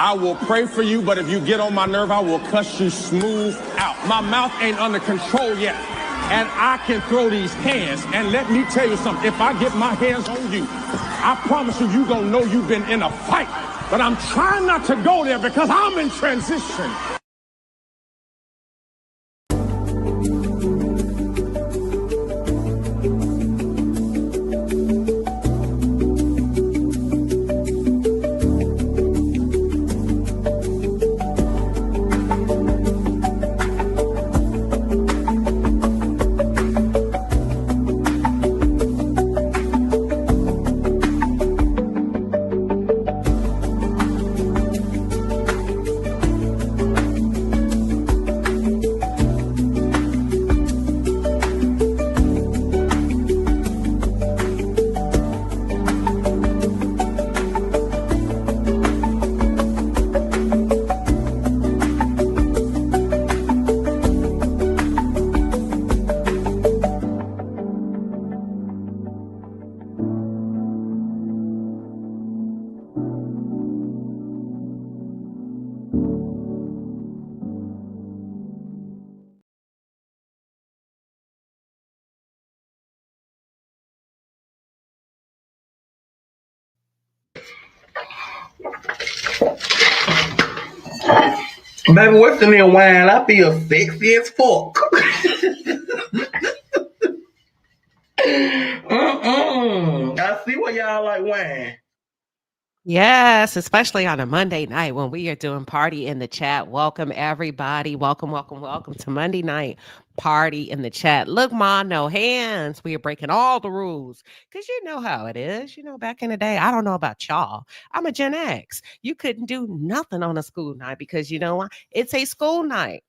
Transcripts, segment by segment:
I will pray for you, but if you get on my nerve, I will cuss you smooth out. My mouth ain't under control yet, and I can throw these hands. And let me tell you something, if I get my hands on you, I promise you, you gonna know you've been in a fight. But I'm trying not to go there because I'm in transition. Baby, what's in there wine? I feel sexy as fuck. I see why y'all like wine. Yes, especially on a Monday night when we are doing party in the chat. Welcome, everybody. Welcome, welcome, welcome to Monday night party in the chat. Look, Ma, no hands. We are breaking all the rules because you know how it is. You know, back in the day, I don't know about y'all. I'm a Gen X. You couldn't do nothing on a school night because you know what? It's a school night.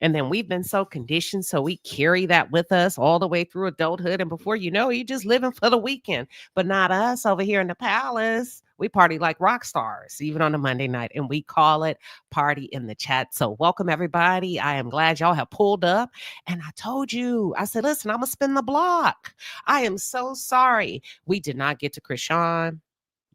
And then we've been so conditioned, so we carry that with us all the way through adulthood. And before you know, you're just living for the weekend. But not us over here in the palace. We party like rock stars, even on a Monday night, and we call it party in the chat. So welcome, everybody. I am glad y'all have pulled up. And I told you, I said, listen, I'm going to spin the block. I am so sorry. We did not get to Chrisean,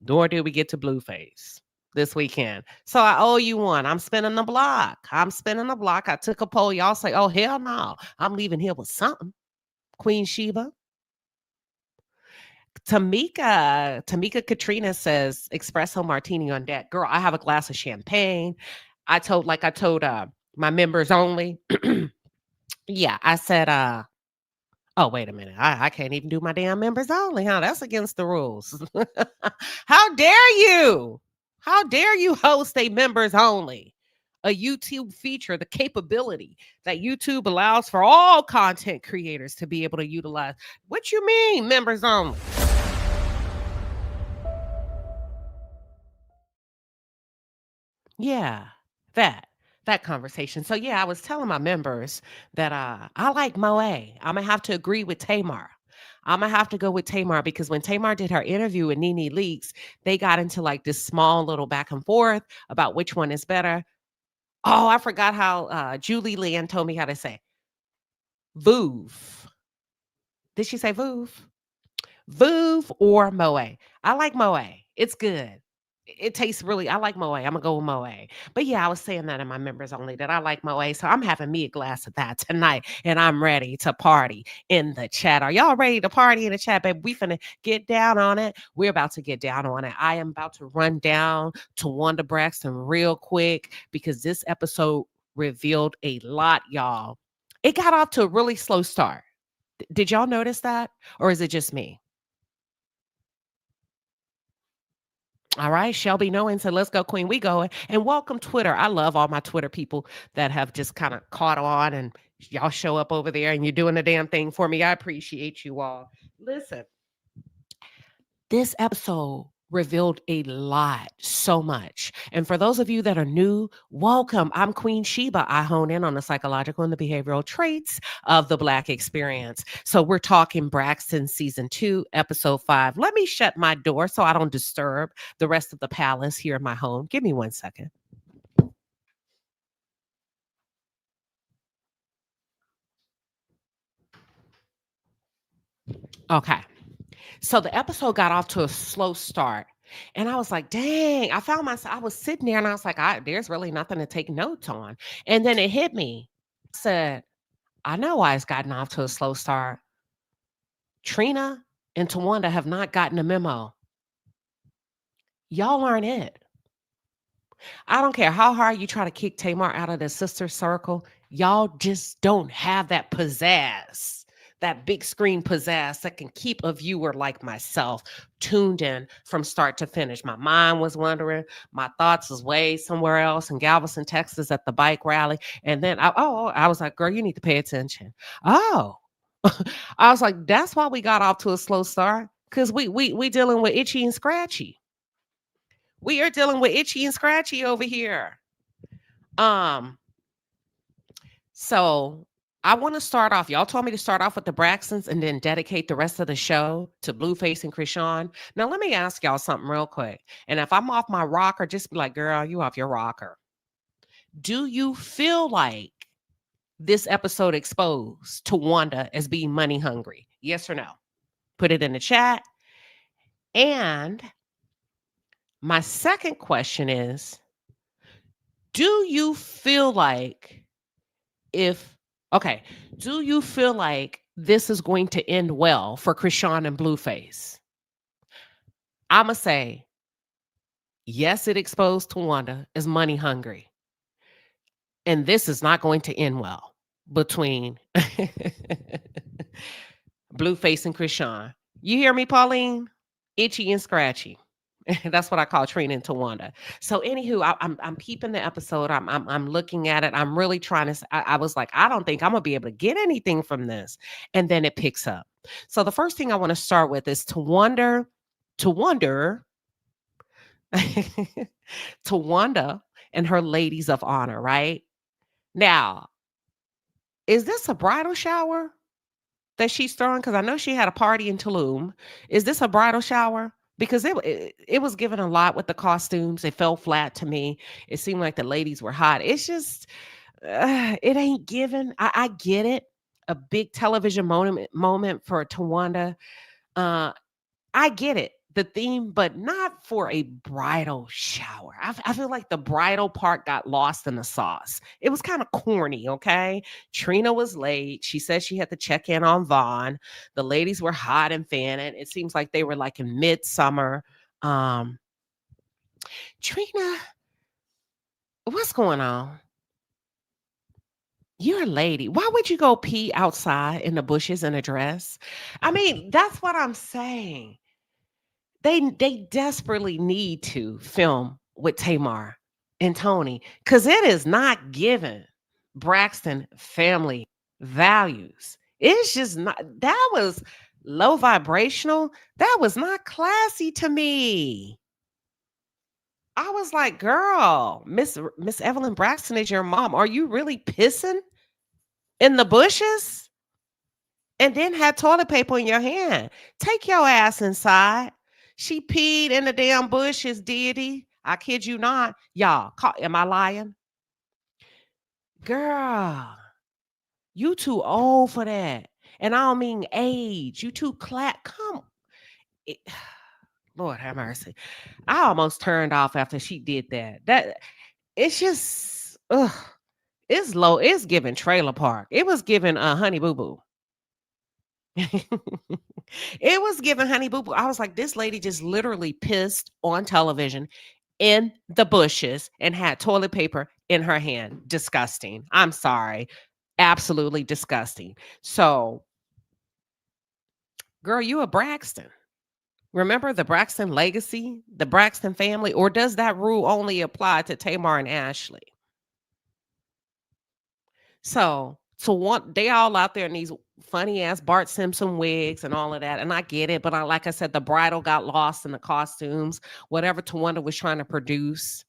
nor did we get to Blueface this weekend. So I owe you one. I'm spinning the block. I'm spinning the block. I took a poll. Y'all say, oh, hell no. I'm leaving here with something. Queen Sheba. Tamika Katrina says, espresso martini on deck. Girl, I have a glass of champagne. I told my members only. Yeah, I said, oh, wait a minute. I can't even do my damn members only, huh? That's against the rules. How dare you? How dare you host a members only? A YouTube feature, the capability that YouTube allows for all content creators to be able to utilize. What you mean, members only? Yeah, that conversation. So yeah, I was telling my members that I like Moe. I'm gonna have to agree with Tamar. I'm gonna have to go with Tamar because when Tamar did her interview with Nene Leakes, they got into like this small little back and forth about which one is better. Oh, I forgot how Julie Lynn told me how to say Voov. Did she say Voov? Voov or Moe. I like Moe. It's good. It tastes really, I like Moe. I'm gonna go with Moe. But yeah, I was saying that in my members only that I like Moe. So I'm having me a glass of that tonight and I'm ready to party in the chat. Are y'all ready to party in the chat, baby? We finna get down on it. We're about to get down on it. I am about to run down Towanda Braxton real quick because this episode revealed a lot, y'all. It got off to a really slow start. Did y'all notice that? Or is it just me? All right, Shelby Knowing said, let's go, Queen. We going. And welcome, Twitter. I love all my Twitter people that have just kind of caught on and y'all show up over there and you're doing the damn thing for me. I appreciate you all. Listen, this episode revealed a lot, so much. And for those of you that are new, welcome. I'm Queen Sheba. I hone in on the psychological and the behavioral traits of the Black experience. So we're talking Braxton season 2, episode 5. Let me shut my door so I don't disturb the rest of the palace here in my home. Give me 1 second. Okay. So the episode got off to a slow start. And I was like, dang, I found myself, I was sitting there and I was like, there's really nothing to take notes on. And then it hit me. I said, I know why it's gotten off to a slow start. Trina and Towanda have not gotten a memo. Y'all aren't it. I don't care how hard you try to kick Tamar out of the sister circle. Y'all just don't have that pizzazz, that big screen pizzazz that can keep a viewer like myself tuned in from start to finish. My mind was wandering. My thoughts was way somewhere else in Galveston, Texas at the bike rally. And then I was like, girl, you need to pay attention. Oh, I was like, that's why we got off to a slow start. Cause we dealing with itchy and scratchy. We are dealing with itchy and scratchy over here. Um, so I want to start off. Y'all told me to start off with the Braxtons and then dedicate the rest of the show to Blueface and Chrisean. Now let me ask y'all something real quick. And if I'm off my rocker, just be like, girl, you off your rocker. Do you feel like this episode exposed Towanda as being money hungry? Yes or no? Put it in the chat. And my second question is, do you feel like do you feel like this is going to end well for Chrisean and Blueface? I'ma say, yes, it exposed Towanda as money hungry. And this is not going to end well between Blueface and Chrisean. You hear me, Pauline? Itchy and scratchy. That's what I call Trina and Towanda. So, anywho, I'm peeping the episode. I'm looking at it. I'm really trying to. I was like, I don't think I'm gonna be able to get anything from this, and then it picks up. So, the first thing I want to start with is to wonder, Towanda and her ladies of honor. Right now, is this a bridal shower that she's throwing? Because I know she had a party in Tulum. Is this a bridal shower? Because it was given a lot with the costumes. It fell flat to me. It seemed like the ladies were hot. It's just, it ain't given. I get it. A big television moment for Towanda. I get it, the theme, but not for a bridal shower. I feel like the bridal part got lost in the sauce. It was kind of corny, okay? Trina was late. She said she had to check in on Vaughn. The ladies were hot and fanning. It seems like they were like in midsummer. Trina, what's going on? You're a lady. Why would you go pee outside in the bushes in a dress? I mean, that's what I'm saying. They desperately need to film with Tamar and Tony because it is not given Braxton family values. It's just not. That was low vibrational. That was not classy to me. I was like, girl, Miss Evelyn Braxton is your mom. Are you really pissing in the bushes? And then had toilet paper in your hand. Take your ass inside. She peed in the damn bushes, did he? I kid you not. Y'all, am I lying? Girl, you too old for that. And I don't mean age. You too come. It, Lord have mercy. I almost turned off after she did that. It's just it's low. It's giving trailer park. It was giving Honey Boo Boo. It was giving Honey Boo Boo. I was like, this lady just literally pissed on television in the bushes and had toilet paper in her hand. Disgusting. I'm sorry. Absolutely disgusting. So, girl, you a Braxton. Remember the Braxton legacy, the Braxton family, or does that rule only apply to Tamar and Ashley? So they all out there in these funny ass Bart Simpson wigs and all of that. And I get it. But like I said, the bridal got lost in the costumes. Whatever Towanda was trying to produce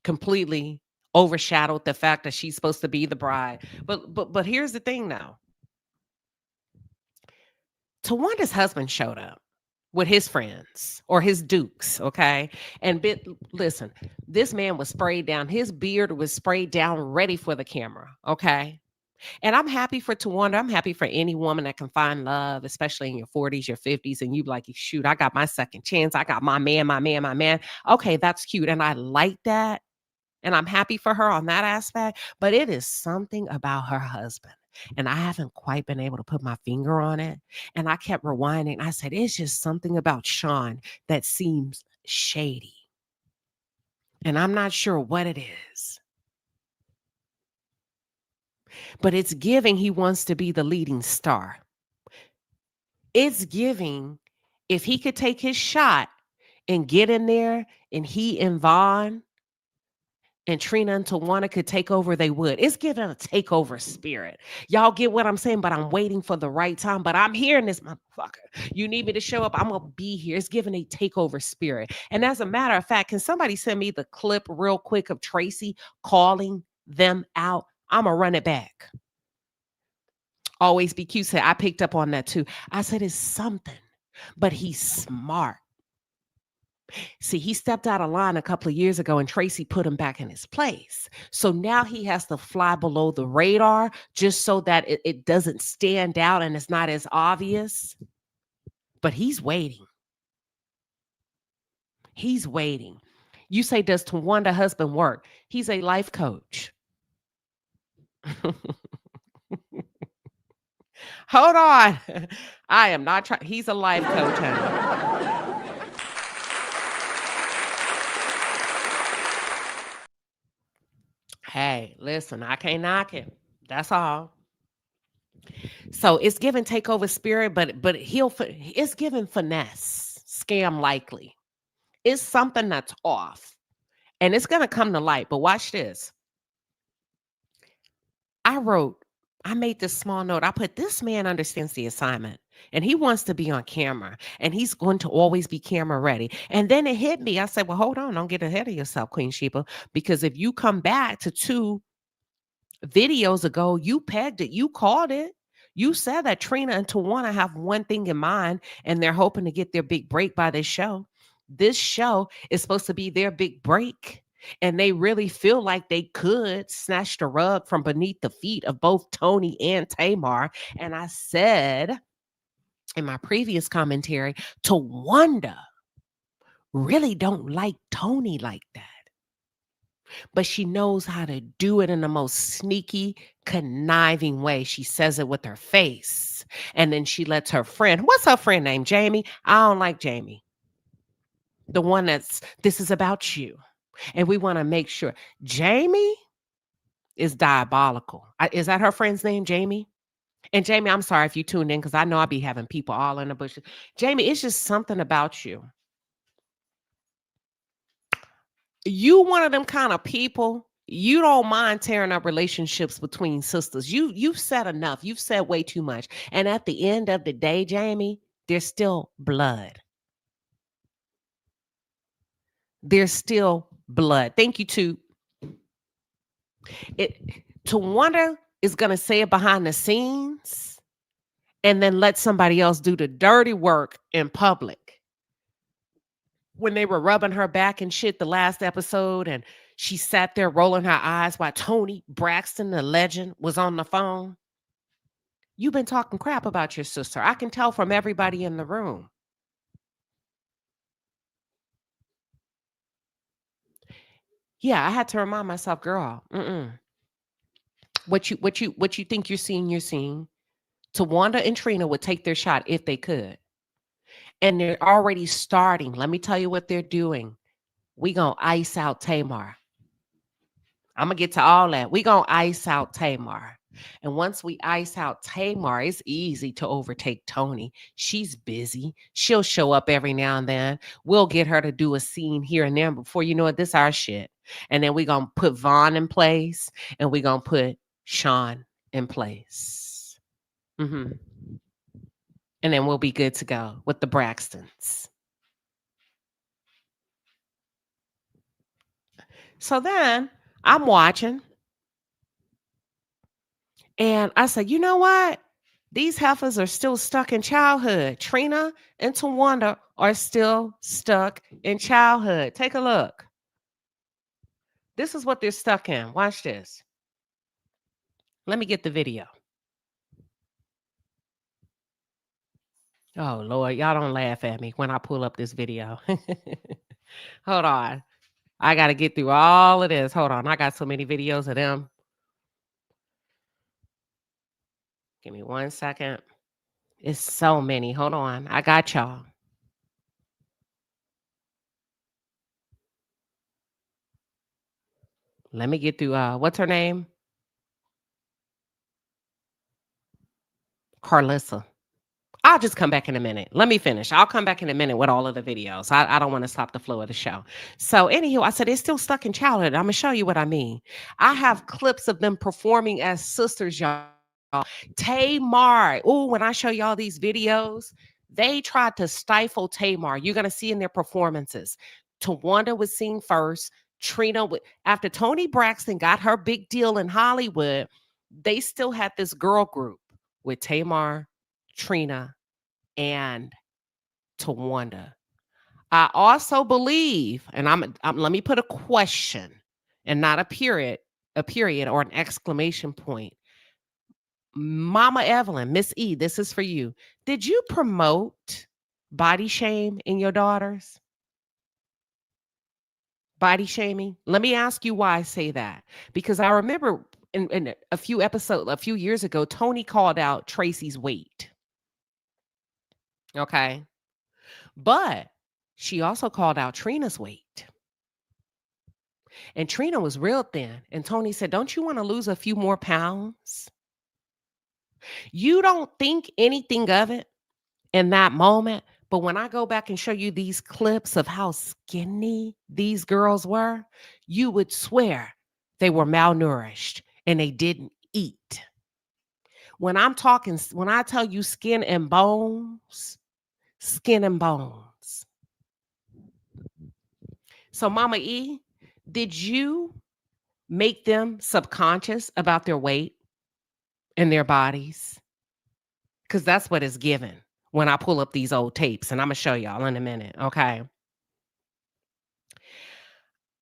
completely overshadowed the fact that she's supposed to be the bride. But here's the thing now. Tawanda's husband showed up with his friends or his dukes, okay? And listen, this man was sprayed down. His beard was sprayed down ready for the camera, okay? And I'm happy for Towanda. I'm happy for any woman that can find love, especially in your 40s, your 50s, and you like, shoot, I got my second chance. I got my man, my man, my man. Okay, that's cute. And I like that. And I'm happy for her on that aspect. But it is something about her husband. And I haven't quite been able to put my finger on it. And I kept rewinding. I said, it's just something about Sean that seems shady. And I'm not sure what it is. But it's giving he wants to be the leading star. It's giving if he could take his shot and get in there and he and Vaughn and Trina and Tawana could take over, they would. It's giving a takeover spirit. Y'all get what I'm saying? But I'm waiting for the right time. But I'm hearing this motherfucker. You need me to show up? I'm going to be here. It's giving a takeover spirit. And as a matter of fact, can somebody send me the clip real quick of Tracy calling them out? I'm going to run it back. Always Be Cute said, I picked up on that too. I said, it's something, but he's smart. See, he stepped out of line a couple of years ago and Tracy put him back in his place. So now he has to fly below the radar just so that it doesn't stand out and it's not as obvious. But he's waiting. He's waiting. You say, does Towanda husband work? He's a life coach. Hold on. I am not trying. He's a life coach, honey. Hey, listen, I can't knock it. That's all. So it's giving takeover spirit, but it's giving finesse, scam likely. It's something that's off. And it's gonna come to light. But watch this. I made this small note. I put, this man understands the assignment and he wants to be on camera and he's going to always be camera ready. And then it hit me. I said, well, hold on. Don't get ahead of yourself, Queen Sheba, because if you come back to 2 videos ago, you pegged it. You called it. You said that Trina and Tawana have one thing in mind and they're hoping to get their big break by this show. This show is supposed to be their big break. And they really feel like they could snatch the rug from beneath the feet of both Tony and Tamar. And I said in my previous commentary, Towanda really don't like Tony like that. But she knows how to do it in the most sneaky, conniving way. She says it with her face. And then she lets her friend, what's her friend name? Jamie? I don't like Jamie. The one this is about you. And we want to make sure. Jamie is diabolical. Is that her friend's name, Jamie? And Jamie, I'm sorry if you tuned in because I know I'll be having people all in the bushes. Jamie, it's just something about you. You one of them kind of people. You don't mind tearing up relationships between sisters. You've said enough. You've said way too much. And at the end of the day, Jamie, there's still blood. There's still blood. Thank you, too. Towanda is going to say it behind the scenes and then let somebody else do the dirty work in public. When they were rubbing her back and shit the last episode and she sat there rolling her eyes while Tony Braxton, the legend, was on the phone. You've been talking crap about your sister. I can tell from everybody in the room. Yeah, I had to remind myself, girl, what you think you're seeing. Towanda and Trina would take their shot if they could. And they're already starting. Let me tell you what they're doing. We gonna ice out Tamar. I'm gonna get to all that. We gonna ice out Tamar. And once we ice out Tamar, it's easy to overtake Tony. She's busy. She'll show up every now and then. We'll get her to do a scene here and there. Before you know it, this our shit. And then we're gonna put Vaughn in place and we're gonna put Sean in place. And then we'll be good to go with the Braxtons. So then I'm watching. And I said, you know what? These heifers are still stuck in childhood. Trina and Towanda are still stuck in childhood. Take a look. This is what they're stuck in. Watch this. Let me get the video. Oh Lord, y'all don't laugh at me when I pull up this video. Hold on. I got to get through all of this. Hold on. I got so many videos of them. Give me 1 second. It's so many. Hold on. I got y'all. Let me get through what's her name? Carlissa. I'll just come back in a minute. Let me finish. I'll come back in a minute with all of the videos. I don't want to stop the flow of the show. So, anywho, I said it's still stuck in childhood. I'm going to show you what I mean. I have clips of them performing as sisters, y'all. Tamar. Oh, when I show y'all these videos, they tried to stifle Tamar. You're going to see in their performances. Towanda was seen first. Trina, after Toni Braxton got her big deal in Hollywood, they still had this girl group with Tamar, Trina, and Towanda. I also believe, and I'm let me put a question and not a period or an exclamation point. Mama Evelyn, Miss E, this is for you. Did you promote body shame in your daughters? Body shaming? Let me ask you why I say that. Because I remember in a few years ago, Toni called out Tracy's weight. Okay. But she also called out Trina's weight. And Trina was real thin. And Toni said, don't you want to lose a few more pounds? You don't think anything of it in that moment. But when I go back and show you these clips of how skinny these girls were, you would swear they were malnourished and they didn't eat. When I tell you skin and bones, skin and bones. So Mama E, did you make them subconscious about their weight and their bodies? Because that's what is given when I pull up these old tapes, and I'm gonna show y'all in a minute. Okay.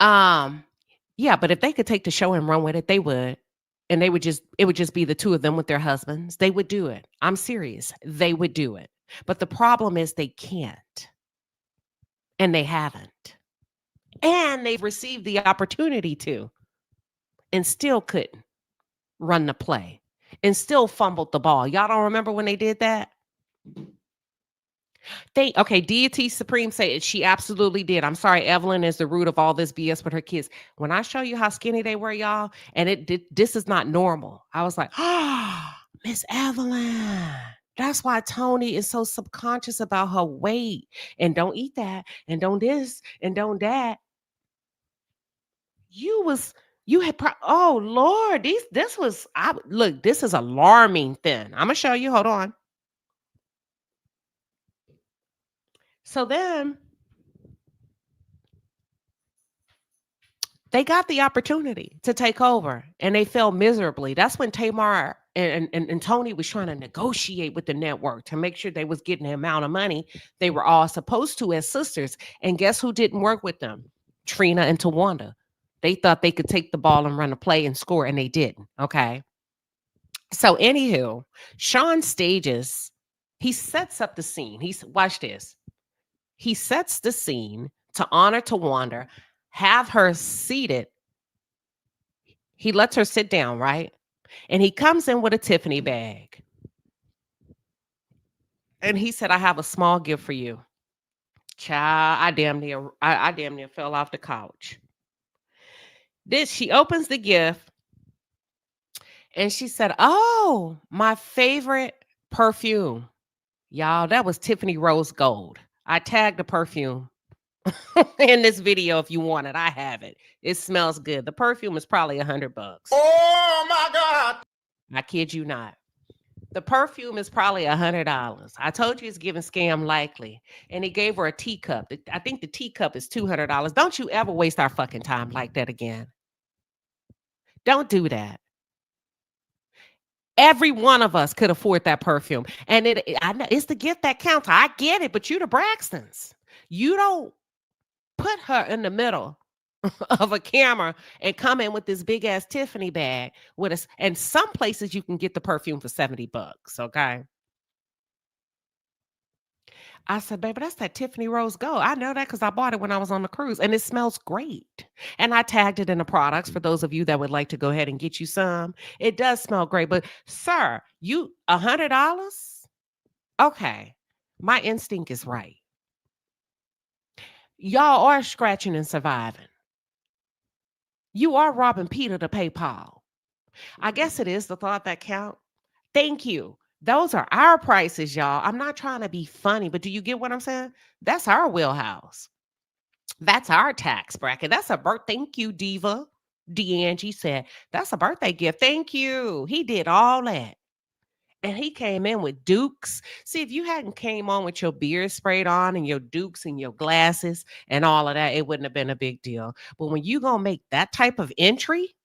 Yeah, but if they could take the show and run with it, they would. And it would just be the two of them with their husbands. They would do it. I'm serious. They would do it. But the problem is they can't. And they haven't. And they've received the opportunity to and still couldn't run the play and still fumbled the ball. Y'all don't remember when they did that? Deity Supreme say she absolutely did. I'm sorry, Evelyn is the root of all this BS with her kids. When I show you how skinny they were, y'all, and this is not normal. I was like, Miss Evelyn. That's why Toni is so subconscious about her weight and don't eat that and don't this and don't that. Oh Lord, this is alarming thin. I'm gonna show you. Hold on. So then they got the opportunity to take over and they fell miserably. That's when Tamar and Toni was trying to negotiate with the network to make sure they was getting the amount of money they were all supposed to as sisters. And guess who didn't work with them? Trina and Towanda. They thought they could take the ball and run a play and score, and they didn't. Okay. So anywho, Sean Stages, he sets up the scene. Watch this. He sets the scene to honor Towanda, have her seated. He lets her sit down, right? And he comes in with a Tiffany bag. And he said, I have a small gift for you. Child, I damn near fell off the couch. She opens the gift and she said, oh, my favorite perfume. Y'all, that was Tiffany Rose Gold. I tagged the perfume in this video if you want it. I have it. It smells good. The perfume is probably $100. Oh my God. I kid you not. The perfume is probably $100. I told you it's giving scam likely. And he gave her a teacup. I think the teacup is $200. Don't you ever waste our fucking time like that again. Don't do that. Every one of us could afford that perfume. And it's the gift that counts. I get it, but you the Braxtons. You don't put her in the middle of a camera and come in with this big ass Tiffany bag with us. And some places you can get the perfume for $70. Okay. I said, baby, that's that Tiffany Rose Gold. I know that because I bought it when I was on the cruise and it smells great. And I tagged it in the products for those of you that would like to go ahead and get you some. It does smell great. But, sir, you $100? Okay. My instinct is right. Y'all are scratching and surviving. You are robbing Peter to pay Paul. I guess it is the thought that count. Thank you. Those are our prices, y'all. I'm not trying to be funny, but do you get what I'm saying? That's our wheelhouse. That's our tax bracket. That's a birth. Thank you, Diva. D'Angie said, that's a birthday gift. Thank you. He did all that. And he came in with Dukes. See, if you hadn't came on with your beard sprayed on and your Dukes and your glasses and all of that, it wouldn't have been a big deal. But when you gonna make that type of entry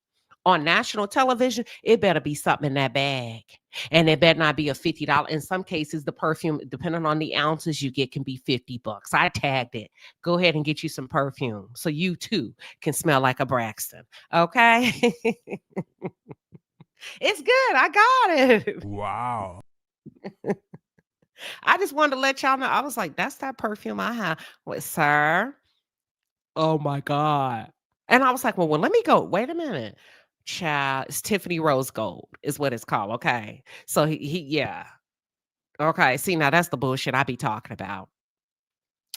on national television, it better be something in that bag. And it better not be a $50. In some cases, the perfume, depending on the ounces you get, can be $50. I tagged it. Go ahead and get you some perfume so you too can smell like a Braxton. Okay. It's good. I got it. Wow. I just wanted to let y'all know. I was like, that's that perfume I have. What, sir? Oh my God. And I was like, well, let me go. Wait a minute. Child, it's Tiffany Rose Gold is what it's called. Okay. So yeah. Okay. See, now that's the bullshit I be talking about.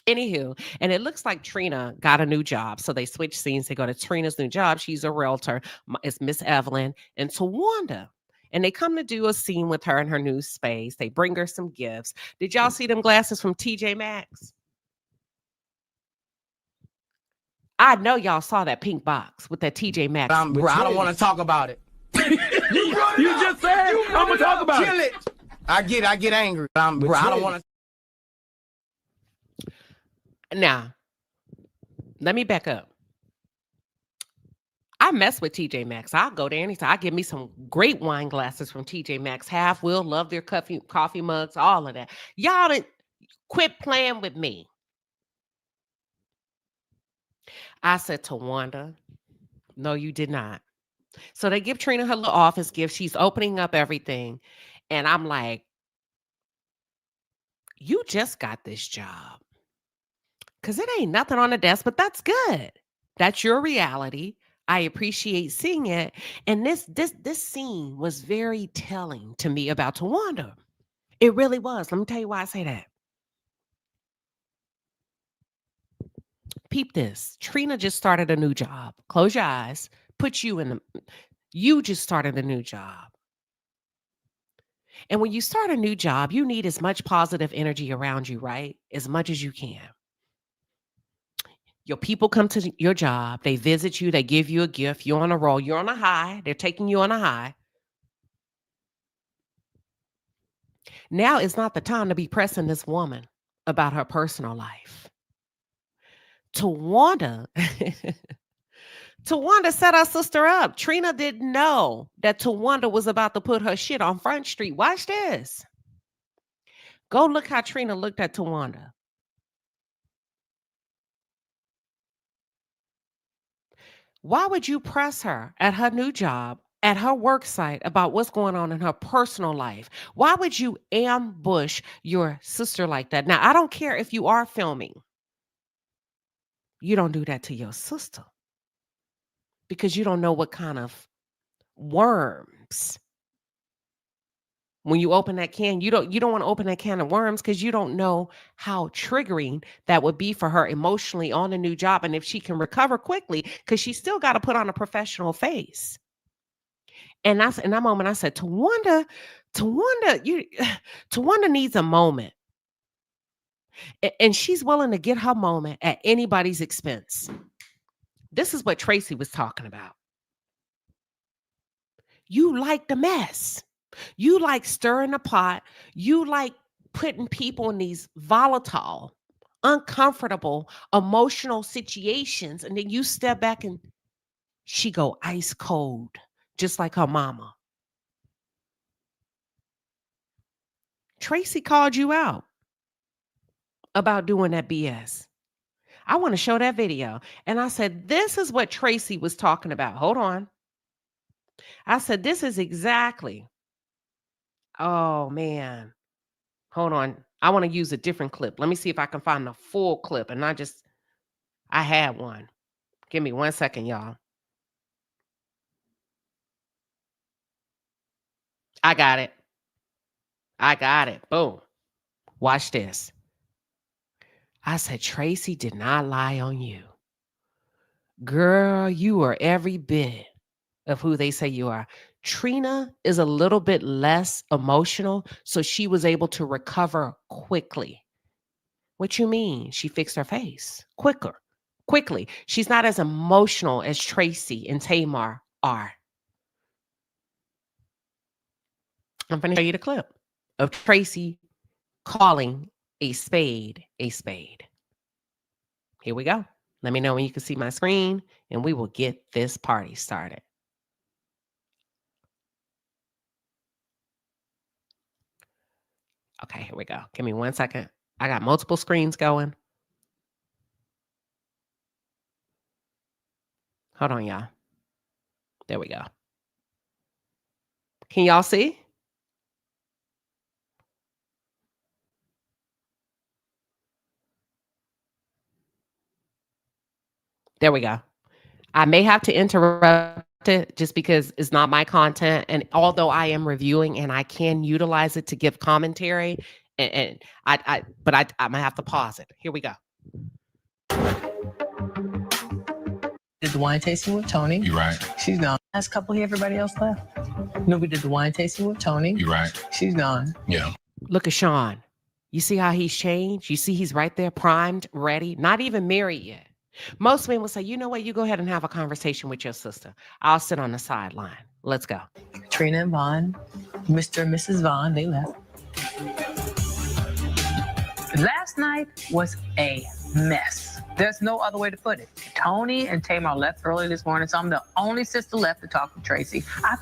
Anywho, and it looks like Trina got a new job. So they switch scenes. They go to Trina's new job. She's a realtor. It's Miss Evelyn and Towanda. And they come to do a scene with her in her new space. They bring her some gifts. Did y'all see them glasses from TJ Maxx? I know y'all saw that pink box with that TJ Maxx. Bro, I don't want to talk about it. You just said I'm gonna talk about Kill it. it. I get angry. Bro, I don't want to. Now, let me back up. I mess with TJ Maxx. I'll go there anytime. I get me some great wine glasses from TJ Maxx. Half will love their coffee mugs, all of that. Y'all didn't quit playing with me. I said to Wanda, no, you did not. So they give Trina her little office gift. She's opening up everything. And I'm like, you just got this job. Because it ain't nothing on the desk, but that's good. That's your reality. I appreciate seeing it. And this scene was very telling to me about Towanda. It really was. Let me tell you why I say that. Peep this. Trina just started a new job. Close your eyes. Put you in the. You just started a new job. And when you start a new job, you need as much positive energy around you, right? As much as you can. Your people come to your job, they visit you, they give you a gift, you're on a roll, you're on a high, they're taking you on a high. Now is not the time to be pressing this woman about her personal life. Towanda set her sister up. Trina didn't know that Towanda was about to put her shit on Front Street. Watch this. Go look how Trina looked at Towanda. Why would you press her at her new job, at her work site about what's going on in her personal life? Why would you ambush your sister like that? Now, I don't care if you are filming. You don't do that to your sister because you don't know what kind of worms. When you open that can, you don't want to open that can of worms because you don't know how triggering that would be for her emotionally on a new job. And if she can recover quickly, because she still got to put on a professional face. And that's in that moment, I said, Towanda, Towanda needs a moment. And she's willing to get her moment at anybody's expense. This is what Tracy was talking about. You like the mess. You like stirring the pot. You like putting people in these volatile, uncomfortable, emotional situations. And then you step back and she go ice cold, just like her mama. Tracy called you out about doing that BS. I want to show that video. And I said, this is what Tracy was talking about. Hold on. I said, this is exactly. Oh, man. Hold on. I want to use a different clip. Let me see if I can find the full clip and not just, I had one. Give me 1 second, y'all. I got it. I got it. Boom. Watch this. I said, Tracy did not lie on you. Girl, you are every bit of who they say you are. Trina is a little bit less emotional, so she was able to recover quickly. What you mean? She fixed her face quickly. She's not as emotional as Tracy and Tamar are. I'm going to show you the clip of Tracy calling a spade a spade. Here we go. Let me know when you can see my screen, and we will get this party started. Okay, here we go. Give me 1 second. I got multiple screens going. Hold on, y'all. There we go. Can y'all see? There we go. I may have to interrupt it just because it's not my content. And although I am reviewing and I can utilize it to give commentary, and I might have to pause it. Here we go. Did the wine tasting with Tony. You right. She's gone. Last couple here, everybody else left. No, we did the wine tasting with Tony. You right. She's gone. Yeah. Look at Sean. You see how he's changed? You see he's right there, primed, ready, not even married yet. Most men will say, you know what? You go ahead and have a conversation with your sister. I'll sit on the sideline. Let's go. Trina and Vaughn, Mr. and Mrs. Vaughn, they left. Last night was a mess. There's no other way to put it. Tony and Tamar left early this morning, so I'm the only sister left to talk to Tracy. I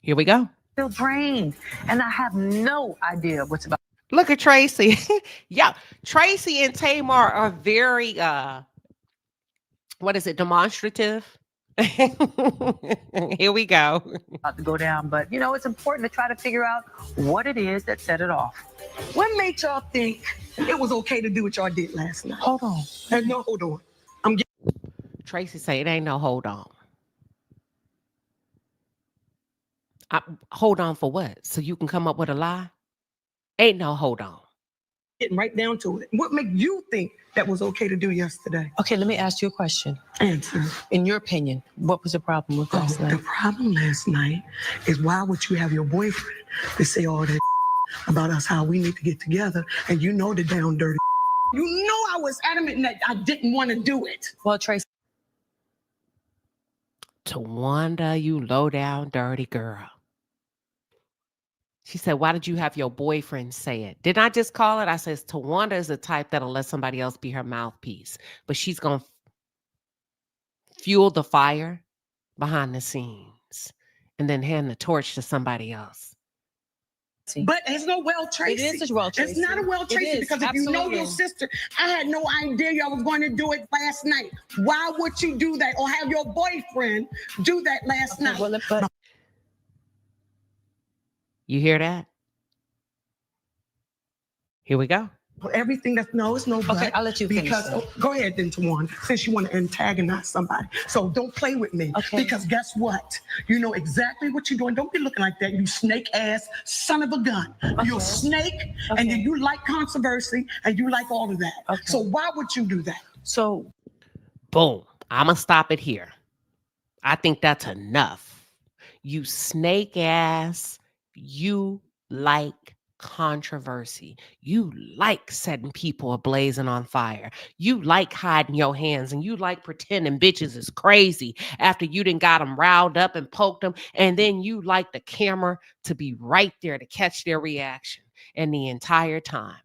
Here we go. feel drained, and I have no idea what's about. Look at Tracy. Yeah, Tracy and Tamar are very, demonstrative? Here we go. About to go down, but it's important to try to figure out what it is that set it off. What made y'all think it was okay to do what y'all did last night? Hold on. No, hold on. Tracy say it ain't no hold on. Hold on for what? So you can come up with a lie? Ain't no hold on. Getting right down to it. What made you think that was okay to do yesterday? Okay, let me ask you a question. Answer. In your opinion, what was the problem with last The night? problem last night is why would you have your boyfriend to say all that about us, how we need to get together, and you know the down dirty. You know I was adamant that I didn't want to do it. Well, Tracy. Towanda, you low down dirty girl. She said, why did you have your boyfriend say it? Didn't I just call it? I says, Towanda is the type that'll let somebody else be her mouthpiece. But she's going to fuel the fire behind the scenes and then hand the torch to somebody else. But it's no well, Tracy. It is a well, Tracy. It's not a well, Tracy, because if you know your sister, I had no idea y'all was going to do it last night. Why would you do that or have your boyfriend do that last night? Well, but You hear that? Here we go. Everything that's it's no but. Okay, I'll let you finish. Because go ahead then, Towanda, since you want to antagonize somebody. So don't play with me. Okay. Because guess what? You know exactly what you're doing. Don't be looking like that, you snake ass son of a gun. Okay. You're a snake, and then you like controversy, and you like all of that. Okay. So why would you do that? So, Boom. I'm going to stop it here. I think that's enough. You snake ass. You like controversy. You like setting people ablaze and on fire. You like hiding your hands, and you like pretending bitches is crazy after you done got them riled up and poked them. And then you like the camera to be right there to catch their reaction. And the entire time,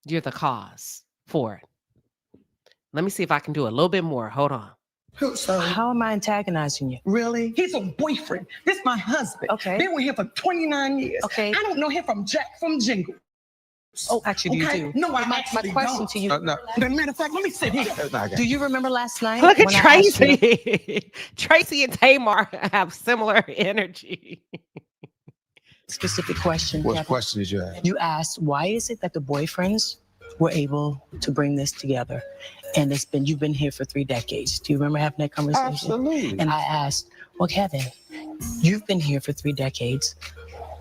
you're the cause for it. Let me see if I can do a little bit more. Hold on. So how am I antagonizing you? really, he's a boyfriend. This is my husband. Okay. Been with him for 29 years. Okay. I don't know him from Jack from Jingle. Oh, actually, Okay? you do. No, I my actually question don't. to you. No. As a matter of fact, let me sit here. Do you remember last night? Look at when I asked you- Tracy. Tracy and Tamar have similar energy. specific question. What Kevin. question did you ask? You asked, why is it that the boyfriends were able to bring this together? And you've been here for 3 decades. Do you remember having that conversation? Absolutely. And I asked, well, Kevin, you've been here for 3 decades.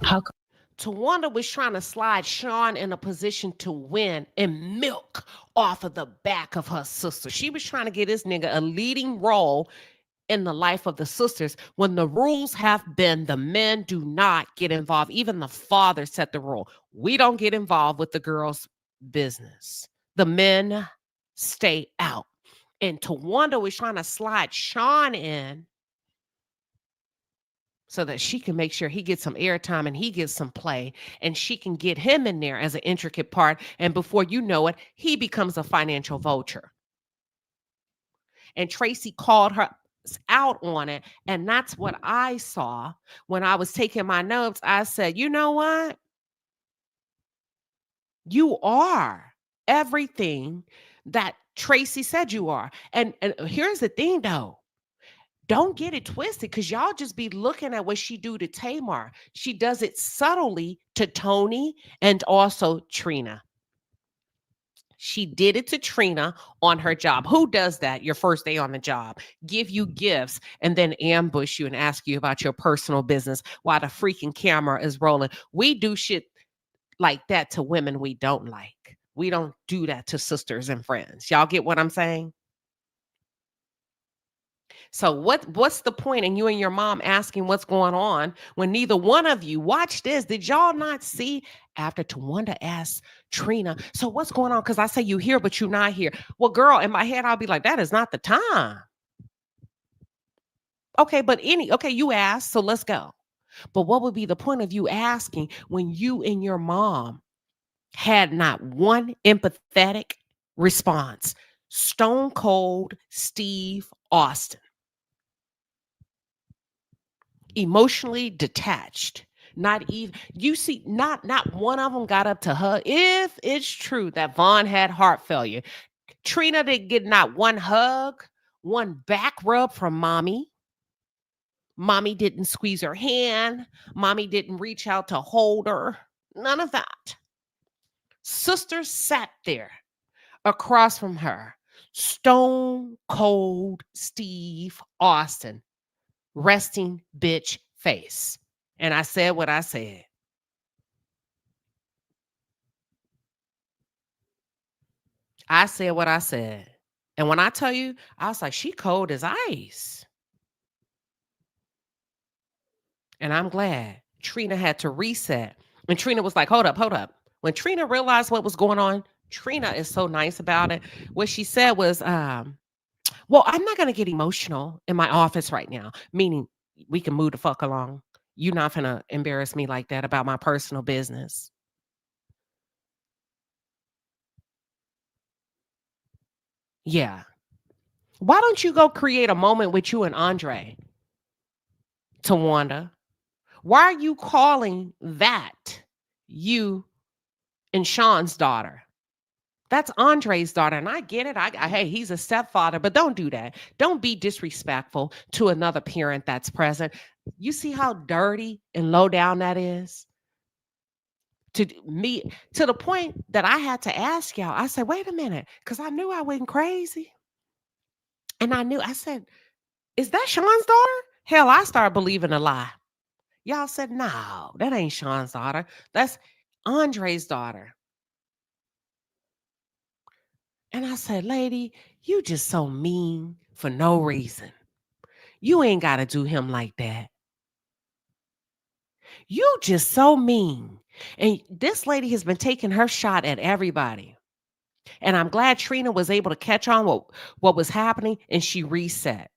How come? Towanda was trying to slide Sean in a position to win and milk off of the back of her sister. She was trying to get this nigga a leading role in the life of the sisters when the rules have been the men do not get involved. Even the father set the rule. We don't get involved with the girls' business. The men stay out. And Towanda was trying to slide Sean in so that she can make sure he gets some airtime and he gets some play, and she can get him in there as an intricate part. And before you know it, he becomes a financial vulture. And Tracy called her out on it. And that's what I saw when I was taking my notes. I said, you know what? You are everything that Tracy said you are. And here's the thing, though. Don't get it twisted, because y'all just be looking at what she do to Tamar. She does it subtly to Tony and also Trina. She did it to Trina on her job. Who does that your first day on the job? Give you gifts and then ambush you and ask you about your personal business while the freaking camera is rolling. We do shit like that to women we don't like. We don't do that to sisters and friends. Y'all get what I'm saying? So what's the point in you and your mom asking what's going on when neither one of you, watch this, did y'all not see after Towanda asked Trina, so what's going on? Because I say you here, but you're not here. Well, girl, in my head, I'll be like, that is not the time. Okay, you asked, so let's go. But what would be the point of you asking when you and your mom had not one empathetic response? Stone Cold Steve Austin. Emotionally detached. Not even, you see, not one of them got up to her. If it's true that Vaughn had heart failure, Trina didn't get not one hug, one back rub from mommy. Mommy didn't squeeze her hand. Mommy didn't reach out to hold her. None of that. Sister sat there across from her. Stone Cold Steve Austin. Resting bitch face. And I said what I said. I said what I said. And when I tell you, I was like, she cold as ice. And I'm glad Trina had to reset. And Trina was like, hold up. When Trina realized what was going on, Trina is so nice about it. What she said was, well, I'm not going to get emotional in my office right now, meaning we can move the fuck along. You're not going to embarrass me like that about my personal business. Yeah. Why don't you go create a moment with you and Andre, Towanda? Why are you calling that you and Sean's daughter? That's Andre's daughter. And I get it. Hey, he's a stepfather, but don't do that. Don't be disrespectful to another parent that's present. You see how dirty and low down that is? To me, to the point that I had to ask y'all, I said, wait a minute, because I knew I went crazy. And I said, is that Sean's daughter? Hell, I started believing a lie. Y'all said, no, that ain't Sean's daughter. That's Andre's daughter. And I said, lady, you just so mean for no reason. You ain't got to do him like that. You just so mean. And this lady has been taking her shot at everybody. And I'm glad Trina was able to catch on what was happening, and she reset.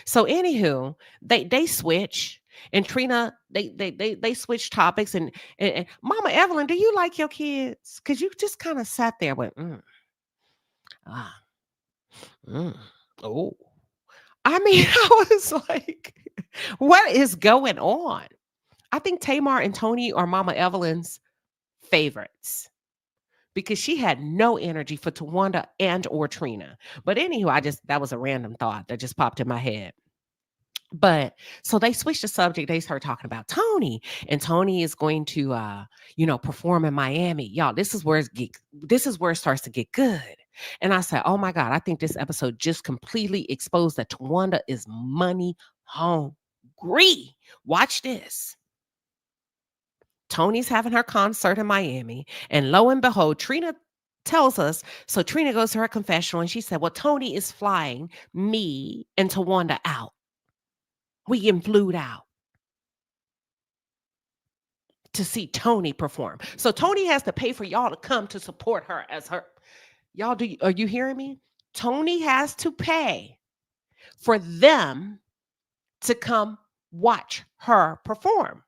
So anywho, they switch, and Trina, they switch topics, and Mama Evelyn, do you like your kids? Because you just kind of sat there with, oh. I mean, I was like, what is going on? I think Tamar and Tony are Mama Evelyn's favorites. because she had no energy for Towanda and or Trina. But anywho, that was a random thought that just popped in my head. But so they switched the subject. They start talking about Tony, and Tony is going to, perform in Miami. Y'all, this is where it starts to get good. And I said, oh my God, I think this episode just completely exposed that Towanda is money hungry. Watch this. Tony's having her concert in Miami, and lo and behold, Trina tells us. So Trina goes to her confessional, and she said, well, Tony is flying me and Towanda out. We getting flued out to see Tony perform. So Tony has to pay for y'all to come to support her as her. Y'all, are you hearing me? Tony has to pay for them to come watch her perform.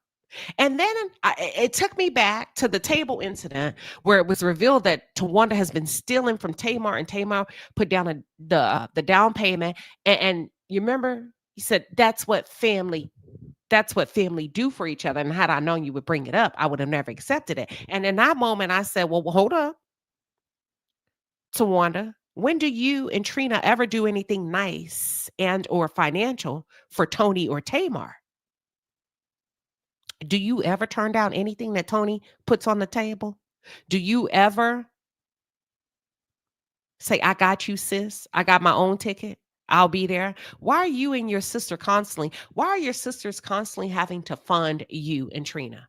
And then it took me back to the table incident where it was revealed that Towanda has been stealing from Tamar, and Tamar put down the down payment. And you remember, he said, that's what family do for each other. And had I known you would bring it up, I would have never accepted it. And in that moment, I said, well, hold up, Towanda, when do you and Trina ever do anything nice and or financial for Tony or Tamar? Do you ever turn down anything that Tony puts on the table? Do you ever say, I got you, sis. I got my own ticket. I'll be there. Why are you and your sister why are your sisters constantly having to fund you and Trina?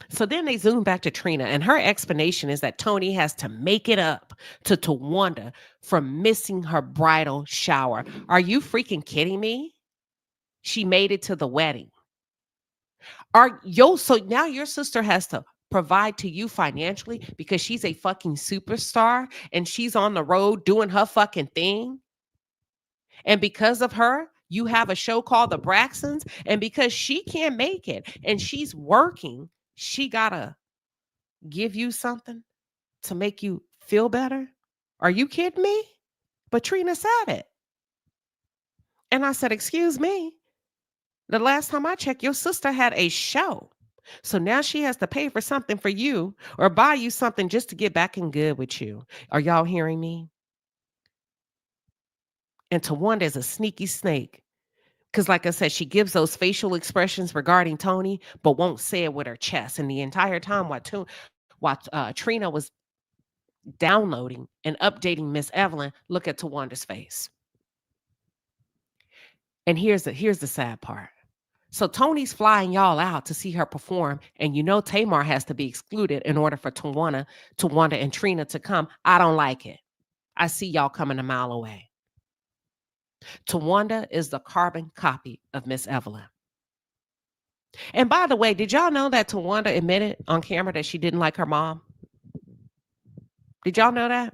So then they zoom back to Trina, and her explanation is that Tony has to make it up to Towanda for missing her bridal shower. Are you freaking kidding me? She made it to the wedding. So now your sister has to provide to you financially because she's a fucking superstar and she's on the road doing her fucking thing. And because of her, you have a show called The Braxtons. And because she can't make it and she's working, she gotta give you something to make you feel better. Are you kidding me? But Trina said it. And I said, excuse me. The last time I checked, your sister had a show. So now she has to pay for something for you or buy you something just to get back in good with you. Are y'all hearing me? And Towanda is a sneaky snake. Because like I said, she gives those facial expressions regarding Tony, but won't say it with her chest. And the entire time while Trina was downloading and updating Miss Evelyn, look at Tawanda's face. And here's the sad part. So Tony's flying y'all out to see her perform, and Tamar has to be excluded in order for Towanda and Trina to come. I don't like it. I see y'all coming a mile away. Towanda is the carbon copy of Miss Evelyn. And by the way, did y'all know that Towanda admitted on camera that she didn't like her mom? Did y'all know that?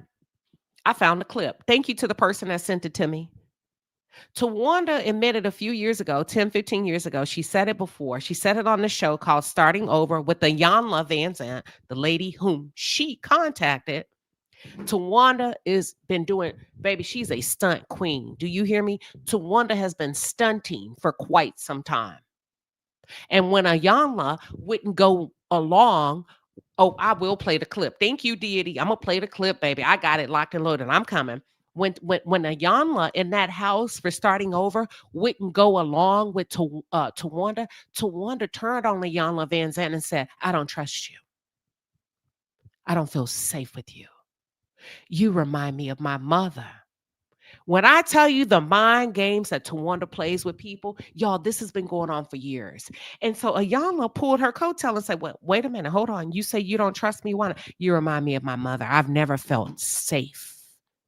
I found the clip. Thank you to the person that sent it to me. Towanda admitted a few years ago, 10, 15 years ago, she said it before. She said it on the show called Starting Over with the Iyanla Vanzant, the lady whom she contacted. Towanda has been doing, baby, she's a stunt queen. Do you hear me? Towanda has been stunting for quite some time. And when Iyanla wouldn't go along, oh, I will play the clip. Thank you, Deity. I'm going to play the clip, baby. I got it locked and loaded. I'm coming. When Iyanla in that house for Starting Over wouldn't go along with Towanda, Towanda turned on Iyanla Vanzant and said, I don't trust you. I don't feel safe with you. You remind me of my mother. When I tell you the mind games that Towanda plays with people, y'all, this has been going on for years. And so Iyanla pulled her coattail and said, well, wait a minute, hold on. You say you don't trust me? Why not? You remind me of my mother. I've never felt safe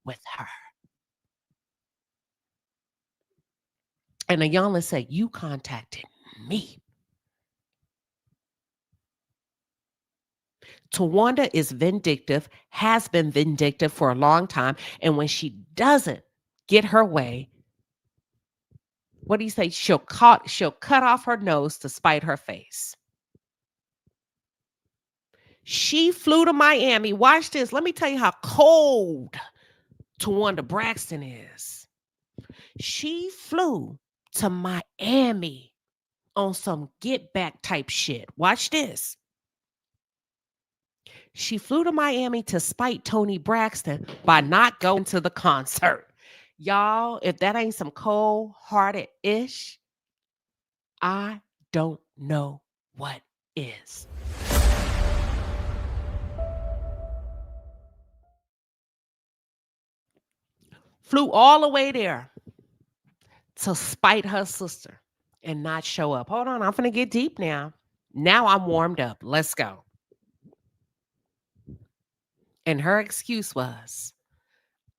with her. And Iyanla said, you contacted me. Towanda is vindictive, has been vindictive for a long time. And when she doesn't get her way, what do you say? She'll cut off her nose to spite her face. She flew to Miami. Watch this. Let me tell you how cold Towanda Braxton is. She flew to Miami on some get back type shit. Watch this. She flew to Miami to spite Toni Braxton by not going to the concert. Y'all, if that ain't some cold-hearted ish, I don't know what is. Flew all the way there to spite her sister and not show up. Hold on, I'm finna get deep now. Now I'm warmed up. Let's go. And her excuse was,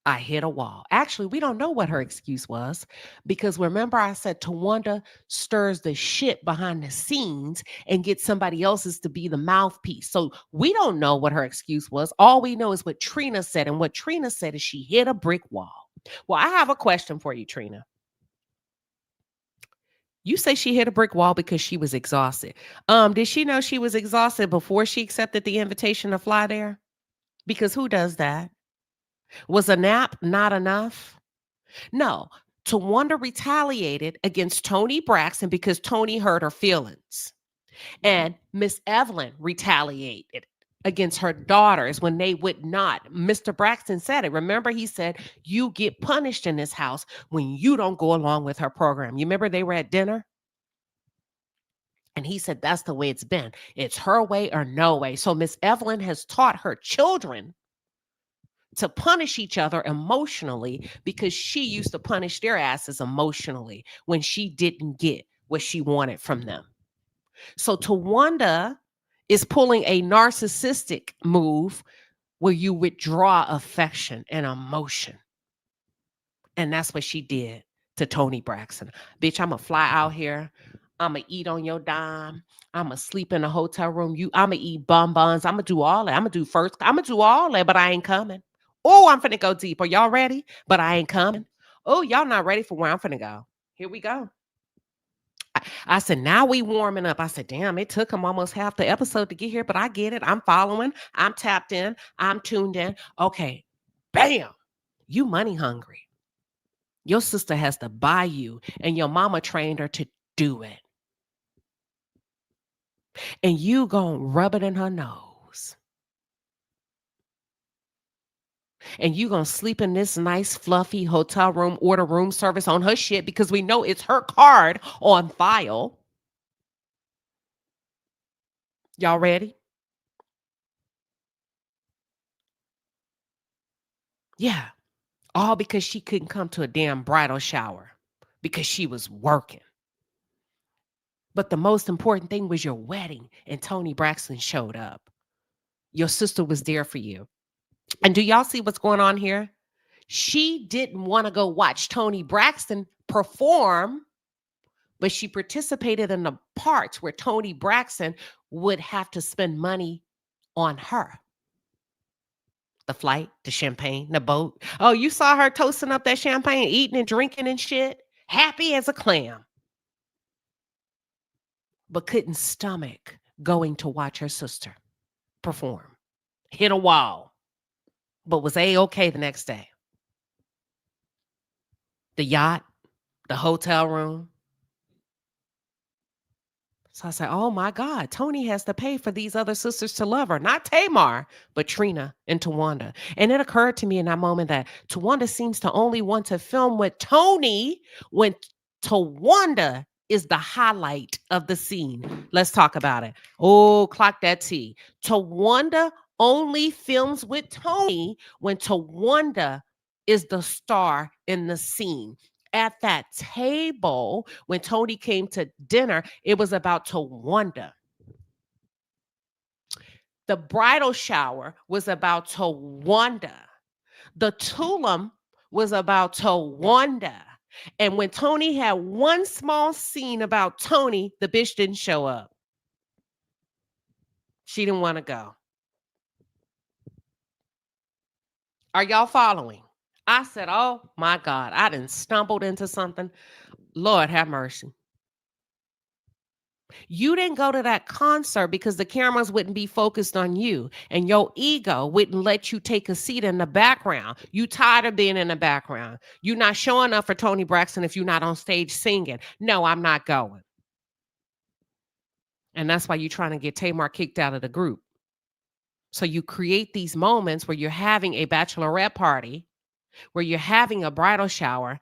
I hit a wall. Actually, we don't know what her excuse was because remember I said Towanda stirs the shit behind the scenes and gets somebody else's to be the mouthpiece. So we don't know what her excuse was. All we know is what Trina said. And what Trina said is she hit a brick wall. Well, I have a question for you, Trina. You say she hit a brick wall because she was exhausted. Did she know she was exhausted before she accepted the invitation to fly there? Because who does that? Was a nap not enough? No. Towanda retaliated against Toni Braxton because Toni hurt her feelings. And Miss Evelyn retaliated against her daughters when they would not. Mr. Braxton said it. Remember, he said, you get punished in this house when you don't go along with her program. You remember they were at dinner? And he said, that's the way it's been. It's her way or no way. So Miss Evelyn has taught her children to punish each other emotionally because she used to punish their asses emotionally when she didn't get what she wanted from them. So Towanda is pulling a narcissistic move where you withdraw affection and emotion. And that's what she did to Toni Braxton. Bitch, I'm going to fly out here. I'm going to eat on your dime. I'm going to sleep in a hotel room. I'm going to eat bonbons. I'm going to do all that. I'm going to do all that, but I ain't coming. Oh, I'm finna go deep. Are y'all ready? But I ain't coming. Oh, y'all not ready for where I'm finna go. Here we go. I said, now we warming up. I said, damn, it took him almost half the episode to get here, but I get it. I'm following. I'm tapped in. I'm tuned in. Okay. Bam. You money hungry. Your sister has to buy you, and your mama trained her to do it. And you gonna rub it in her nose. And you gonna sleep in this nice fluffy hotel room, order room service on her shit because we know it's her card on file. Y'all ready? Yeah. All because she couldn't come to a damn bridal shower because she was working. But the most important thing was your wedding, and Toni Braxton showed up. Your sister was there for you. And do y'all see what's going on here? She didn't want to go watch Toni Braxton perform, but she participated in the parts where Toni Braxton would have to spend money on her. The flight, the champagne, the boat. Oh, you saw her toasting up that champagne, eating and drinking and shit, happy as a clam. But couldn't stomach going to watch her sister perform. Hit a wall, but was A-okay the next day. The yacht, the hotel room. So I said, oh my God, Toni has to pay for these other sisters to love her. Not Tamar, but Trina and Towanda. And it occurred to me in that moment that Towanda seems to only want to film with Toni when Towanda is the highlight of the scene. Let's talk about it. Oh, clock that T. Towanda only films with Toni when Towanda is the star in the scene. At that table, when Toni came to dinner, it was about Towanda. The bridal shower was about Towanda. The tulum was about Towanda. And when Toni had one small scene about Toni, the bitch didn't show up. She didn't want to go. Are y'all following? I said, oh my God, I done stumbled into something. Lord have mercy. You didn't go to that concert because the cameras wouldn't be focused on you and your ego wouldn't let you take a seat in the background. You tired of being in the background. You're not showing up for Toni Braxton if you're not on stage singing. No, I'm not going. And that's why you're trying to get Tamar kicked out of the group. So you create these moments where you're having a bachelorette party, where you're having a bridal shower.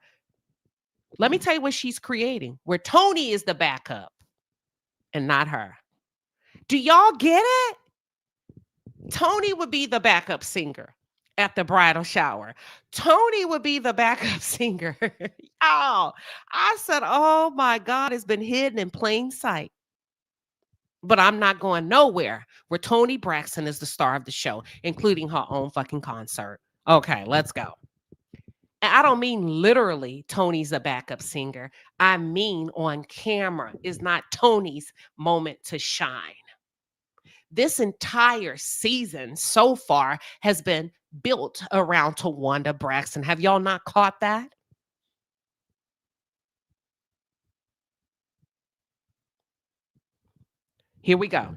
Let me tell you what she's creating, where Tony is the backup and not her. Do y'all get it? Tony would be the backup singer at the bridal shower. Tony would be the backup singer. Oh, I said, oh my God, it's been hidden in plain sight. But I'm not going nowhere where Toni Braxton is the star of the show, including her own fucking concert. Okay, let's go. And I don't mean literally Tony's a backup singer. I mean on camera is not Tony's moment to shine. This entire season so far has been built around Towanda Braxton. Have y'all not caught that? Here we go.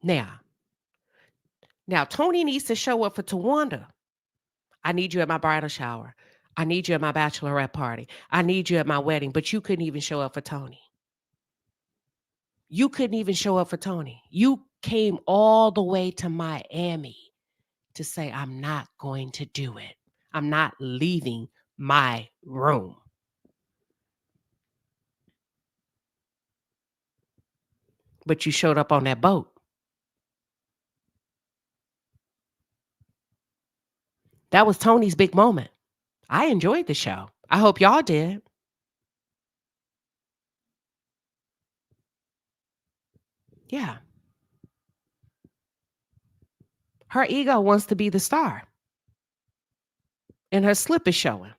Now, Tony needs to show up for Towanda. I need you at my bridal shower. I need you at my bachelorette party. I need you at my wedding. But you couldn't even show up for Tony. You couldn't even show up for Tony. You came all the way to Miami to say, I'm not going to do it. I'm not leaving my room. But you showed up on that boat. That was Tony's big moment. I enjoyed the show. I hope y'all did. Yeah. Her ego wants to be the star. And her slip is showing.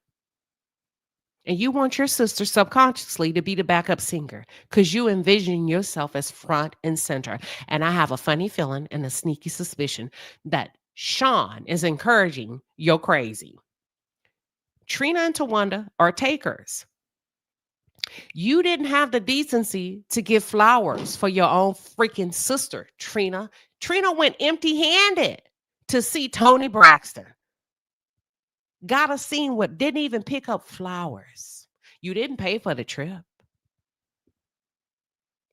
And you want your sister subconsciously to be the backup singer because you envision yourself as front and center. And I have a funny feeling and a sneaky suspicion that Sean is encouraging your crazy. Trina and Towanda are takers. You didn't have the decency to give flowers for your own freaking sister, Trina. Trina went empty-handed to see Toni Braxton. Got a scene with didn't even pick up flowers. You didn't pay for the trip.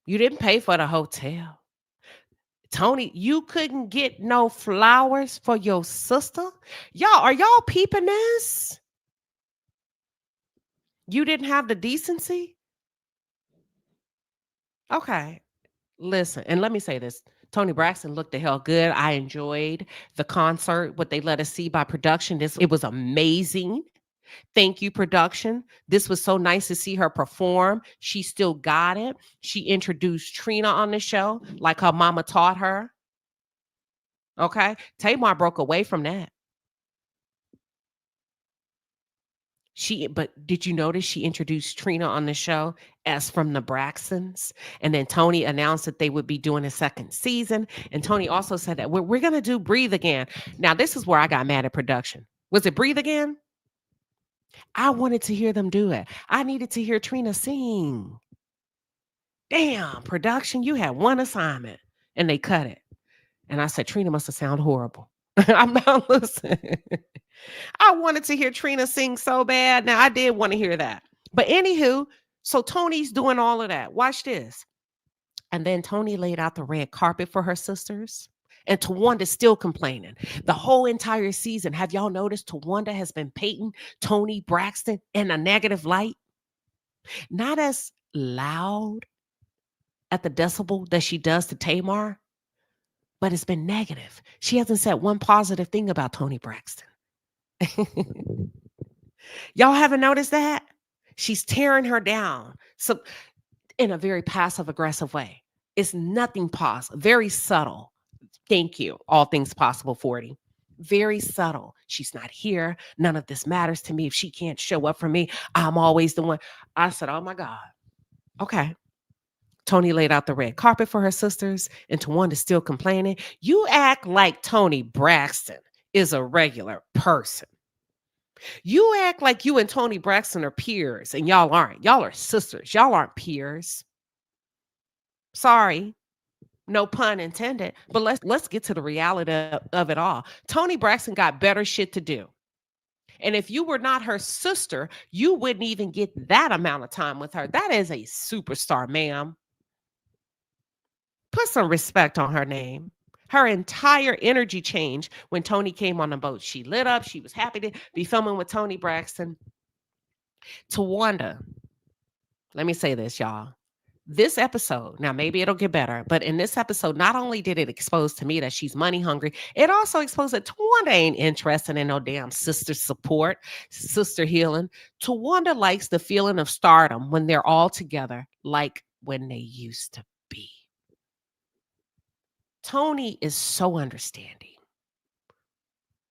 You didn't pay for the hotel. Tony, you couldn't get no flowers for your sister? Y'all, are y'all peeping this? You didn't have the decency? Okay, listen, and let me say this. Toni Braxton looked the hell good. I enjoyed the concert, what they let us see by production. It was amazing. Thank you, production. This was so nice to see her perform. She still got it. She introduced Trina on the show like her mama taught her. Okay. Tamar broke away from that. But did you notice she introduced Trina on the show as from the Braxtons? And then Toni announced that they would be doing a second season. And Toni also said that we're going to do Breathe Again. Now, this is where I got mad at production. Was it Breathe Again? I wanted to hear them do it. I needed to hear Trina sing. Damn, production, you had one assignment and they cut it. And I said, Trina must have sounded horrible. I'm not listening. I wanted to hear Trina sing so bad. Now, I did want to hear that. But anywho, so Toni's doing all of that. Watch this. And then Toni laid out the red carpet for her sisters. And Towanda's still complaining. The whole entire season, have y'all noticed Towanda has been painting Toni Braxton in a negative light? Not as loud at the decibel that she does to Tamar, but it's been negative. She hasn't said one positive thing about Toni Braxton. Y'all haven't noticed that? She's tearing her down. So in a very passive aggressive way. It's nothing positive, very subtle. Thank you. All things possible 40. Very subtle. She's not here. None of this matters to me. If she can't show up for me, I'm always the one. I said, oh my God. Okay. Toni laid out the red carpet for her sisters, and Towanda's still complaining. You act like Toni Braxton is a regular person. You act like you and Toni Braxton are peers, and y'all aren't. Y'all are sisters. Y'all aren't peers. Sorry. No pun intended. But let's get to the reality of it all. Toni Braxton got better shit to do. And if you were not her sister, you wouldn't even get that amount of time with her. That is a superstar, ma'am. Put some respect on her name. Her entire energy changed when Tony came on the boat. She lit up. She was happy to be filming with Tony Braxton. Towanda, let me say this, y'all. This episode, now maybe it'll get better, but in this episode, not only did it expose to me that she's money hungry, it also exposed that Towanda ain't interested in no damn sister support, sister healing. Towanda likes the feeling of stardom when they're all together, like when they used to be. Tony is so understanding.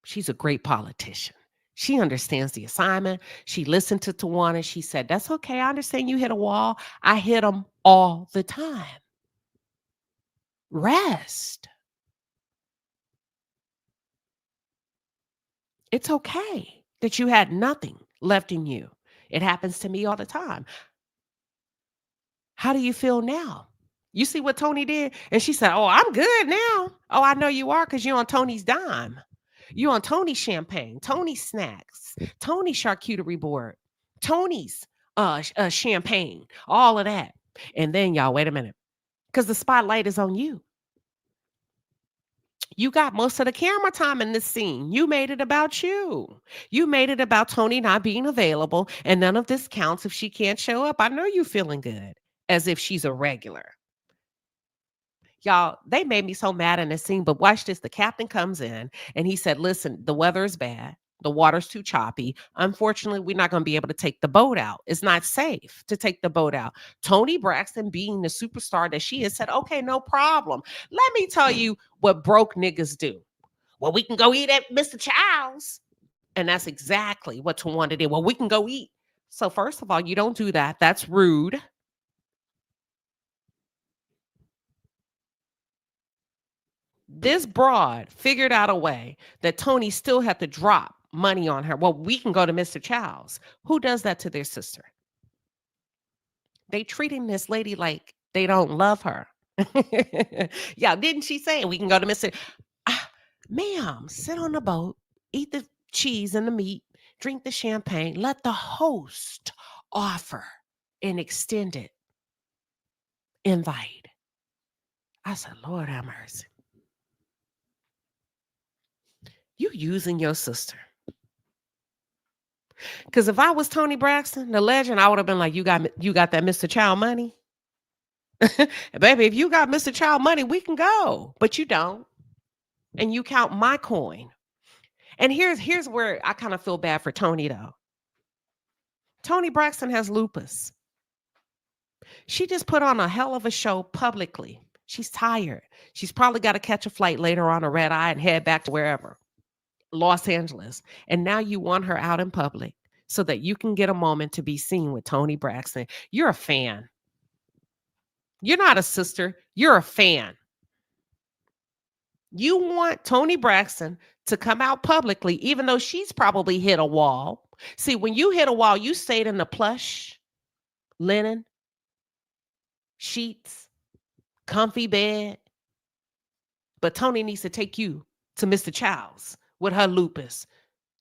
She's a great politician. She understands the assignment. She listened to Towanda. She said, that's okay. I understand you hit a wall. I hit them all the time. Rest. It's okay that you had nothing left in you. It happens to me all the time. How do you feel now? You see what Tony did? And she said, oh, I'm good now. Oh, I know you are because you're on Tony's dime. You're on Tony's champagne, Tony's snacks, Tony's charcuterie board, Tony's champagne, all of that. And then y'all, wait a minute, because the spotlight is on you. You got most of the camera time in this scene. You made it about you. You made it about Tony not being available, and none of this counts if she can't show up. I know you feeling good, as if she's a regular. Y'all, they made me so mad in this scene, but watch this. The captain comes in and he said, listen, the weather is bad. The water's too choppy. Unfortunately, we're not going to be able to take the boat out. It's not safe to take the boat out. Toni Braxton, being the superstar that she is, said, okay, no problem. Let me tell you what broke niggas do. Well, we can go eat at Mr. Child's. And that's exactly what Towanda did. Well, we can go eat. So first of all, you don't do that. That's rude. This broad figured out a way that Tony still had to drop money on her. Well, we can go to Mr. Child's. Who does that to their sister? They treating this lady like they don't love her. Yeah, didn't she say we can go to Mr. Ma'am, sit on the boat, eat the cheese and the meat, drink the champagne, let the host offer an extended invite. I said, Lord have mercy. You using your sister. Because if I was Toni Braxton, the legend, I would have been like, you got that Mr. Child money? Baby, if you got Mr. Child money, we can go. But you don't. And you count my coin. And here's where I kind of feel bad for Toni, though. Toni Braxton has lupus. She just put on a hell of a show publicly. She's tired. She's probably got to catch a flight later on a red eye and head back to wherever. Los Angeles. And now you want her out in public so that you can get a moment to be seen with Toni Braxton. You're a fan. You're not a sister. You're a fan. You want Toni Braxton to come out publicly, even though she's probably hit a wall. See, when you hit a wall, you stayed in the plush, linen, sheets, comfy bed. But Toni needs to take you to Mr. Child's with her lupus,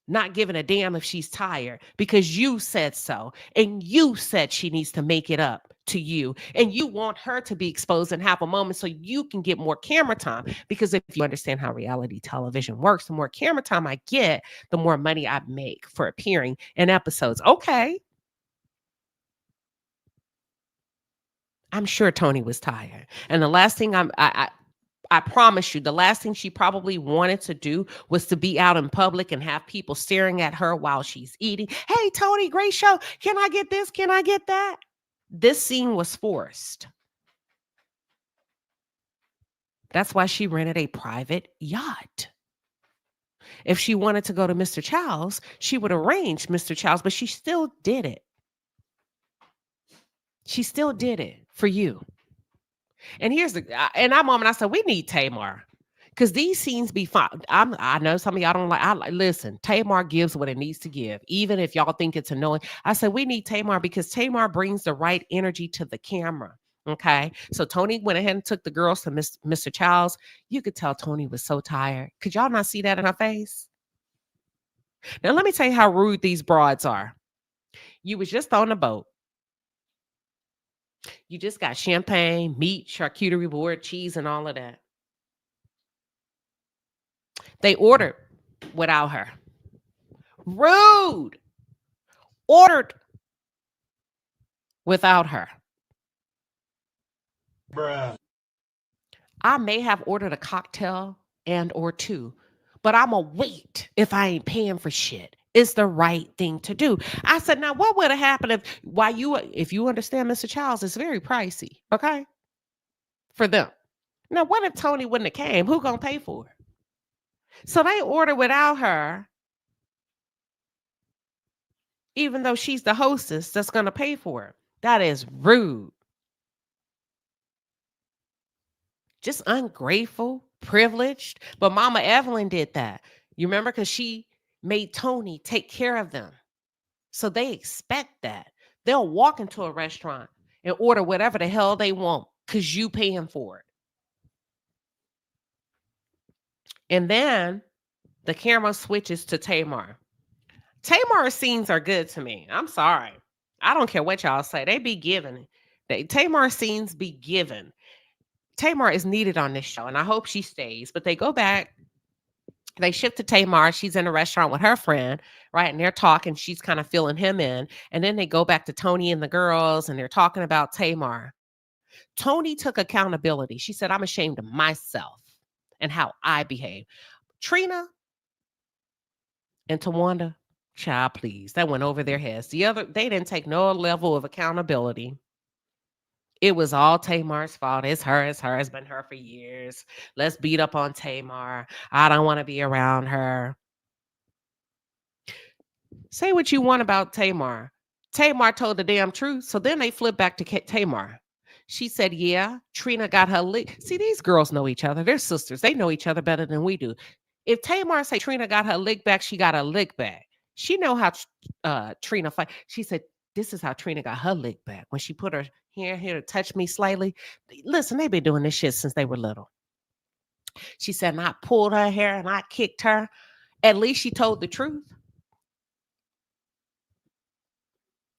not giving a damn if she's tired because you said so. And you said she needs to make it up to you. And you want her to be exposed and have a moment so you can get more camera time. Because if you understand how reality television works, the more camera time I get, the more money I make for appearing in episodes. Okay. I'm sure Toni was tired. And the last thing I promise you, the last thing she probably wanted to do was to be out in public and have people staring at her while she's eating. Hey, Toni, great show. Can I get this? Can I get that? This scene was forced. That's why she rented a private yacht. If she wanted to go to Mr. Child's, she would arrange Mr. Child's, but she still did it. She still did it for you. And I'm on and I said, we need Tamar because these scenes be fun. I know some of y'all don't like, listen, Tamar gives what it needs to give. Even if y'all think it's annoying, I said, we need Tamar because Tamar brings the right energy to the camera. Okay. So Toni went ahead and took the girls to Mr. Child's. You could tell Toni was so tired. Could y'all not see that in her face? Now, let me tell you how rude these broads are. You was just on the boat. You just got champagne, meat, charcuterie board, cheese, and all of that. They ordered without her. Rude. Ordered without her. Bruh. I may have ordered a cocktail and or two, but I'm going to wait if I ain't paying for shit. It's the right thing to do. I said, now what would have happened if you understand, Mr. Charles, it's very pricey, okay? For them. Now, what if Tony wouldn't have came? Who gonna pay for it? So they ordered without her, even though she's the hostess that's gonna pay for it. That is rude. Just ungrateful, privileged. But Mama Evelyn did that. You remember? Because she made Tony take care of them. So they expect that. They'll walk into a restaurant and order whatever the hell they want because you paying for it. And then the camera switches to Tamar. Tamar's scenes are good to me. I'm sorry. I don't care what y'all say. They be given. Tamar's scenes be given. Tamar is needed on this show, and I hope she stays. But they go back. They shift to Tamar. She's in a restaurant with her friend, right? And they're talking. She's kind of filling him in. And then they go back to Tony and the girls, and they're talking about Tamar. Tony took accountability. She said, I'm ashamed of myself and how I behave. Trina and Towanda, child, please. That went over their heads. They didn't take no level of accountability. It was all Tamar's fault. It's her. It's been her for years. Let's beat up on Tamar. I don't want to be around her. Say what you want about Tamar. Tamar told the damn truth. So then they flip back to Tamar. She said, yeah, Trina got her lick. See, these girls know each other. They're sisters. They know each other better than we do. If Tamar say Trina got her lick back, she got her lick back. She know how Trina fight. She said, this is how Trina got her lick back. When she put her here to touch me slightly. Listen, they've been doing this shit since they were little. She said, and I pulled her hair and I kicked her. At least she told the truth.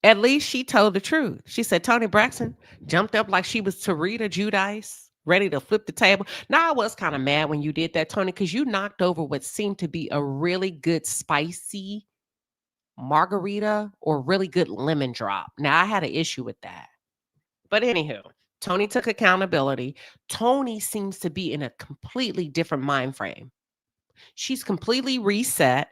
At least she told the truth. She said, Toni Braxton jumped up like she was Tarita Judice, ready to flip the table. Now, I was kind of mad when you did that, Toni, because you knocked over what seemed to be a really good spicy margarita or really good lemon drop. Now, I had an issue with that. But anywho, Toni took accountability. Toni seems to be in a completely different mind frame. She's completely reset.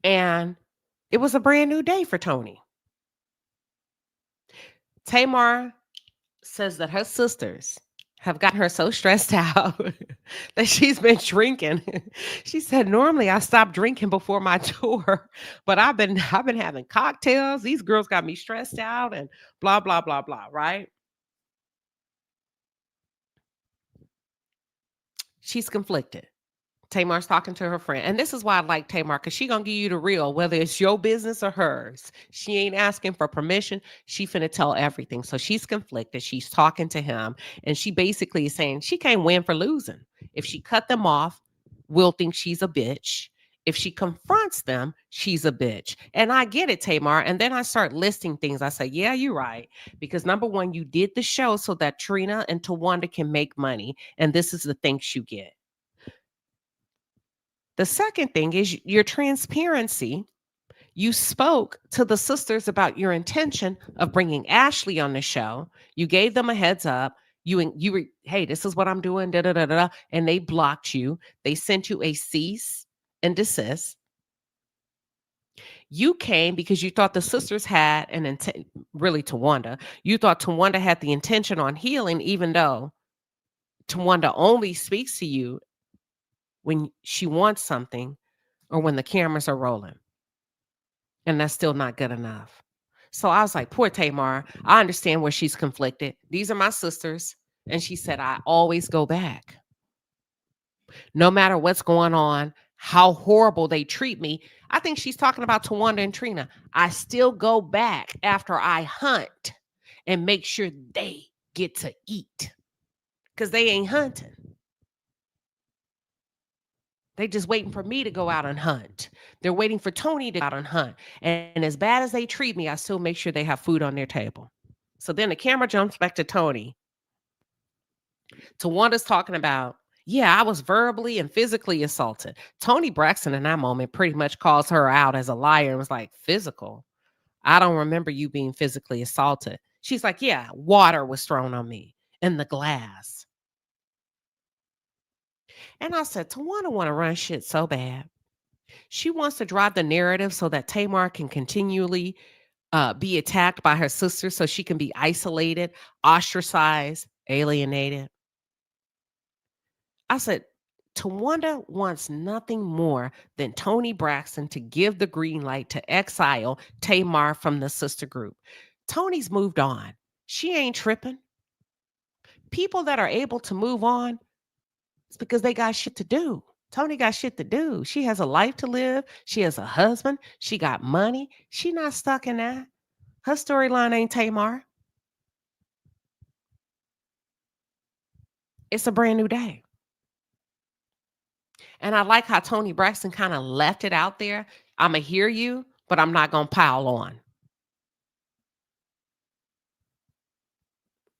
And it was a brand new day for Toni. Tamar says that her sisters have gotten her so stressed out that she's been drinking. She said, normally I stop drinking before my tour, but I've been having cocktails. These girls got me stressed out and blah, blah, blah, blah, right? She's conflicted. Tamar's talking to her friend. And this is why I like Tamar, because she gonna give you the real, whether it's your business or hers. She ain't asking for permission. She finna tell everything. So she's conflicted. She's talking to him. And she basically is saying she can't win for losing. If she cut them off, we'll think she's a bitch. If she confronts them, she's a bitch. And I get it, Tamar. And then I start listing things. I say, yeah, you're right. Because number one, you did the show so that Trina and Towanda can make money. And this is the thanks you get. The second thing is your transparency. You spoke to the sisters about your intention of bringing Ashley on the show. You gave them a heads up. You were, hey, this is what I'm doing, da da da da, and they blocked you. They sent you a cease and desist. You came because you thought the sisters had an intent, really Towanda. You thought Towanda had the intention on healing, even though Towanda only speaks to you when she wants something or when the cameras are rolling. And that's still not good enough. So I was like, poor Tamar, I understand where she's conflicted. These are my sisters. And she said, I always go back. No matter what's going on, how horrible they treat me. I think she's talking about Towanda and Trina. I still go back after I hunt and make sure they get to eat because they ain't hunting. They just waiting for me to go out and hunt. They're waiting for Tony to go out and hunt. And as bad as they treat me, I still make sure they have food on their table. So then the camera jumps back to Tony. Tawanda's talking about, yeah, I was verbally and physically assaulted. Tony Braxton in that moment pretty much calls her out as a liar and was like, physical? I don't remember you being physically assaulted. She's like, yeah, water was thrown on me in the glass. And I said, Tawanda want to run shit so bad. She wants to drive the narrative so that Tamar can continually be attacked by her sister so she can be isolated, ostracized, alienated. I said, Tawanda wants nothing more than Tony Braxton to give the green light to exile Tamar from the sister group. Tony's moved on. She ain't tripping. People that are able to move on, it's because they got shit to do. Tony got shit to do. She has a life to live. She has a husband. She got money. She not stuck in that. Her storyline ain't Tamar. It's a brand new day. And I like how Tony Braxton kind of left it out there. I'm going to hear you, but I'm not going to pile on.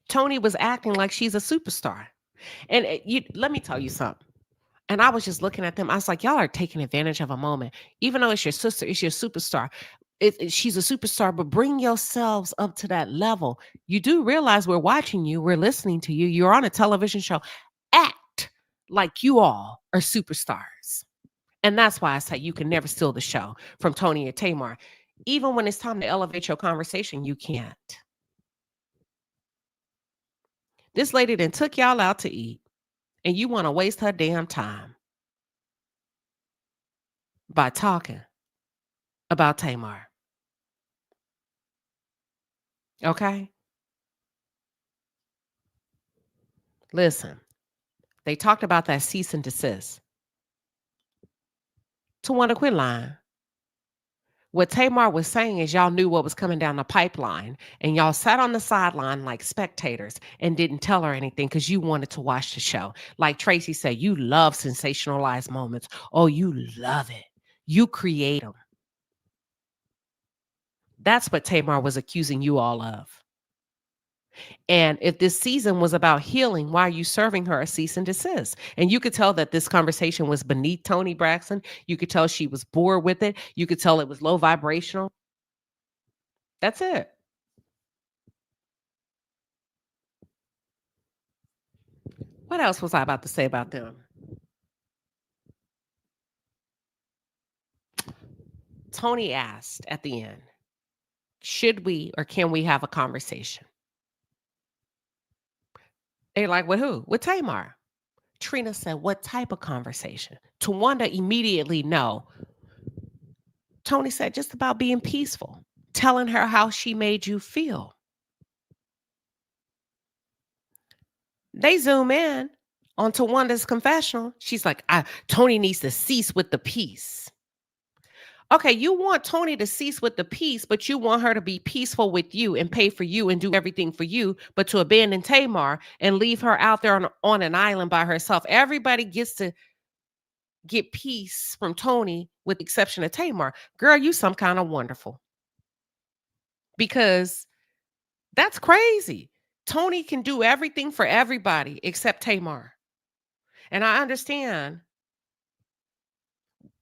Tony was acting like she's a superstar. And let me tell you something. And I was just looking at them. I was like, y'all are taking advantage of a moment. Even though it's your sister, it's your superstar. She's a superstar, but bring yourselves up to that level. You do realize we're watching you. We're listening to you. You're on a television show. Act like you all are superstars. And that's why I say you can never steal the show from Tony or Tamar. Even when it's time to elevate your conversation, you can't. This lady then took y'all out to eat, and you want to waste her damn time by talking about Tamar. Okay? Listen, they talked about that cease and desist. Towanda, quit lying. What Tamar was saying is y'all knew what was coming down the pipeline, and y'all sat on the sideline like spectators and didn't tell her anything because you wanted to watch the show. Like Tracy said, you love sensationalized moments. Oh, you love it. You create them. That's what Tamar was accusing you all of. And if this season was about healing, why are you serving her a cease and desist? And you could tell that this conversation was beneath Tony Braxton. You could tell she was bored with it. You could tell it was low vibrational. That's it. What else was I about to say about them? Tony asked at the end, should we or can we have a conversation? They're like, with who? With Tamar. Trina said, what type of conversation? Towanda immediately, no. Tony said, just about being peaceful, telling her how she made you feel. They zoom in on Tawanda's confessional. She's like, Tony needs to cease with the peace. Okay, you want Tony to cease with the peace, but you want her to be peaceful with you and pay for you and do everything for you, but to abandon Tamar and leave her out there on an island by herself. Everybody gets to get peace from Tony with the exception of Tamar. Girl, you some kind of wonderful. Because that's crazy. Tony can do everything for everybody except Tamar. And I understand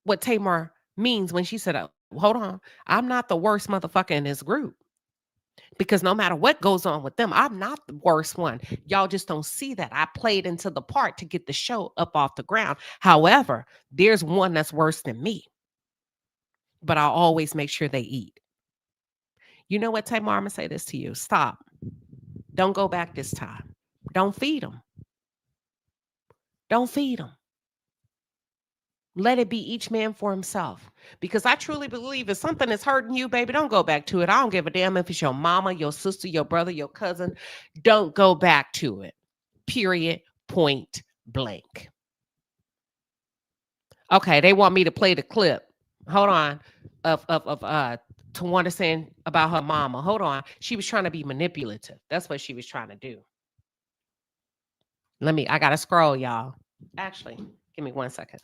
what Tamar means when she said, hold on, I'm not the worst motherfucker in this group. Because no matter what goes on with them, I'm not the worst one. Y'all just don't see that. I played into the part to get the show up off the ground. However, there's one that's worse than me. But I'll always make sure they eat. You know what, Tamar? I'm going to say this to you. Stop. Don't go back this time. Don't feed them. Don't feed them. Let it be each man for himself. Because I truly believe if something is hurting you, baby, don't go back to it. I don't give a damn if it's your mama, your sister, your brother, your cousin. Don't go back to it. Period. Point blank. Okay, they want me to play the clip. Hold on. Of Towanda saying about her mama. Hold on. She was trying to be manipulative. That's what she was trying to do. I got to scroll, y'all. Actually, give me 1 second.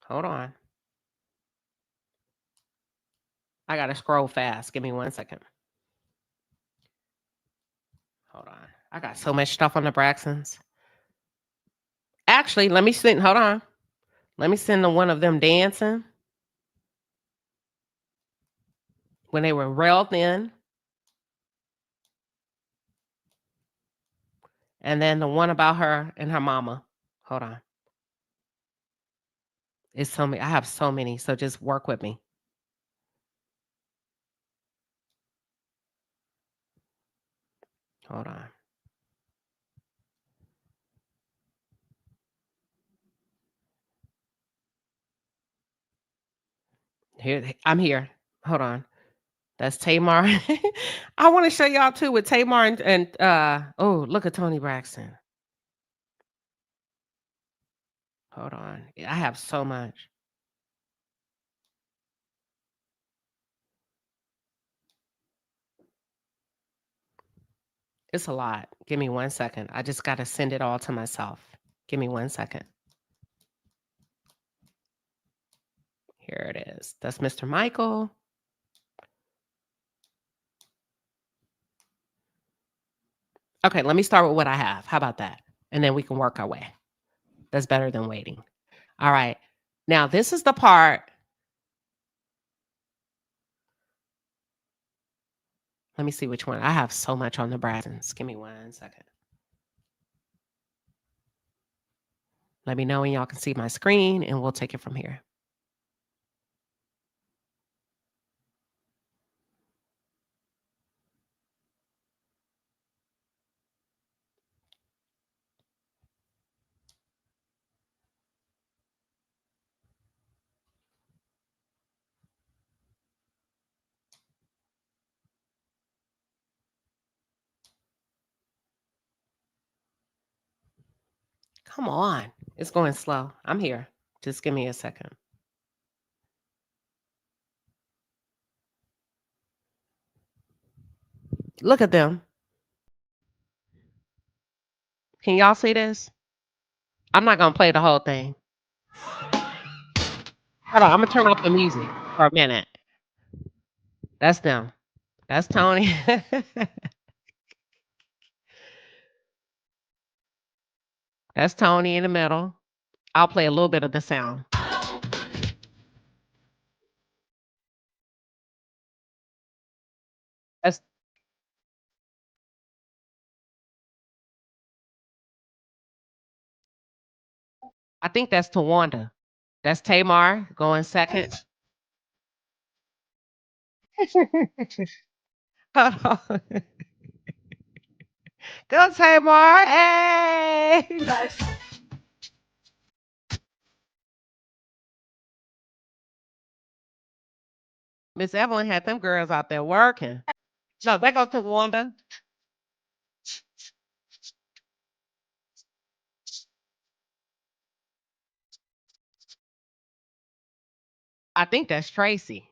Hold on. I gotta scroll fast. Give me 1 second. Hold on. I got so much stuff on the Braxtons. Actually, let me send. Hold on. Let me send the one of them dancing when they were real thin, and then the one about her and her mama. Hold on. It's so many. I have so many. So just work with me. Hold on. Here, I'm here. Hold on. That's Tamar. I want to show y'all too with Tamar and oh, look at Tony Braxton. Hold on. I have so much. It's a lot. Give me 1 second. I just got to send it all to myself. Give me 1 second. Here it is. That's Mr. Michael. Okay, let me start with what I have. How about that? And then we can work our way. That's better than waiting. All right. Now, this is the part. Let me see which one. I have so much on the Braxtons. Give me 1 second. Let me know when y'all can see my screen, and we'll take it from here. Come on. It's going slow. I'm here. Just give me a second. Look at them. Can y'all see this? I'm not going to play the whole thing. Hold on. I'm going to turn off the music for a minute. That's them. That's Tony. That's Tony in the middle. I'll play a little bit of the sound. That's, I think that's Towanda. That's Tamar going second. Hold on. Go Tamar. Hey. Miss Evelyn had them girls out there working. No, they go to Wanda. I think that's Tracy.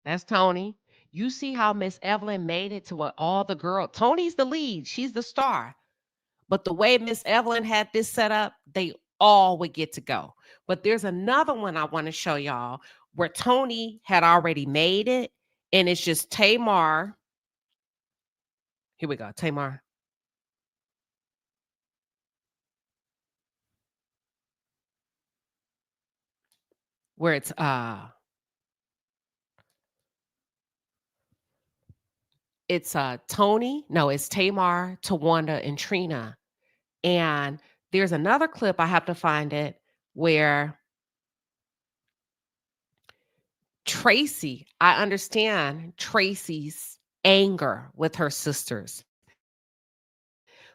That's Tony. You see how Miss Evelyn made it to what all the girls. Tony's the lead. She's the star. But the way Miss Evelyn had this set up, they all would get to go. But there's another one I want to show y'all where Tony had already made it, and it's just Tamar. Here we go, Tamar. Where it's Tony. No, it's Tamar, Towanda, and Trina. And there's another clip, I have to find it, where Tracy, I understand Tracy's anger with her sisters.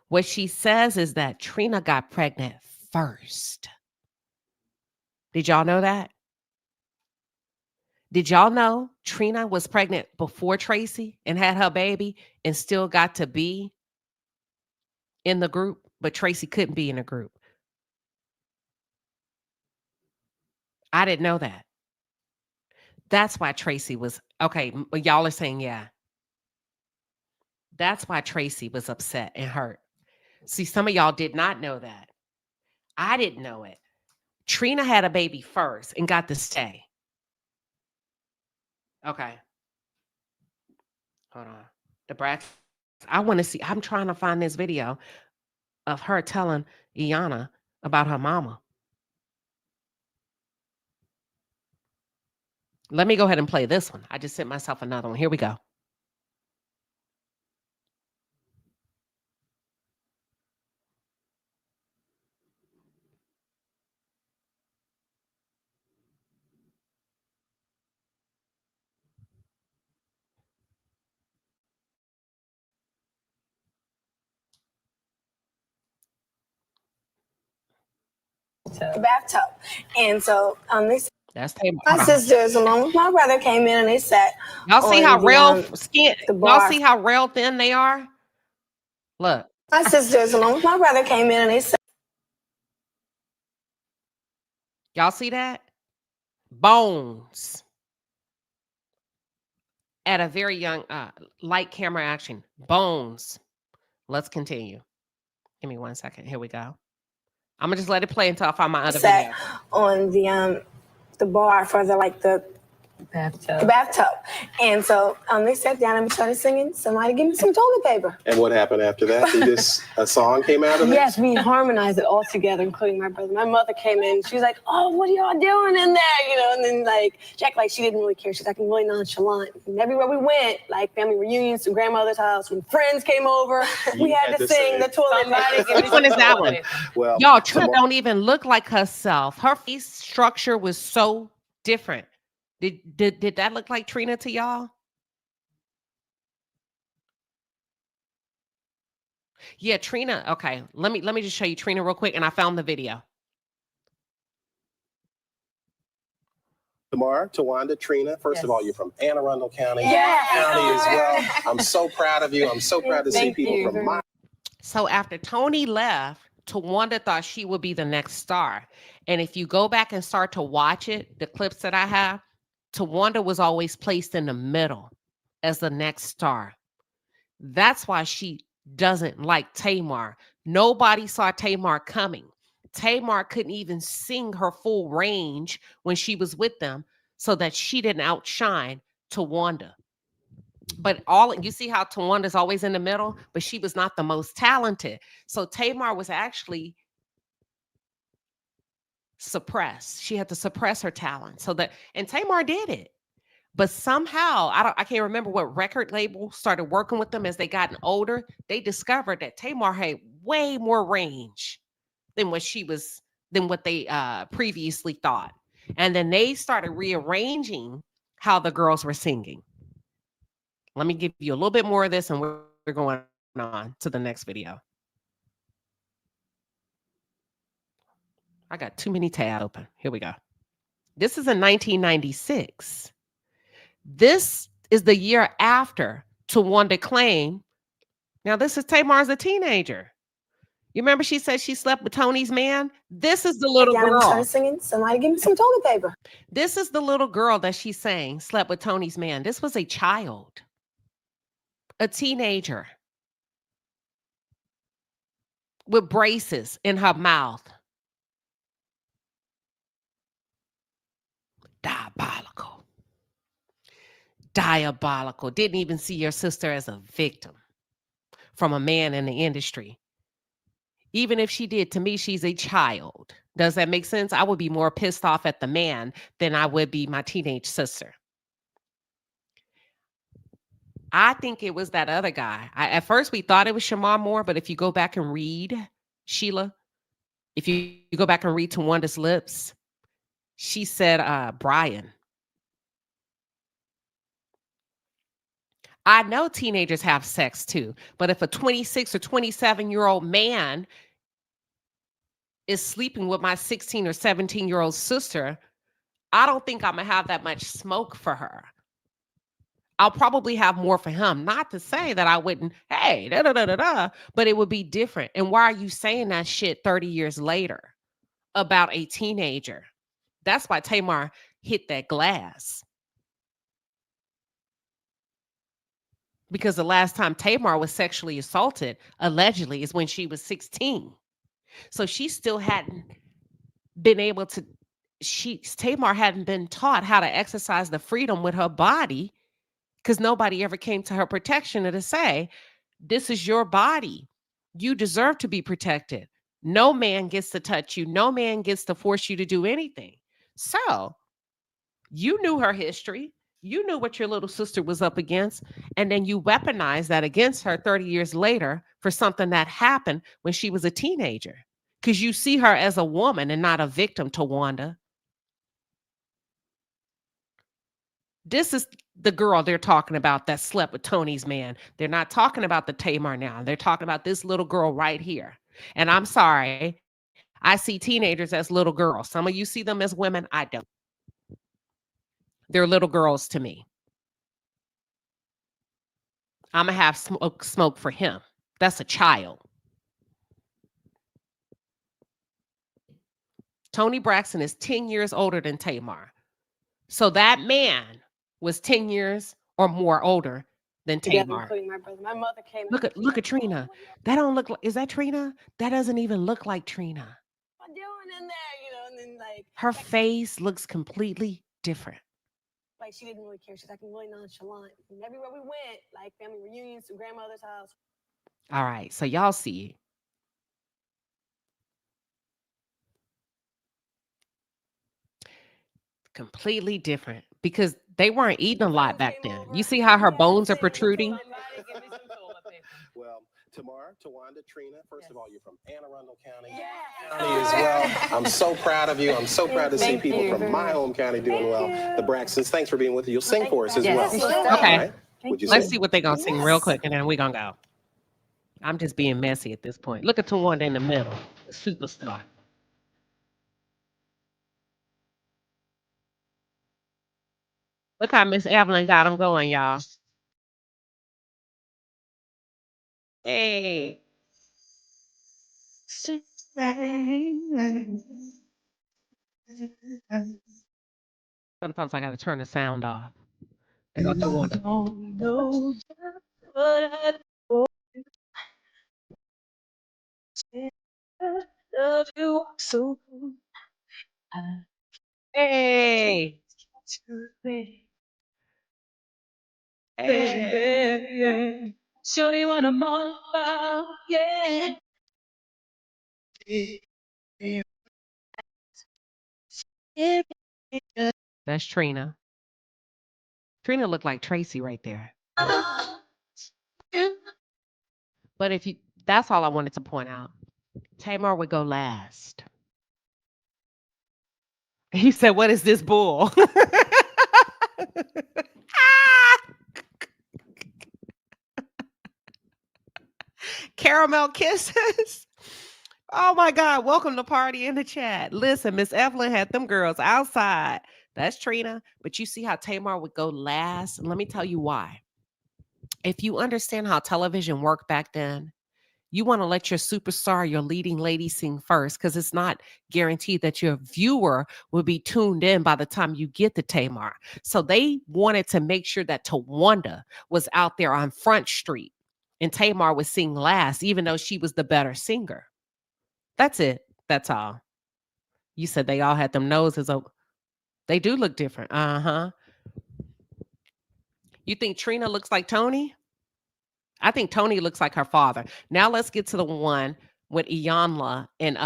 What she says is that Trina got pregnant first. Did y'all know that? Did y'all know Trina was pregnant before Tracy and had her baby and still got to be in the group, but Tracy couldn't be in the group? I didn't know that. That's why Tracy was okay. Y'all are saying, yeah. That's why Tracy was upset and hurt. See, some of y'all did not know that. I didn't know it. Trina had a baby first and got to stay. Okay. Hold on. The brat. I want to see. I'm trying to find this video of her telling Iyanna about her mama. Let me go ahead and play this one. I just sent myself another one. Here we go. The bathtub. And so That's Tamar. my sisters, along with my brother, came in and they sat. Y'all see how real skin? Y'all see how real thin they are? Look. My sisters, along with my brother, came in and they sat. Y'all see that? Bones. At a very young, light camera action. Bones. Let's continue. Give me 1 second. Here we go. I'm gonna just let it play until I find my other video. On the bar for the bathtub. And so they sat down and we started singing, "Somebody give me some toilet paper." And what happened after that? A song came out of it? Yes, we harmonized it all together, including my brother. My mother came in. She was like, "Oh, what are y'all doing in there?" You know, and then she acted like she didn't really care. She's like really nonchalant. And everywhere we went, like family reunions to grandmother's house, when friends came over, we had to sing the toilet paper. Which one is that one? Well, y'all, Trina don't even look like herself. Her face structure was so different. Did that look like Trina to y'all? Yeah, Trina. Okay, let me just show you Trina real quick, and I found the video. Tamar, Towanda, Trina. First of all, you're from Anne Arundel County. Yes. County as well. I'm so proud of you. I'm so proud to see people from my. So after Tony left, Towanda thought she would be the next star. And if you go back and start to watch it, the clips that I have, Towanda was always placed in the middle as the next star. That's why she doesn't like Tamar. Nobody saw Tamar coming. Tamar couldn't even sing her full range when she was with them so that she didn't outshine Towanda. But you see how Tawanda's always in the middle, but she was not the most talented. So Tamar was actually suppressed. She had to suppress her talent and Tamar did it. But somehow, I can't remember what record label started working with them as they gotten older. They discovered that Tamar had way more range than what they previously thought. And then they started rearranging how the girls were singing. Let me give you a little bit more of this and we're going on to the next video. I got too many tabs open. Here we go. This is in 1996. This is the year after Towanda claimed. Now, this is Tamar as a teenager. You remember she said she slept with Tony's man? This is the little girl. Started singing, "Somebody give me some toilet paper." This is the little girl that she's saying slept with Tony's man. This was a child, a teenager with braces in her mouth. Diabolical. Didn't even see your sister as a victim from a man in the industry. Even if she did, to me, she's a child. Does that make sense? I would be more pissed off at the man than I would be my teenage sister. I think it was that other guy. At first, we thought it was Shamar Moore, but if you go back and read, Sheila, if you go back and read Tawanda's lips, she said Brian. I know teenagers have sex too, but if a 26 or 27-year-old man is sleeping with my 16 or 17-year-old sister, I don't think I'm going to have that much smoke for her. I'll probably have more for him. Not to say that I wouldn't, hey, but it would be different. And why are you saying that shit 30 years later about a teenager? That's why Tamar hit that glass. because the last time Tamar was sexually assaulted, allegedly, is when she was 16. So she still hadn't been able to, Tamar hadn't been taught how to exercise the freedom with her body because nobody ever came to her protection to say, this is your body. You deserve to be protected. No man gets to touch you. No man gets to force you to do anything. So you knew her history. You knew what your little sister was up against. And then you weaponized that against her 30 years later for something that happened when she was a teenager. Because you see her as a woman and not a victim, Towanda. This is the girl they're talking about that slept with Tony's man. They're not talking about the Tamar now. They're talking about this little girl right here. And I'm sorry, I see teenagers as little girls. Some of you see them as women. I don't. They're little girls to me. I'm going to have smoke for him. That's a child. Tony Braxton is 10 years older than Tamar. So that man was 10 years or more older than Tamar. Including my brother. My mother came. Look at Trina. That don't look like, is that Trina? That doesn't even look like Trina. What doing in there? And then like her face looks completely different. Like she didn't really care. She's acting really nonchalant. And everywhere we went, like family reunions to grandmother's house. All right, so y'all see. Completely different because they weren't eating a lot back then. You see how her bones are protruding? Well, Tamar, Towanda, Trina, first of all, you're from Anne Arundel County. County as well. I'm so proud of you. I'm so proud to see people from my home county doing well. The Braxtons, thanks for being with us. You'll sing for us as well. Okay. Right? Let's see what they're going to sing real quick, and then we're going to go. I'm just being messy at this point. Look at Towanda in the middle. The superstar. Look how Miss Evelyn got them going, y'all. Hey. Sometimes I got to turn the sound off. They go Towanda. Love you so. Hey. Hey. Show you what I'm all about. Yeah. That's Trina. Trina looked like Tracy right there. But if you, that's all I wanted to point out. Tamar would go last. He said, "What is this bull?" Caramel kisses. Oh my God. Welcome to Party in the Chat. Listen, Miss Evelyn had them girls outside. That's Trina. But you see how Tamar would go last? And let me tell you why. If you understand how television worked back then, you want to let your superstar, your leading lady sing first because it's not guaranteed that your viewer will be tuned in by the time you get to Tamar. So they wanted to make sure that Towanda was out there on Front Street and Tamar would sing last, even though she was the better singer. That's it. That's all. You said they all had them noses open. They do look different. Uh-huh. You think Trina looks like Tony? I think Tony looks like her father. Now let's get to the one with Iyanla and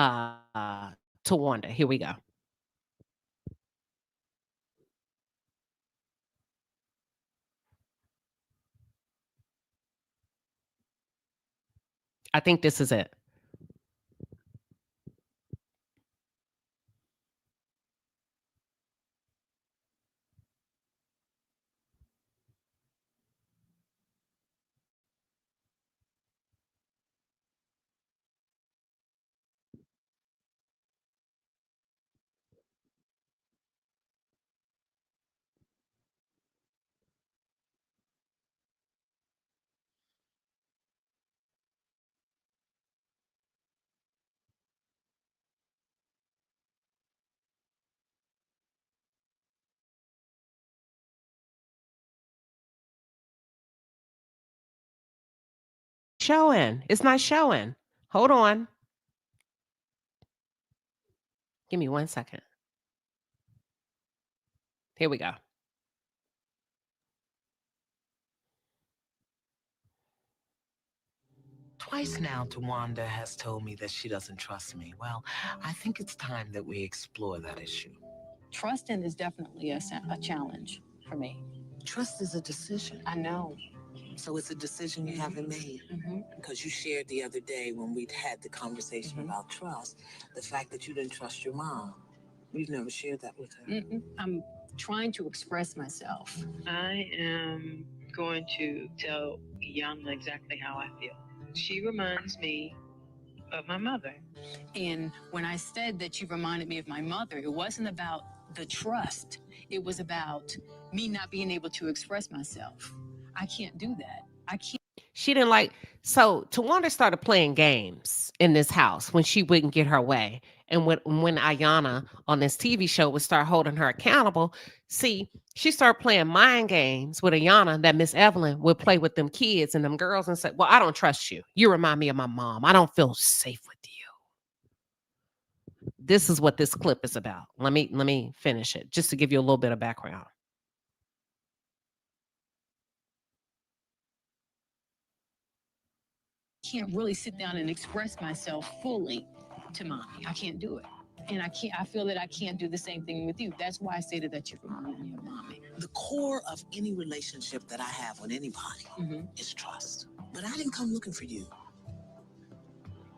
Towanda. Here we go. I think this is it. showing. It's not showing. Hold on. Give me 1 second. Here we go. Twice now, Towanda has told me that she doesn't trust me. Well, I think it's time that we explore that issue. Trusting is definitely a challenge for me. Trust is a decision. I know. So it's a decision you haven't made. Because you shared the other day when we'd had the conversation about trust, the fact that you didn't trust your mom. You've never shared that with her. I'm trying to express myself. I am going to tell Yana exactly how I feel. She reminds me of my mother. And when I said that you reminded me of my mother, it wasn't about the trust. It was about me not being able to express myself. I can't do that. I can't. She didn't like, so Towanda started playing games in this house when she wouldn't get her way. And when Ayana on this TV show would start holding her accountable, see, she started playing mind games with Ayana that Miss Evelyn would play with them kids and them girls and say, well, I don't trust you. You remind me of my mom. I don't feel safe with you. This is what this clip is about. Let me finish it just to give you a little bit of background. Can't really sit down and express myself fully to mommy. I can't do it. And I feel that I can't do the same thing with you. That's why I stated that you remind me of mommy. The core of any relationship that I have with anybody is trust. But I didn't come looking for you.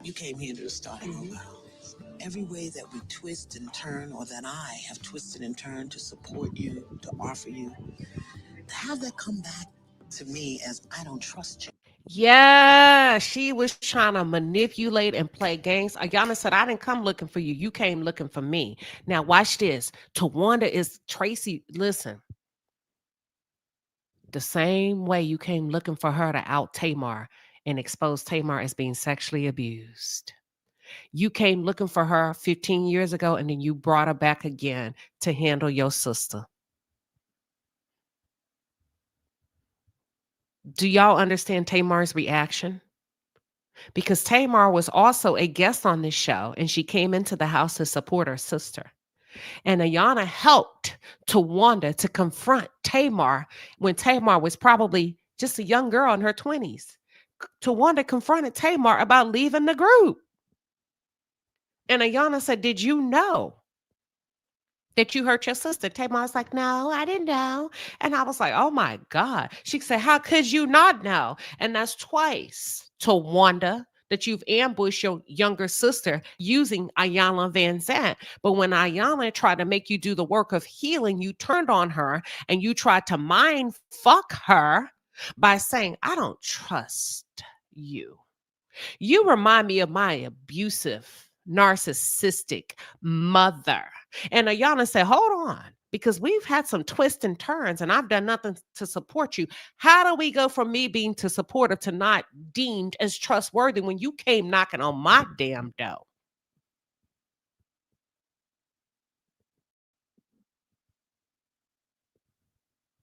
You came here to start over. Every way that we twist and turn, or that I have twisted and turned to support you, to offer you, to have that come back to me as I don't trust you. Yeah, she was trying to manipulate and play games. Ayana said, I didn't come looking for you. You came looking for me. Now, watch this. Towanda is Tracy. Listen, the same way you came looking for her to out Tamar and expose Tamar as being sexually abused. You came looking for her 15 years ago, and then you brought her back again to handle your sister. Do y'all understand Tamar's reaction? Because Tamar was also a guest on this show, and she came into the house to support her sister. And Ayana helped Towanda to confront Tamar when Tamar was probably just a young girl in her 20s. Towanda confronted Tamar about leaving the group. And Ayana said, did you know that you hurt your sister? Tamar was like, no, I didn't know. And I was like, oh my God. She said, how could you not know? And that's twice, Towanda, that you've ambushed your younger sister using Ayana Van Zant. But when Ayana tried to make you do the work of healing, you turned on her and you tried to mind fuck her by saying, I don't trust you. You remind me of my abusive, narcissistic mother. And Ayana said, hold on, because we've had some twists and turns and I've done nothing to support you. How do we go from me being too supportive to not deemed as trustworthy when you came knocking on my damn door?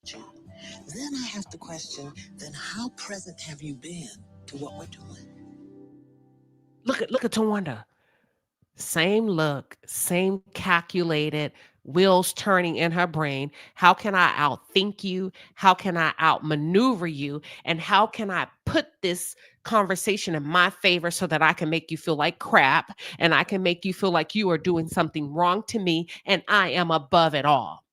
Then I have to question, then how present have you been to what we're doing? Look at Towanda. Same look, same calculated, wheels turning in her brain. How can I outthink you? How can I outmaneuver you? And how can I put this conversation in my favor so that I can make you feel like crap and I can make you feel like you are doing something wrong to me and I am above it all?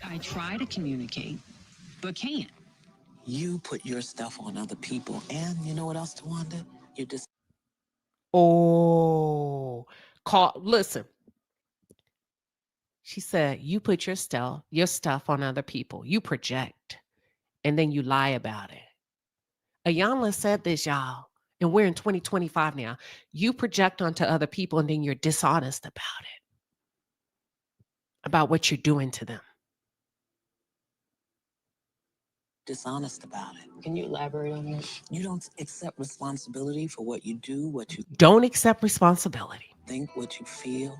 I try to communicate, but can't. You put your stuff on other people. And you know what else, Towanda? You're just Listen. She said, you put your stuff on other people. You project and then you lie about it. Ayana said this, y'all, and we're in 2025 now. You project onto other people and then you're dishonest about it, about what you're doing to them. dishonest about it. Can you elaborate on that? You don't accept responsibility for what you do, what you Don't accept responsibility. think, what you feel.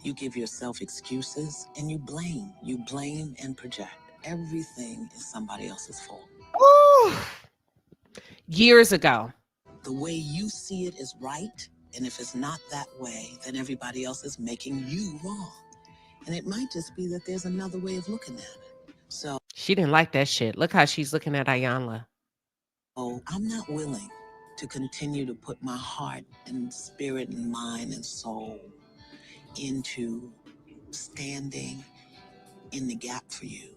You give yourself excuses and you blame. You blame and project. Everything is somebody else's fault. Woo! years ago. The way you see it is right, and if it's not that way, then everybody else is making you wrong. And it might just be that there's another way of looking at it. So She didn't like that shit. Look how she's looking at Iyanla. I'm not willing to continue to put my heart and spirit and mind and soul into standing in the gap for you.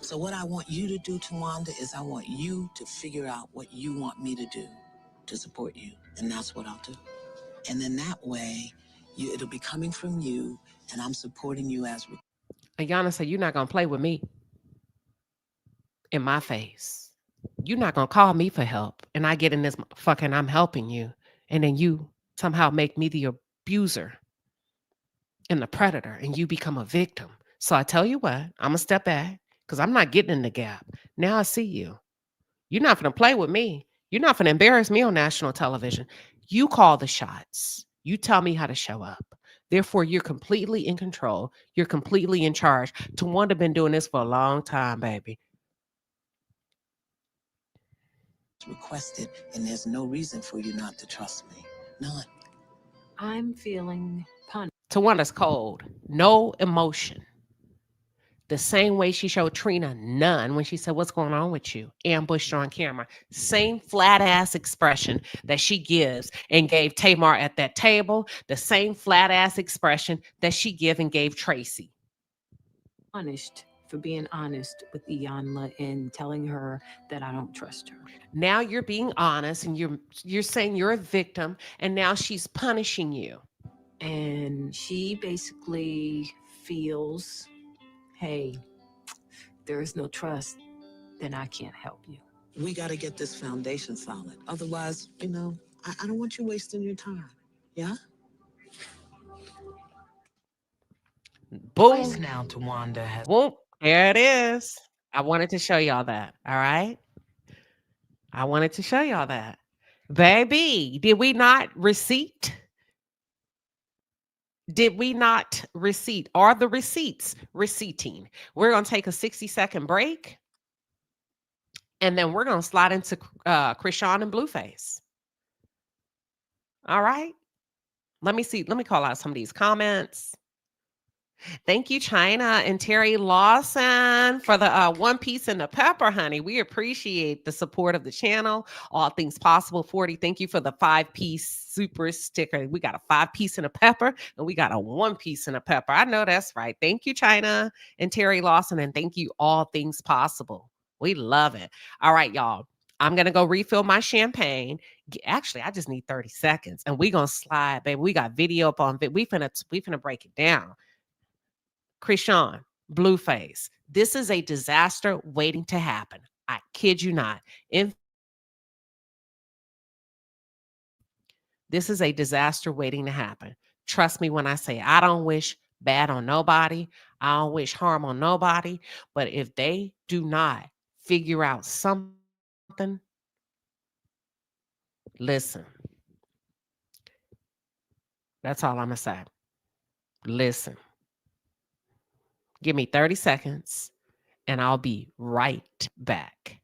So what I want you to do, Towanda, is I want you to figure out what you want me to do to support you. And that's what I'll do. And then that way, it'll be coming from you, and I'm supporting you as... Iyanla said, you're not going to play with me in my face. You're not going to call me for help. And I get in this fucking I'm helping you. And then you somehow make me the abuser and the predator, and you become a victim. So I tell you what, I'm going to step back because I'm not getting in the gap. Now I see you. You're not going to play with me. You're not going to embarrass me on national television. You call the shots. You tell me how to show up. Therefore, you're completely in control. You're completely in charge. Towanda been doing this for a long time, baby. Requested, and there's no reason for you not to trust me. None. I'm feeling punished. Tawanda's cold. No emotion. The same way she showed Trina none when she said, what's going on with you? Ambushed her on camera. Same flat ass expression that she gives and gave Tamar at that table. The same flat ass expression that she gave Tracy. Punished for being honest with Iyanla and telling her that I don't trust her. Now you're being honest and you're saying you're a victim, and now she's punishing you. And she basically feels, hey, there is no trust, then I can't help you. We got to get this foundation solid. Otherwise, I don't want you wasting your time. Yeah? Boom. Now Towanda has... Boom. There it is. I wanted to show y'all that. All right. I wanted to show y'all that. Baby, did we not receipt? Did we not receipt? Are the receipts receipting? We're going to take a 60-second break. And then we're going to slide into Chrisean and Blueface. All right. Let me see. Let me call out some of these comments. Thank you, China and Terry Lawson, for the one piece and the pepper, honey. We appreciate the support of the channel. All Things Possible 40. Thank you for the 5-piece super sticker. We got a 5-piece and a pepper, and we got a 1-piece and a pepper. I know that's right. Thank you, China and Terry Lawson, and thank you, All Things Possible. We love it. All right, y'all. I'm going to go refill my champagne. Actually, I just need 30 seconds, and we're going to slide, baby. We got video up on it. We finna break it down. Chrisean, Blueface, this is a disaster waiting to happen. I kid you not. This is a disaster waiting to happen. Trust me when I say I don't wish bad on nobody. I don't wish harm on nobody. But if they do not figure out something, listen. That's all I'm going to say. Listen. Give me 30 seconds, and I'll be right back.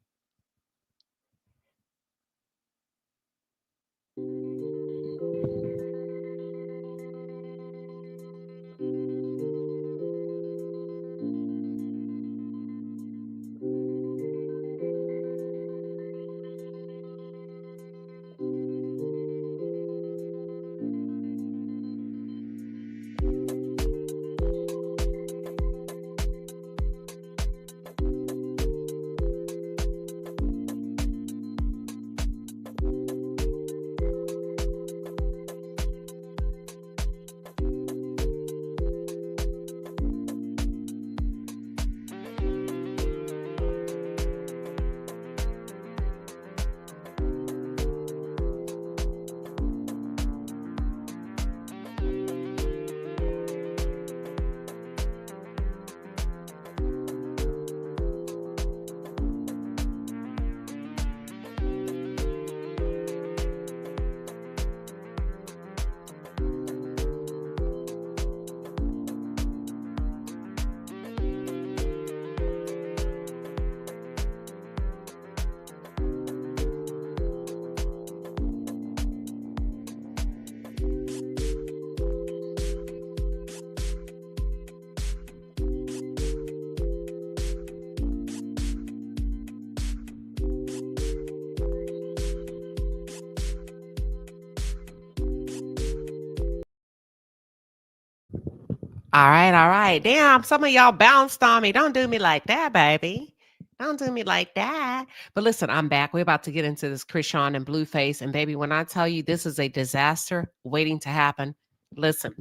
All right, all right. Damn, some of y'all bounced on me. Don't do me like that, baby. Don't do me like that. But listen, I'm back. We're about to get into this Chrisean and Blueface. And baby, when I tell you this is a disaster waiting to happen, listen,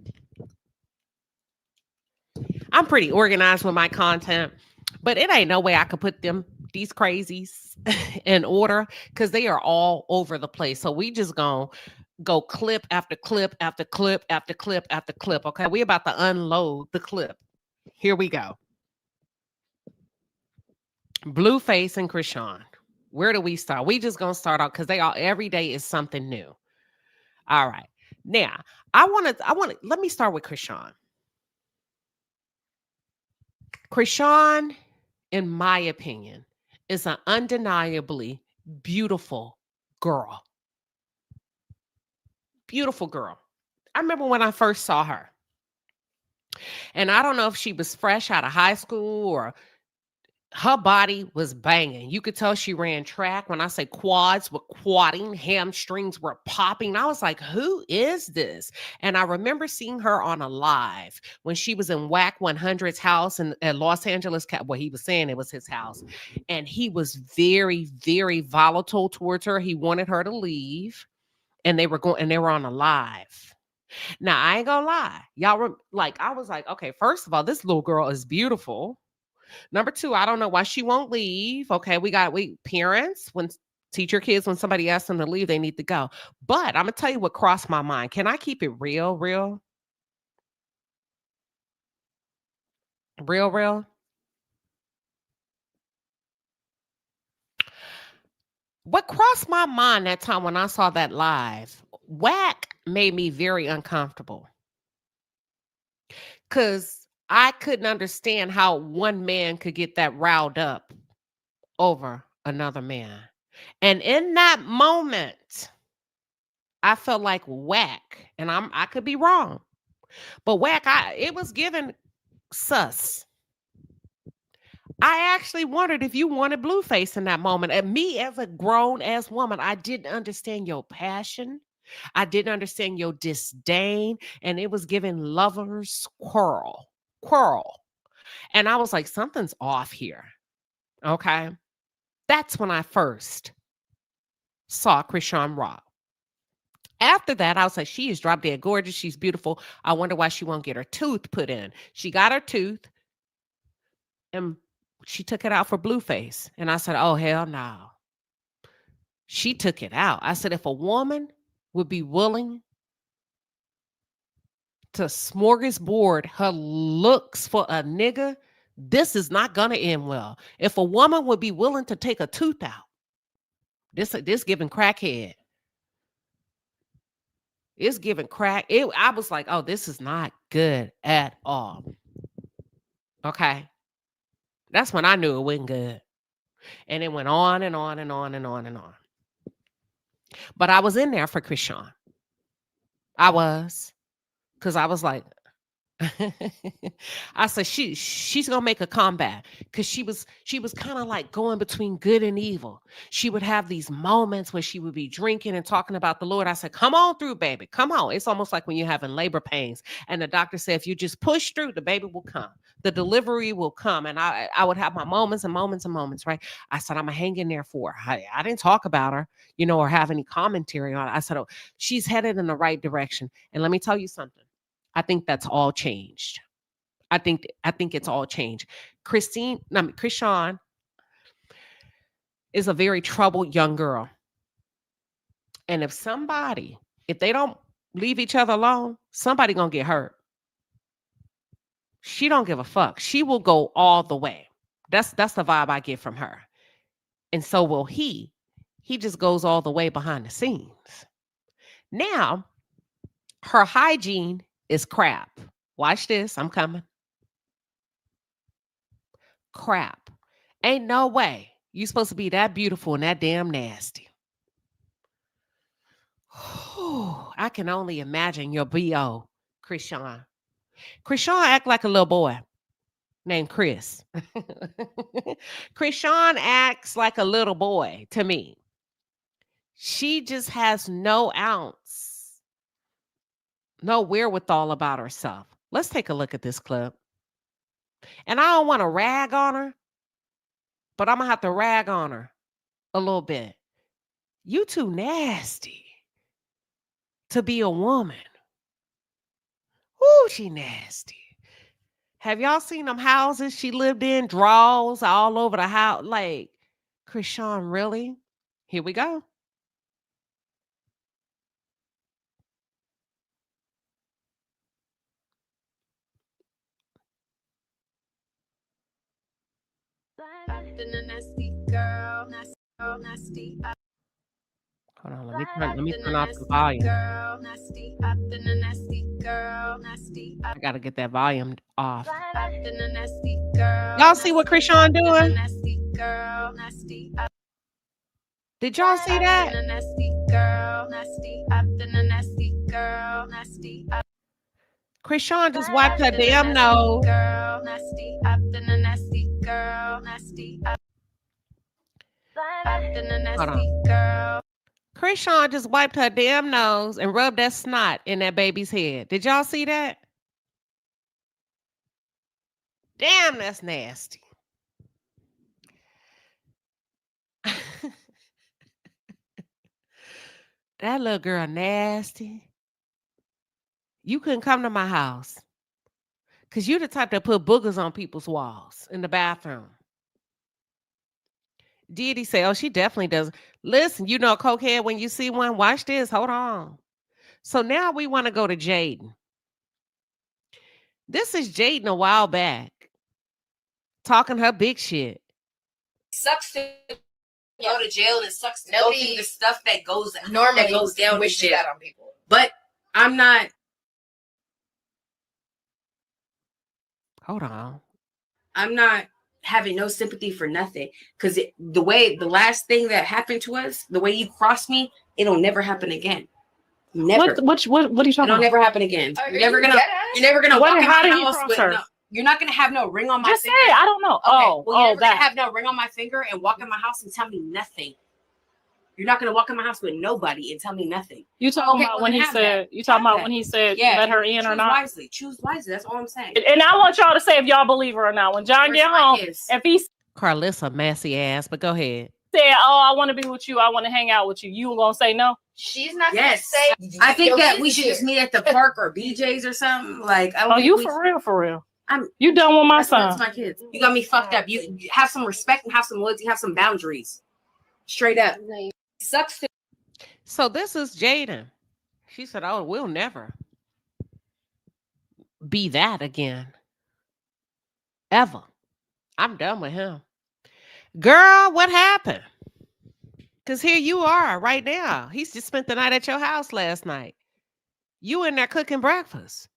I'm pretty organized with my content, but it ain't no way I could put these crazies in order because they are all over the place. So we just gonna go clip after clip after clip after clip after clip. Okay, we about to unload the clip. Here we go. Blueface and Chrisean. Where do we start? We just gonna start out because they all every day is something new. All right. Now, I want to let me start with Chrisean. Chrisean, in my opinion, is an undeniably beautiful girl. Beautiful girl. I remember when I first saw her. And I don't know if she was fresh out of high school or her body was banging. You could tell she ran track. When I say quads were quadding, hamstrings were popping. I was like, who is this? And I remember seeing her on a live when she was in Whack 100's house in Los Angeles. Well, he was saying it was his house. And he was very, very volatile towards her. He wanted her to leave. And they were on a live. Now, I ain't gonna lie. Y'all I was like, okay, first of all, this little girl is beautiful. Number two, I don't know why she won't leave. Okay, parents, when teach your kids when somebody asks them to leave, they need to go. But I'm gonna tell you what crossed my mind. Can I keep it real? What crossed my mind that time when I saw that live, Whack made me very uncomfortable. Because I couldn't understand how one man could get that riled up over another man. And in that moment, I felt like Whack, and I could be wrong, but Whack, it was given sus. I actually wondered if you wanted Blueface in that moment. And me as a grown ass woman, I didn't understand your passion. I didn't understand your disdain, and it was giving lovers quarrel. And I was like, something's off here. Okay. That's when I first saw Chrisean Raw. After that, I was like, she is drop dead gorgeous. She's beautiful. I wonder why she won't get her tooth put in. She got her tooth and she took it out for Blueface. And I said, oh, hell no. She took it out. I said, if a woman would be willing to smorgasbord her looks for a nigga, this is not going to end well. If a woman would be willing to take a tooth out, this giving crackhead. It's giving crack. I was like, oh, this is not good at all. Okay. That's when I knew it wasn't good. And it went on and on and on and on and on. But I was in there for Chrisean. I was. Because I was like, I said she's gonna make a comeback because she was kind of like going between good and evil. She would have these moments where she would be drinking and talking about the Lord. I said, come on through, baby, come on. It's almost like when you're having labor pains and the doctor said, if you just push through, the baby will come, the delivery will come. And I would have my moments and moments and moments, right? I said, I'm gonna hang in there for her. I didn't talk about her, or have any commentary on it. I said, oh, she's headed in the right direction. And let me tell you something. I think that's all changed. I think it's all changed. Chrisean is a very troubled young girl. And if they don't leave each other alone, somebody gonna get hurt. She don't give a fuck. She will go all the way. That's the vibe I get from her. And so will he. He just goes all the way behind the scenes. Now, her hygiene is crap. Watch this. I'm coming. Crap. Ain't no way you supposed to be that beautiful and that damn nasty. I can only imagine your B.O., Chrisean. Chrisean act like a little boy named Chris. Chrisean acts like a little boy to me. She just has no ounce, no wherewithal about herself. Let's take a look at this clip. And I don't want to rag on her, but I'm going to have to rag on her a little bit. You too nasty to be a woman. Ooh, she nasty. Have y'all seen them houses she lived in? Drawers all over the house. Like, Chrisean, really? Here we go. Hold on, let me turn off the volume. I gotta get that volume off. Y'all see what Chrisean doing? Did y'all see that? Chrisean just wiped her damn nose. Hold on. Chrisean just wiped her damn nose and rubbed that snot in that baby's head. Did y'all see that? Damn, that's nasty. That little girl nasty. You couldn't come to my house because you the type that put boogers on people's walls in the bathroom. Diddy say, oh, she definitely does. Listen, you know, cokehead, when you see one, watch this. Hold on. So now we want to go to Jaden. This is Jaden a while back talking her big shit. Sucks to go to jail and it sucks to go through the stuff that goes normally that goes down with shit on people. But I'm not. Hold on. I'm not having no sympathy for nothing because the last thing that happened to us, the way you crossed me, it'll never happen again. Never. What are you talking about? It'll never happen again. You're never gonna walk in my house with no. You're not gonna have no ring on my finger. Say, I don't know. Okay. Well, you're never gonna have no ring on my finger and walk in my house and tell me nothing. You're not gonna walk in my house with nobody and tell me nothing. You talking about when he said? You talking about when he said let her in or not? Choose wisely. That's all I'm saying. And I want y'all to say if y'all believe her or not. When John get home, if he Carlissa messy ass, but go ahead. Said, "Oh, I want to be with you. I want to hang out with you." You gonna say no? She's not gonna say. I think that we should just meet at the park or BJ's or something. Like, for real? You done with my son? That's my kids. You got me fucked up. You have some respect and have some loyalty, have some boundaries. Straight up. Sucks to. So this is Jaden. She said, "Oh, we'll never be that again. Ever. I'm done with him." Girl, what happened? Because here you are right now. He's just spent the night at your house last night. You in there cooking breakfast.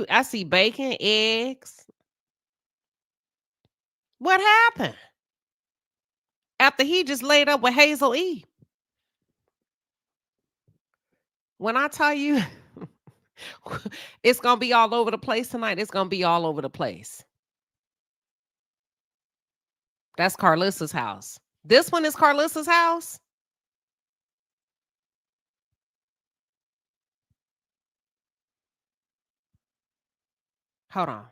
I see bacon, eggs. What happened? After he just laid up with Hazel E. When I tell you it's going to be all over the place tonight, it's going to be all over the place. That's Carlissa's house. This one is Carlissa's house. Hold on.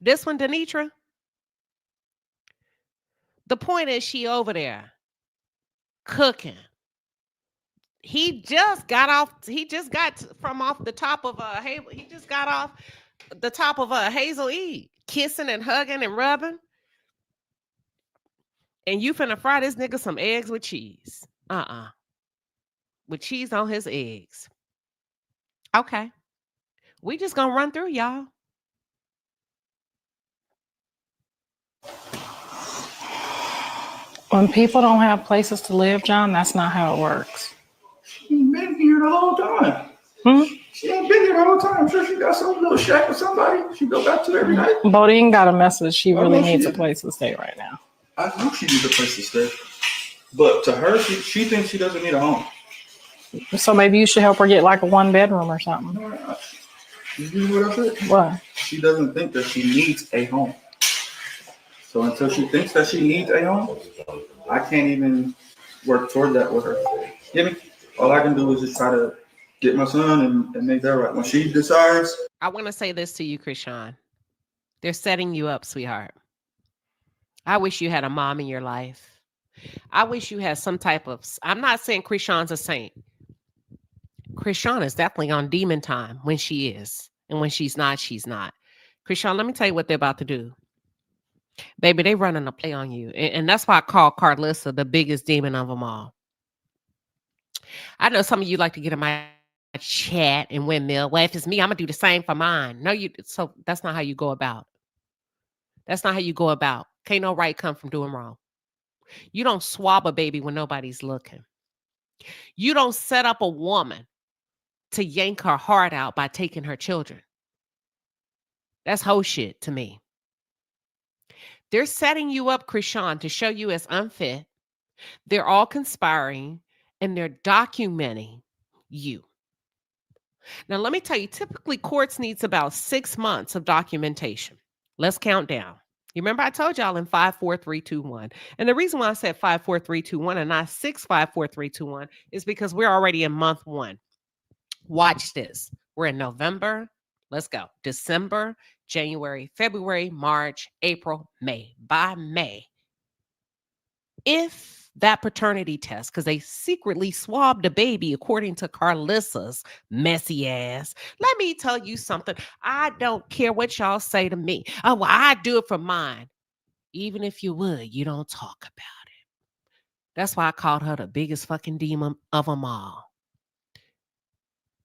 This one, Denitra. The point is she over there cooking. He just got off the top of Hazel E, kissing and hugging and rubbing. And you finna fry this nigga some eggs with cheese. With cheese on his eggs. Okay. We just gonna run through y'all. When people don't have places to live, John, that's not how it works. She ain't been here the whole time. She ain't been here the whole time. I'm sure she got some little shack with somebody she go back to every night. Bodine got a message. She really needs a place to stay right now. I know she needs a place to stay. But to her, she thinks she doesn't need a home. So maybe you should help her get like a 1-bedroom or something. You hear what I said? What? She doesn't think that she needs a home. So until she thinks that she needs a home, I can't even work toward that with her. Get me? All I can do is just try to get my son and make that right. When she decides I want to say this to you, Chrisean. They're setting you up, sweetheart. I wish you had a mom in your life. I wish you had some type of, I'm not saying Chrisean's a saint. Chrisean is definitely on demon time when she is. And when she's not, she's not. Chrisean, let me tell you what they're about to do. Baby, they running a play on you. And that's why I call Carlissa the biggest demon of them all. I know some of you like to get in my chat and windmill. Well, if it's me, I'm going to do the same for mine. No, so that's not how you go about. That's not how you go about. Can't no right come from doing wrong. You don't swab a baby when nobody's looking. You don't set up a woman to yank her heart out by taking her children. That's whole shit to me. They're setting you up, Chrisean, to show you as unfit. They're all conspiring and they're documenting you. Now, let me tell you, typically courts needs about 6 months of documentation. Let's count down. You remember I told y'all in 5, 4, 3, 2, 1. And the reason why I said 5, 4, 3, 2, 1 and not 6, 5, 4, 3, 2, 1 is because we're already in month 1. Watch this. We're in November. Let's go. December, January, February, March, April, May. By May, if that paternity test, because they secretly swabbed the baby according to Carlissa's messy ass. Let me tell you something. I don't care what y'all say to me. Oh, well, I do it for mine. Even if you would, you don't talk about it. That's why I called her the biggest fucking demon of them all.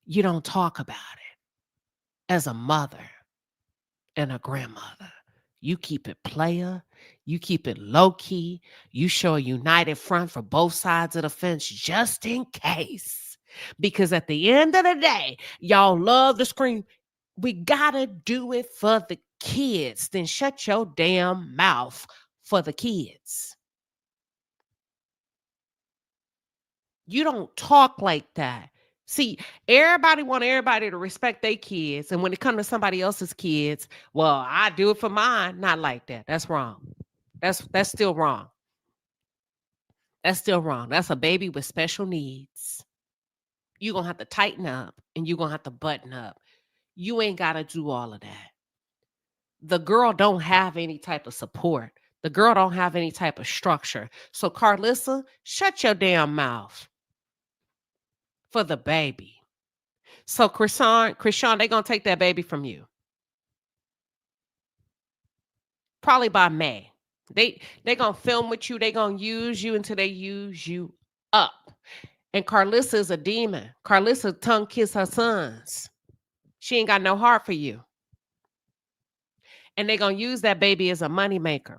You don't talk about it. As a mother and a grandmother, you keep it player. You keep it low key. You show a united front for both sides of the fence just in case. Because at the end of the day, y'all love to scream, we gotta do it for the kids. Then shut your damn mouth for the kids. You don't talk like that. See, everybody want everybody to respect their kids. And when it comes to somebody else's kids, well, I do it for mine. Not like that. That's wrong. That's still wrong. That's still wrong. That's a baby with special needs. You're going to have to tighten up and you're going to have to button up. You ain't got to do all of that. The girl don't have any type of support. The girl don't have any type of structure. So Carlissa, shut your damn mouth for the baby. So Chrisean, they're going to take that baby from you. Probably by May. They going to film with you. They going to use you until they use you up. And Carlissa is a demon. Carlissa tongue kiss her sons. She ain't got no heart for you. And they going to use that baby as a moneymaker.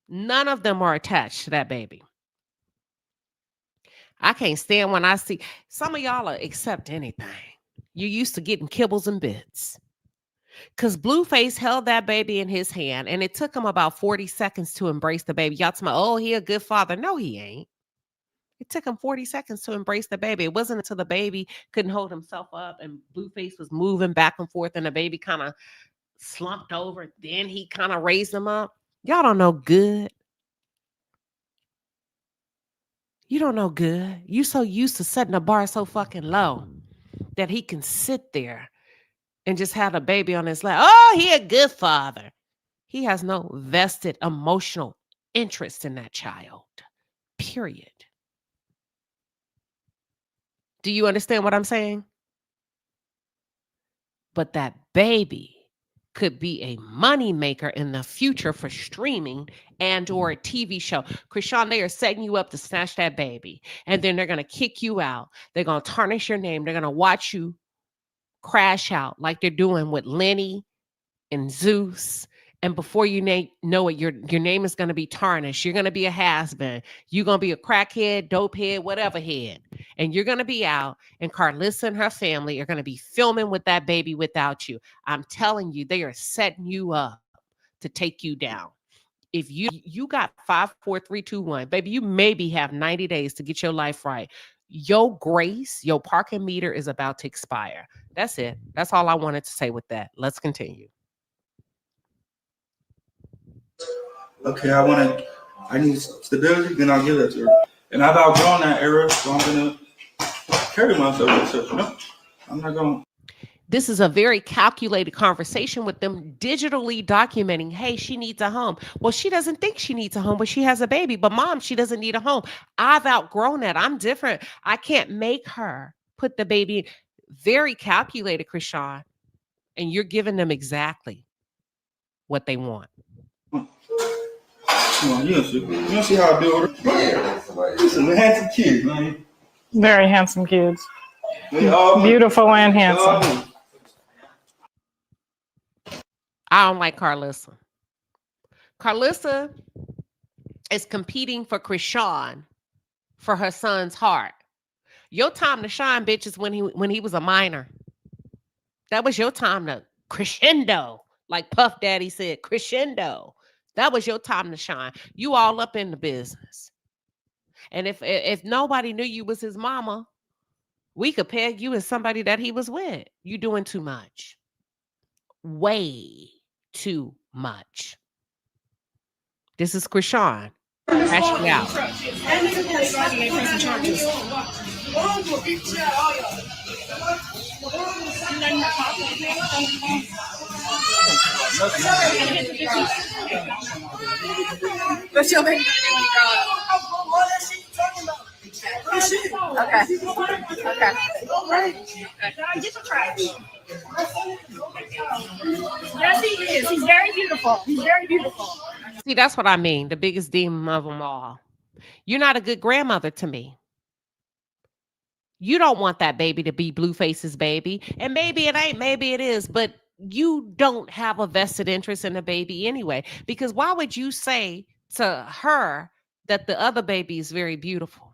None of them are attached to that baby. I can't stand when I see some of y'all accept anything. You used to getting kibbles and bits. Because Blueface held that baby in his hand, and it took him about 40 seconds to embrace the baby. Y'all tell me, oh, he a good father. No, he ain't. It took him 40 seconds to embrace the baby. It wasn't until the baby couldn't hold himself up, and Blueface was moving back and forth, and the baby kind of slumped over. Then he kind of raised him up. Y'all don't know good. You don't know good. You so used to setting the bar so fucking low that he can sit there and just have a baby on his lap. Oh, he a good father. He has no vested emotional interest in that child. Period. Do you understand what I'm saying? But that baby could be a moneymaker in the future for streaming and or a TV show. Chrisean, they are setting you up to snatch that baby. And then they're going to kick you out. They're going to tarnish your name. They're going to watch you crash out like they're doing with Lenny and Zeus. And before you know it, your name is going to be tarnished. You're going to be a has-been. You're going to be a crackhead, dope head, whatever head. And you're going to be out, and Carlissa and her family are going to be filming with that baby without you. I'm telling you, they are setting you up to take you down. If you got 5, 4, 3, 2, 1, baby, you maybe have 90 days to get your life right. Your grace, your parking meter is about to expire. That's it. That's all I wanted to say with that. Let's continue. Okay, I need stability, then I'll give that to her. And I've outgrown that era, so I'm gonna carry myself as such, you know? I'm not gonna. This is a very calculated conversation with them, digitally documenting, hey, she needs a home. Well, she doesn't think she needs a home, but she has a baby. But mom, she doesn't need a home. I've outgrown that. I'm different. I can't make her put the baby. Very calculated, Chrisean. And you're giving them exactly what they want. Come on, you don't see how I do it. This is a handsome kid, man. Very handsome kids. Beautiful and handsome. I don't like Carlissa. Carlissa is competing for Chrisean for her son's heart. Your time to shine, bitch, is when he was a minor. That was your time to crescendo, like Puff Daddy said, crescendo. That was your time to shine. You all up in the business. And if nobody knew you was his mama, we could peg you as somebody that he was with. You doing too much. Way too much. This is Chrisean. Crash me out. What's your baby when you grow up? Okay. Get the trash. Yes, he is. He's very beautiful. He's very beautiful. See, that's what I mean. The biggest demon of them all. You're not a good grandmother to me. You don't want that baby to be Blueface's baby. And maybe it ain't, maybe it is, but you don't have a vested interest in the baby anyway. Because why would you say to her that the other baby is very beautiful,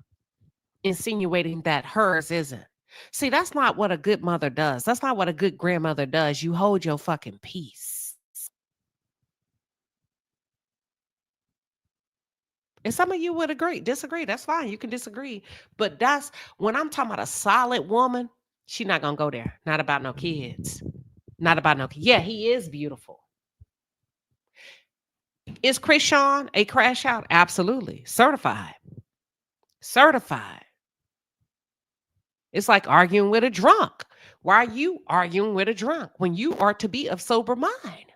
insinuating that hers isn't? See, that's not what a good mother does. That's not what a good grandmother does. You hold your fucking peace. And some of you would disagree. That's fine. You can disagree. But that's when I'm talking about a solid woman, she's not going to go there. Not about no kids. Not about no kids. Yeah, he is beautiful. Is Chrisean a crash out? Absolutely. Certified. It's like arguing with a drunk. Why are you arguing with a drunk when you are to be of sober mind?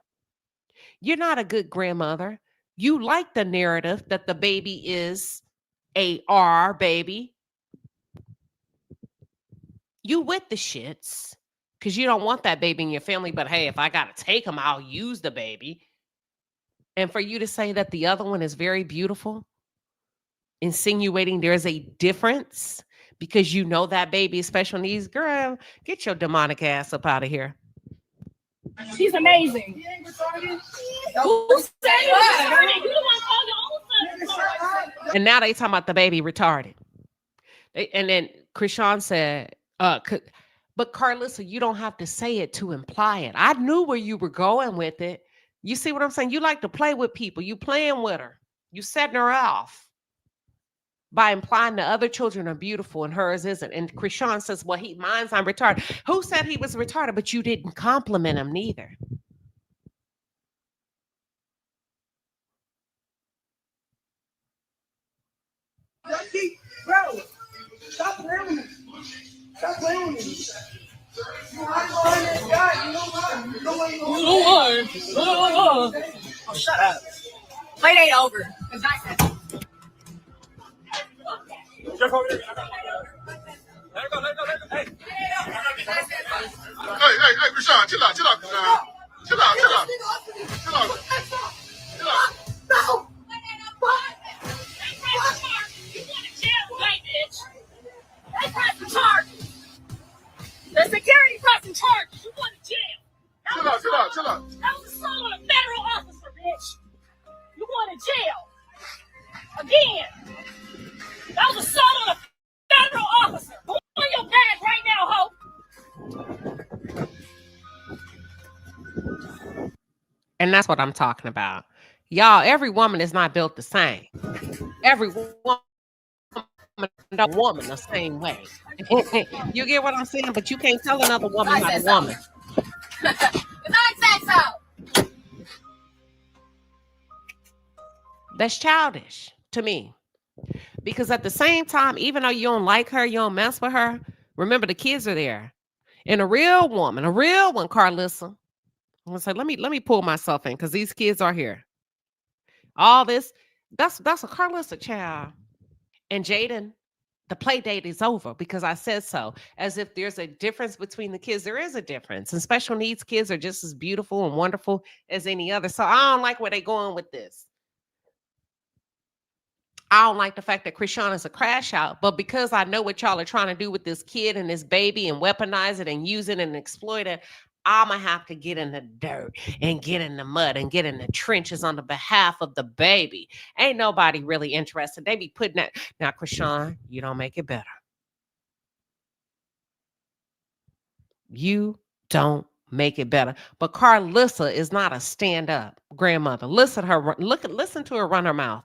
You're not a good grandmother. You like the narrative that the baby is a R baby. You with the shits because you don't want that baby in your family. But hey, if I got to take him, I'll use the baby. And for you to say that the other one is very beautiful, insinuating there's a difference because you know that baby is special needs, girl, get your demonic ass up out of here. She's amazing. Who said that? You the one called your own son. And now they talking about the baby retarded. And then Chrisean said, but Carlissa, you don't have to say it to imply it. I knew where you were going with it. You see what I'm saying? You like to play with people. You playing with her. You setting her off by implying the other children are beautiful and hers isn't. And Chrisean says, well, mine's I'm retarded. Who said he was retarded? But you didn't compliment him neither. Bro, stop playing with me. Stop playing with me. Oh, shut up. Play ain't over. It's nice. Jeff over there. Let it go. Hey, Chrisean, chill out, Chrisean. Chill out. No. What? You want to jail, right, bitch? They pressing charges. The security pressing charges. You want to jail. Chill out. That was assault on a federal officer, bitch. You going to jail. Again. That was assault on a federal officer. Go on your bag right now, ho. And that's what I'm talking about. Y'all, every woman is not built the same. Every woman the same way. You get what I'm saying? But you can't tell another woman not a woman. I said so. That's childish to me. Because at the same time, even though you don't like her, you don't mess with her, remember the kids are there. And a real woman, a real one, Carlissa. I'm gonna say, let me pull myself in because these kids are here. All this, that's a Carlissa child. And Jaden, the play date is over because I said so. As if there's a difference between the kids. There is a difference. And special needs kids are just as beautiful and wonderful as any other. So I don't like where they're going with this. I don't like the fact that Chrisean is a crash out, but because I know what y'all are trying to do with this kid and this baby and weaponize it and use it and exploit it, I'm going to have to get in the dirt and get in the mud and get in the trenches on the behalf of the baby. Ain't nobody really interested. They be putting that. Now, Chrisean, you don't make it better. You don't make it better. But Carlissa is not a stand-up grandmother. Listen to her run her mouth.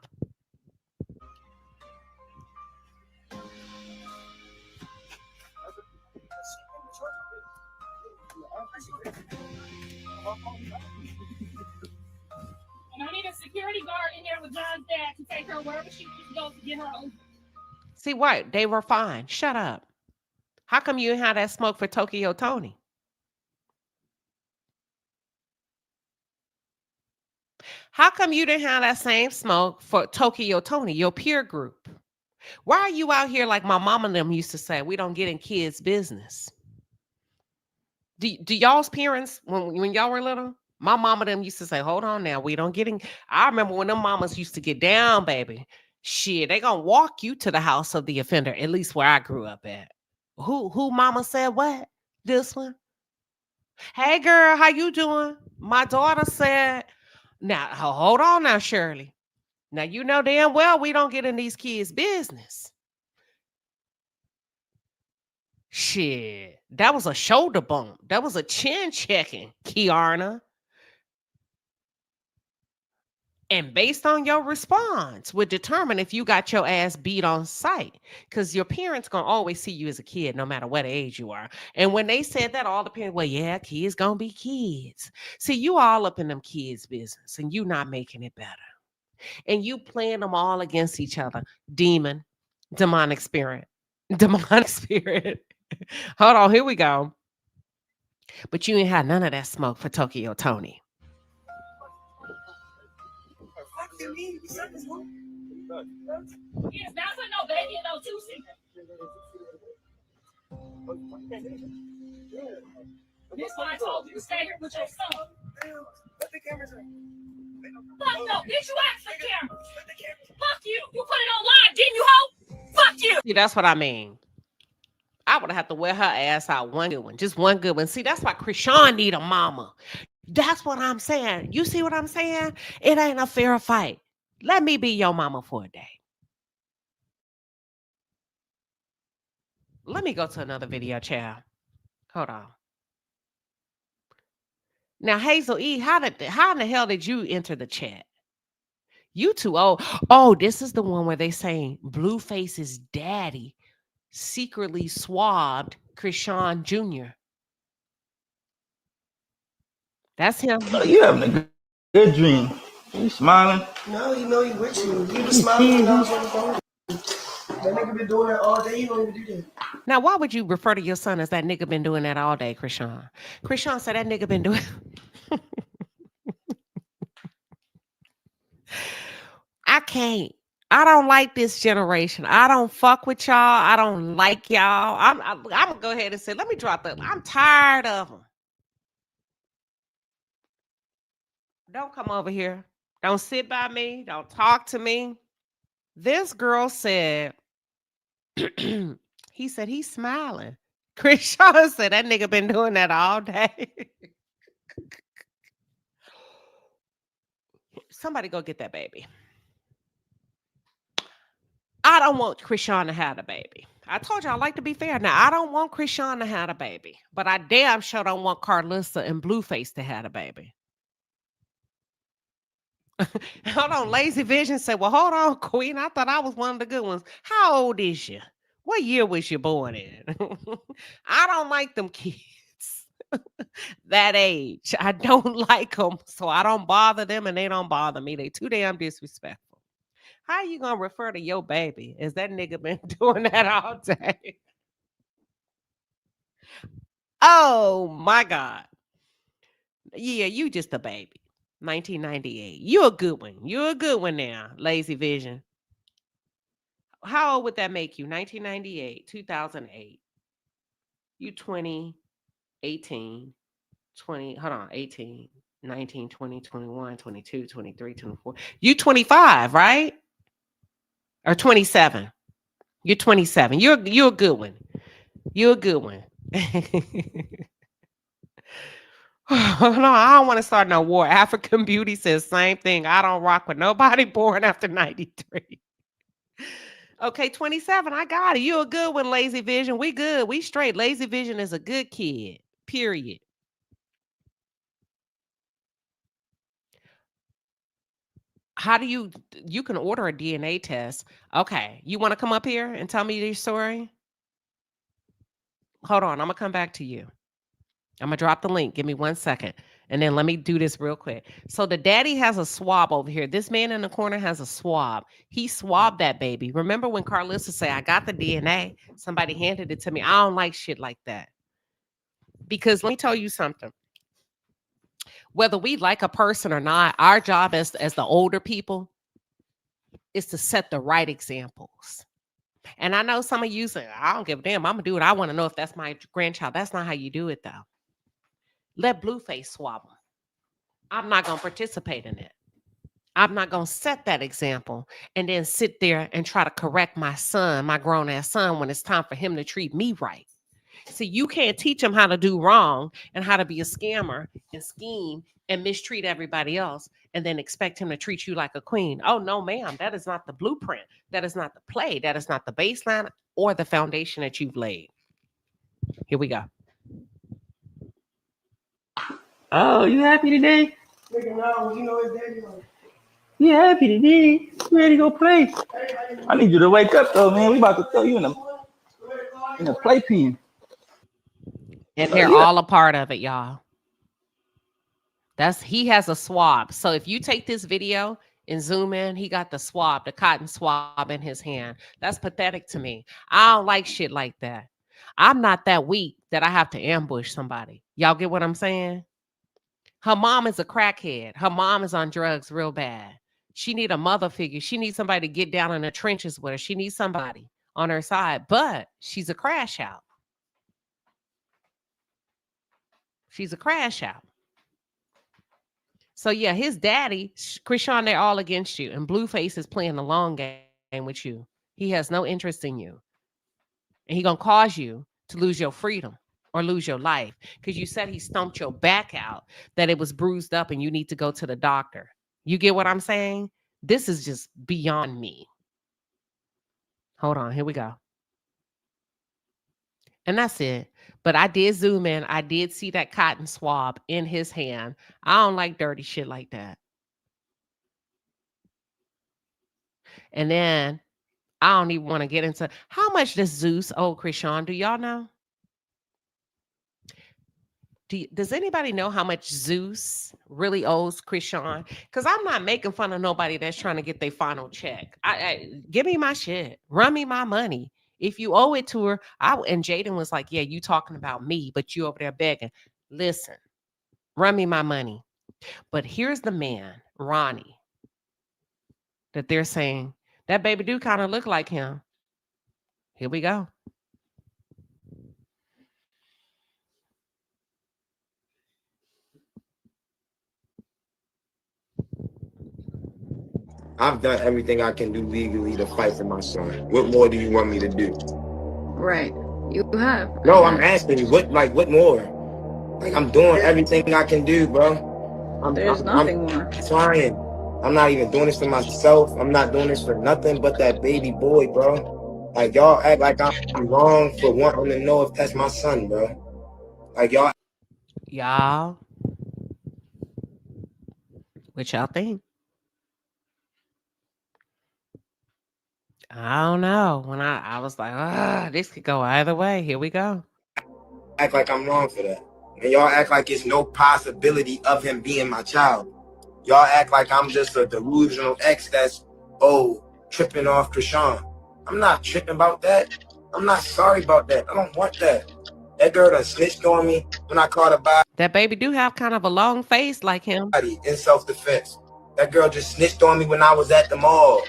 And I need a security guard in there with John's dad to take her wherever she goes to get her own. See what? They were fine. Shut up. How come you didn't have that smoke for Tokyo Tony? How come you didn't have that same smoke for Tokyo Tony, your peer group? Why are you out here like my mama and them used to say, we don't get in kids' business? Do y'all's parents, when y'all were little, my mama and them used to say, hold on now, we don't get in. I remember when them mamas used to get down, baby. Shit, they gonna walk you to the house of the offender, at least where I grew up at. Who mama said what? This one? Hey girl, how you doing? My daughter said, now hold on now, Shirley. Now you know damn well we don't get in these kids' business. Shit, that was a shoulder bump. That was a chin checking, Kiarna. And based on your response would determine if you got your ass beat on sight. Because your parents gonna always see you as a kid, no matter what age you are. And when they said that, all the parents, well, yeah, kids gonna be kids. See, you all up in them kids' business and you not making it better. And you playing them all against each other. Demonic spirit. Demonic spirit. Hold on, here we go. But you ain't had none of that smoke for Tokyo Tony. Yes, that's a no baby and no two-seater. This is why I told you to stay here with your son. Let the cameras in. Fuck no, bitch, you asked the camera. Fuck you. You put it online, didn't you, hoe? Fuck you. See, that's what I mean. I would have to wear her ass out one good one. Just one good one. See, that's why Chrisean need a mama. That's what I'm saying. You see what I'm saying? It ain't a fair fight. Let me be your mama for a day. Let me go to another video, child. Hold on. Now, Hazel E., how in the hell did you enter the chat? You too old. Oh, this is the one where they saying Blueface's daddy secretly swabbed Chrisean Jr. That's him. Oh, you having a good dream. You smiling? No, you know he with you. He was smiling when I was on the phone. That nigga been doing that all day. You don't even do that. Now, why would you refer to your son as that nigga been doing that all day, Chrisean? Chrisean said that nigga been doing. I can't. I don't like this generation. I don't fuck with y'all. I don't like y'all. I'm gonna go ahead and say, let me drop that. I'm tired of them. Don't come over here. Don't sit by me. Don't talk to me. This girl said, he said he's smiling. Chrisean said that nigga been doing that all day. Somebody go get that baby. I don't want Chrisean to have a baby. I told you I like to be fair. Now, I don't want Chrisean to have a baby, but I damn sure don't want Carlissa and Blueface to have a baby. Hold on, Lazy Vision said, well, hold on, Queen. I thought I was one of the good ones. How old is you? What year was you born in? I don't like them kids that age. I don't like them, so I don't bother them and they don't bother me. They too damn disrespectful. How you gonna refer to your baby as that nigga been doing that all day? Oh my God. Yeah, you just a baby. 1998. You a good one. You a good one now, Lazy Vision. How old would that make you? 1998, 2008. You 20, 18, 20, hold on, 18, 19, 20, 21, 22, 23, 24. You 25, right? Or 27. You're 27. You're a good one. You're a good one. No, I don't want to start no war. African Beauty says same thing. I don't rock with nobody born after 93. Okay, 27. I got it. You a good one, Lazy Vision. We good. We straight. Lazy Vision is a good kid. Period. How do you can order a DNA test? Okay. You want to come up here and tell me your story? Hold on. I'm gonna come back to you. I'm gonna drop the link. Give me 1 second. And then let me do this real quick. So the daddy has a swab over here. This man in the corner has a swab. He swabbed that baby. Remember when Carlissa said, I got the DNA? Somebody handed it to me. I don't like shit like that. Because let me tell you something. Whether we like a person or not, our job as the older people is to set the right examples. And I know some of you say, I don't give a damn. I'm going to do it. I want to know if that's my grandchild. That's not how you do it, though. Let Blueface swab them. I'm not going to participate in it. I'm not going to set that example and then sit there and try to correct my son, my grown-ass son, when it's time for him to treat me right. See, you can't teach him how to do wrong and how to be a scammer and scheme and mistreat everybody else and then expect him to treat you like a queen. Oh, no, ma'am. That is not the blueprint. That is not the play. That is not the baseline or the foundation that you've laid. Here we go. Oh, you happy today? You happy today? You ready to go play? I need you to wake up though, man. We about to throw you in a playpen. And they're all a part of it, y'all. He has a swab. So if you take this video and zoom in, he got the swab, the cotton swab in his hand. That's pathetic to me. I don't like shit like that. I'm not that weak that I have to ambush somebody. Y'all get what I'm saying? Her mom is a crackhead. Her mom is on drugs real bad. She need a mother figure. She needs somebody to get down in the trenches with her. She needs somebody on her side, but she's a crash out. She's a crash out. So yeah, his daddy, Chrisean, they're all against you. And Blueface is playing the long game with you. He has no interest in you. And he's going to cause you to lose your freedom or lose your life. Because you said he stumped your back out, that it was bruised up and you need to go to the doctor. You get what I'm saying? This is just beyond me. Hold on, here we go. And that's it. But I did zoom in. I did see that cotton swab in his hand. I don't like dirty shit like that. And then I don't even want to get into how much does Zeus owe Chrisean. Do y'all know? Does anybody know how much Zeus really owes Chrisean? Because I'm not making fun of nobody that's trying to get their final check. Give me my shit. Run me my money. If you owe it to her, and Jaden was like, yeah, you talking about me, but you over there begging. Listen, run me my money. But here's the man, Ronnie, that they're saying, that baby do kind of look like him. Here we go. I've done everything I can do legally to fight for my son. What more do you want me to do? Right. You have. No, I'm asking you, what more? Like, I'm doing everything I can do, bro. There's nothing more. I'm trying. I'm not even doing this for myself. I'm not doing this for nothing but that baby boy, bro. Like, y'all act like I'm wrong for wanting to know if that's my son, bro. Like, y'all. What y'all think? I don't know. When I was like, this could go either way. Here we go. Act like I'm wrong for that. And y'all act like it's no possibility of him being my child. Y'all act like I'm just a delusional ex that's, tripping off Chrisean. I'm not tripping about that. I'm not sorry about that. I don't want that. That girl done snitched on me when I caught her body. That baby do have kind of a long face like him. In self-defense. That girl just snitched on me when I was at the mall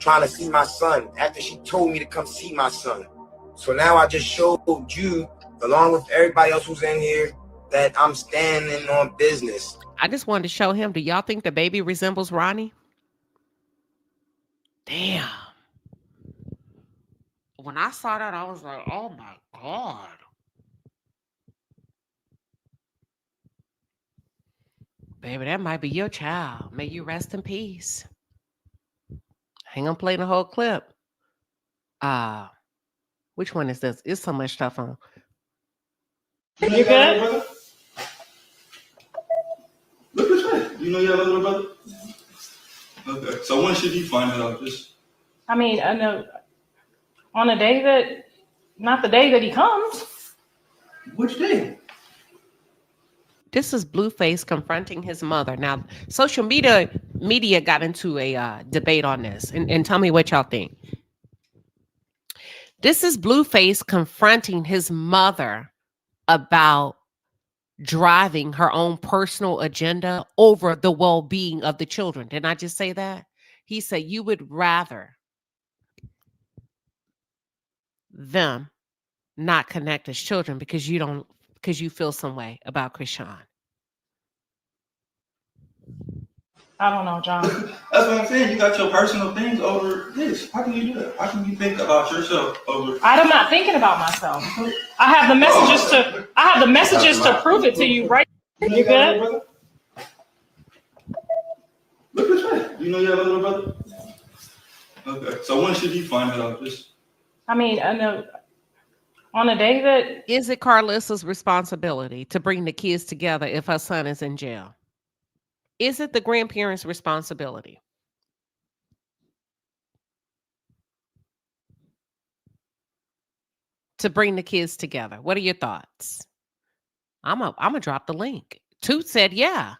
trying to see my son after she told me to come see my son. So now I just showed you, along with everybody else who's in here, that I'm standing on business. I just wanted to show him. Do y'all think the baby resembles Ronnie? Damn. When I saw that, I was like, oh my God. Baby, that might be your child. May you rest in peace. I ain't gonna play the whole clip. Which one is this? It's so much stuff on. You good? Look this way. You know you have a little brother? Okay. So when should he find it out? I mean, I know on a day that, not the day that he comes. Which day? This is Blueface confronting his mother. Now, social media got into a debate on this, and tell me what y'all think. This is Blueface confronting his mother about driving her own personal agenda over the well-being of the children. Didn't I just say that? He said you would rather them not connect as children because you feel some way about Chrisean. I don't know, John. That's what I'm saying. You got your personal things over this. How can you do that? How can you think about yourself over? I'm not thinking about myself. I have the messages to prove it to you, right? You good? Look this way. You know you have a little brother? Okay. So when should he find it out? I mean, I know on a day that... Is it Carlissa's responsibility to bring the kids together if her son is in jail? Is it the grandparents' responsibility? To bring the kids together? What are your thoughts? I'm gonna drop the link. Toot said, yeah.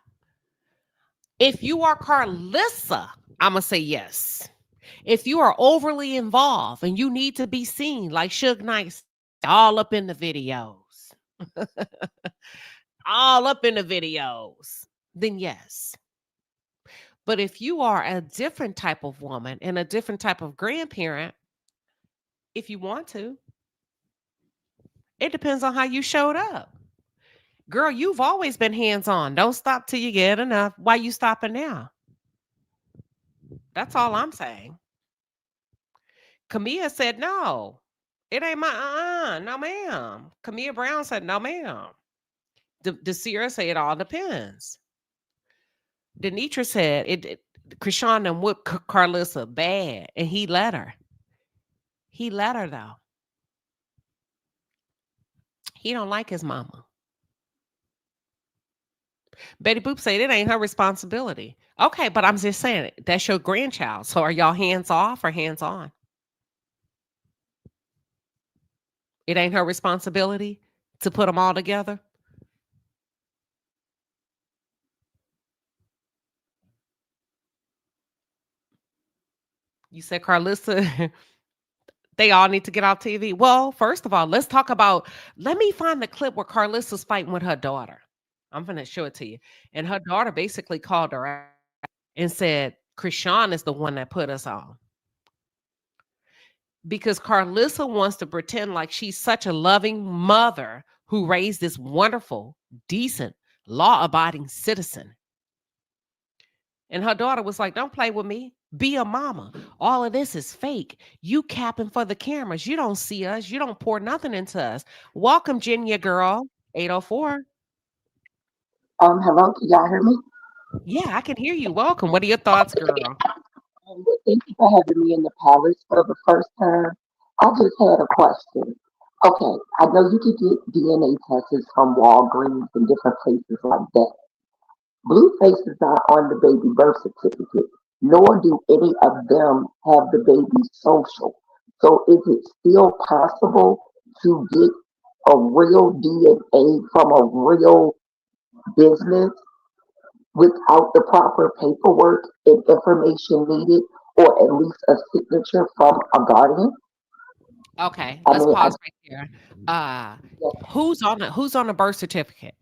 If you are Carlissa, I'm gonna say yes. If you are overly involved and you need to be seen like Suge Knight, all up in the videos, all up in the videos, then yes. But if you are a different type of woman and a different type of grandparent, if you want to, it depends on how you showed up. Girl, you've always been hands-on. Don't stop till you get enough. Why you stopping now? That's all I'm saying. Camilla said, no, it ain't my, no ma'am. Camilla Brown said, no ma'am. Desira said, it all depends. Denitra said, Chrisean done whipped Carlissa bad, and he let her. He let her, though. He don't like his mama. Betty Boop said, it ain't her responsibility. Okay, but I'm just saying, that's your grandchild. So are y'all hands off or hands on? It ain't her responsibility to put them all together? You said, Carlissa, they all need to get off TV. Well, first of all, let me find the clip where Carlissa's fighting with her daughter. I'm going to show it to you. And her daughter basically called her out and said, Chrisean is the one that put us on. Because Carlissa wants to pretend like she's such a loving mother who raised this wonderful, decent, law-abiding citizen. And her daughter was like, don't play with me. Be a mama. All of this is fake. You capping for the cameras. You don't see us. You don't pour nothing into us. Welcome, Jenya girl. 804. Hello, can y'all hear me? Yeah, I can hear you. Welcome. What are your thoughts, girl? Thank you for having me in the palace for the first time. I just had a question. Okay, I know you can get DNA tests from Walgreens and different places like that. Blueface is not on the baby birth certificate, nor do any of them have the baby's social. So is it still possible to get a real DNA from a real business without the proper paperwork and information needed, or at least a signature from a guardian? Okay, I let's mean, pause right there. Uh, who's on the birth certificate?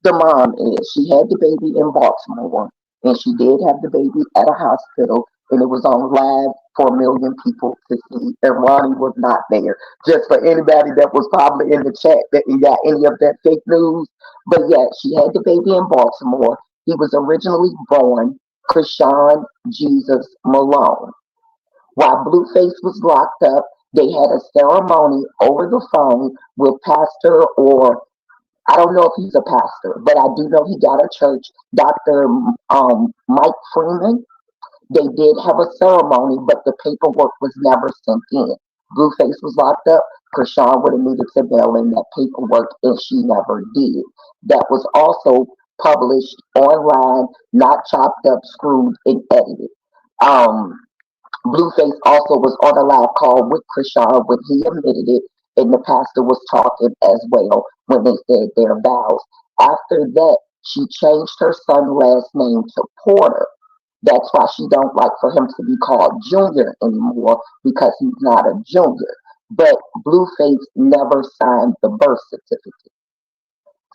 the mom is. She had the baby in Baltimore, and she did have the baby at a hospital, and it was on live for 1 million people to see. And Ronnie was not there. Just for anybody that was probably in the chat that got any of that fake news. But yeah, she had the baby in Baltimore. He was originally born Chrisean Jesus Malone. While Blueface was locked up, they had a ceremony over the phone with Pastor, or I don't know if he's a pastor, but I do know he got a church, Dr. Mike Freeman. They did have a ceremony, but the paperwork was never sent in. Blueface was locked up. Chrisean would have needed to mail in that paperwork, and she never did. That was also published online, not chopped up, screwed, and edited. Um, Blueface also was on a live call with Chrisean when he admitted it, and the pastor was talking as well when they said their vows. After that, she changed her son's last name to Porter. That's why she don't like for him to be called Junior anymore because he's not a junior. But Blueface never signed the birth certificate.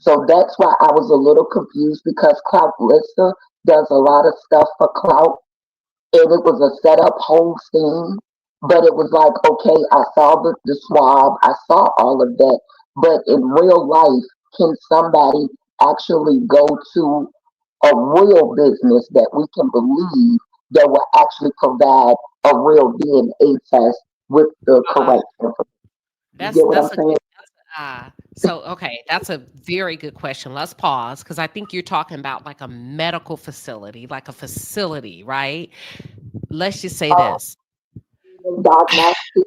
So that's why I was a little confused because Clout Lista does a lot of stuff for Clout, and it was a set up whole scene. But it was like, okay, I saw the swab, I saw all of that, but in real life, can somebody actually go to a real business that we can believe that will actually provide a real DNA test with the correct information? You That's get what I'm that's a saying? so okay, that's a very good question. Let's pause because I think you're talking about like a medical facility, like a facility, right? Let's just say Uh, this. diagnostic,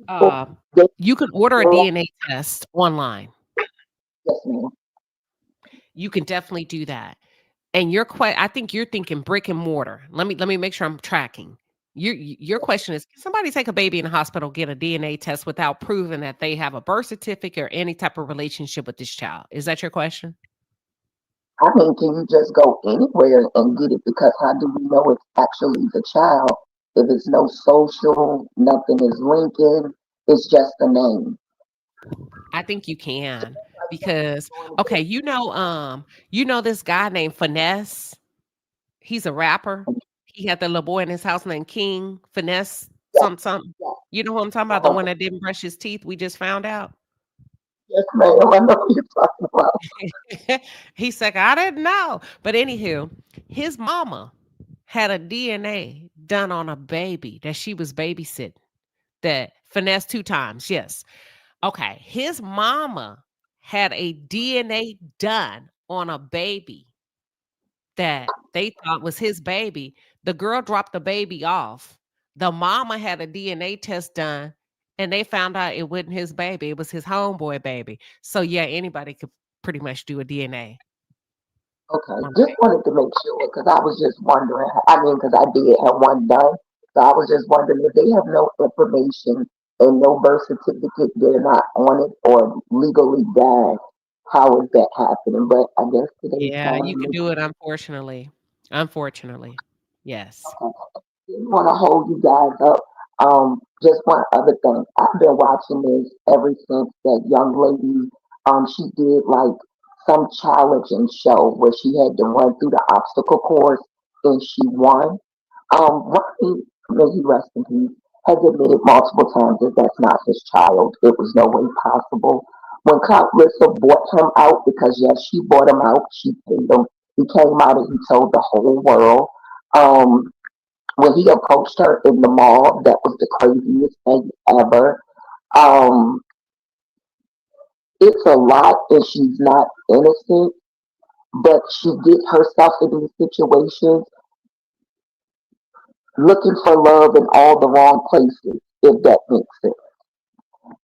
Uh, they, you can order a DNA test online. yes, ma'am. You can definitely do that. And I think you're thinking brick and mortar. Let me make sure I'm tracking. Your question is, can somebody take a baby in the hospital, get a DNA test without proving that they have a birth certificate or any type of relationship with this child? Is that your question? I mean, can you just go anywhere and get it? Because how do we know it's actually the child if it's no social, nothing is linking, it's just a name? I think you can because okay, you know this guy named Finesse. He's a rapper. He had the little boy in his house named King Finesse Yes, something. yes. You know who I'm talking about? The Uh-huh. one that didn't brush his teeth. We just found out. Yes, ma'am. I know what you're talking about. He's like, I didn't know. But anywho, his mama had a DNA done on a baby that she was babysitting that finessed 2 times. Yes. Okay. His mama had a DNA done on a baby that they thought was his baby. The girl dropped the baby off. The mama had a DNA test done and they found out it wasn't his baby. It was his homeboy baby. So yeah, anybody could pretty much do a DNA Okay, on a just baby. wanted to make sure because I was just wondering. I mean, because I did have one done, so I was just wondering if they have no information and no birth certificate, they're not on it or legally died. How is that happening? But I guess today's Yeah, time you to can look. do it unfortunately. Unfortunately. Yes. Okay, didn't want to hold you guys up. Just one other thing. I've been watching this ever since that young lady. She did like some challenging show where she had to run through the obstacle course and she won. Ronnie, may he rest in peace, has admitted multiple times that that's not his child. It was no way possible. When Clarissa bought him out, because yes, she bought him out, she paid him. He came out and he told the whole world. Um, when he approached her in the mall, that was the craziest thing ever. Um, it's a lot, and she's not innocent, but she gets herself in these situations looking for love in all the wrong places, if that makes sense.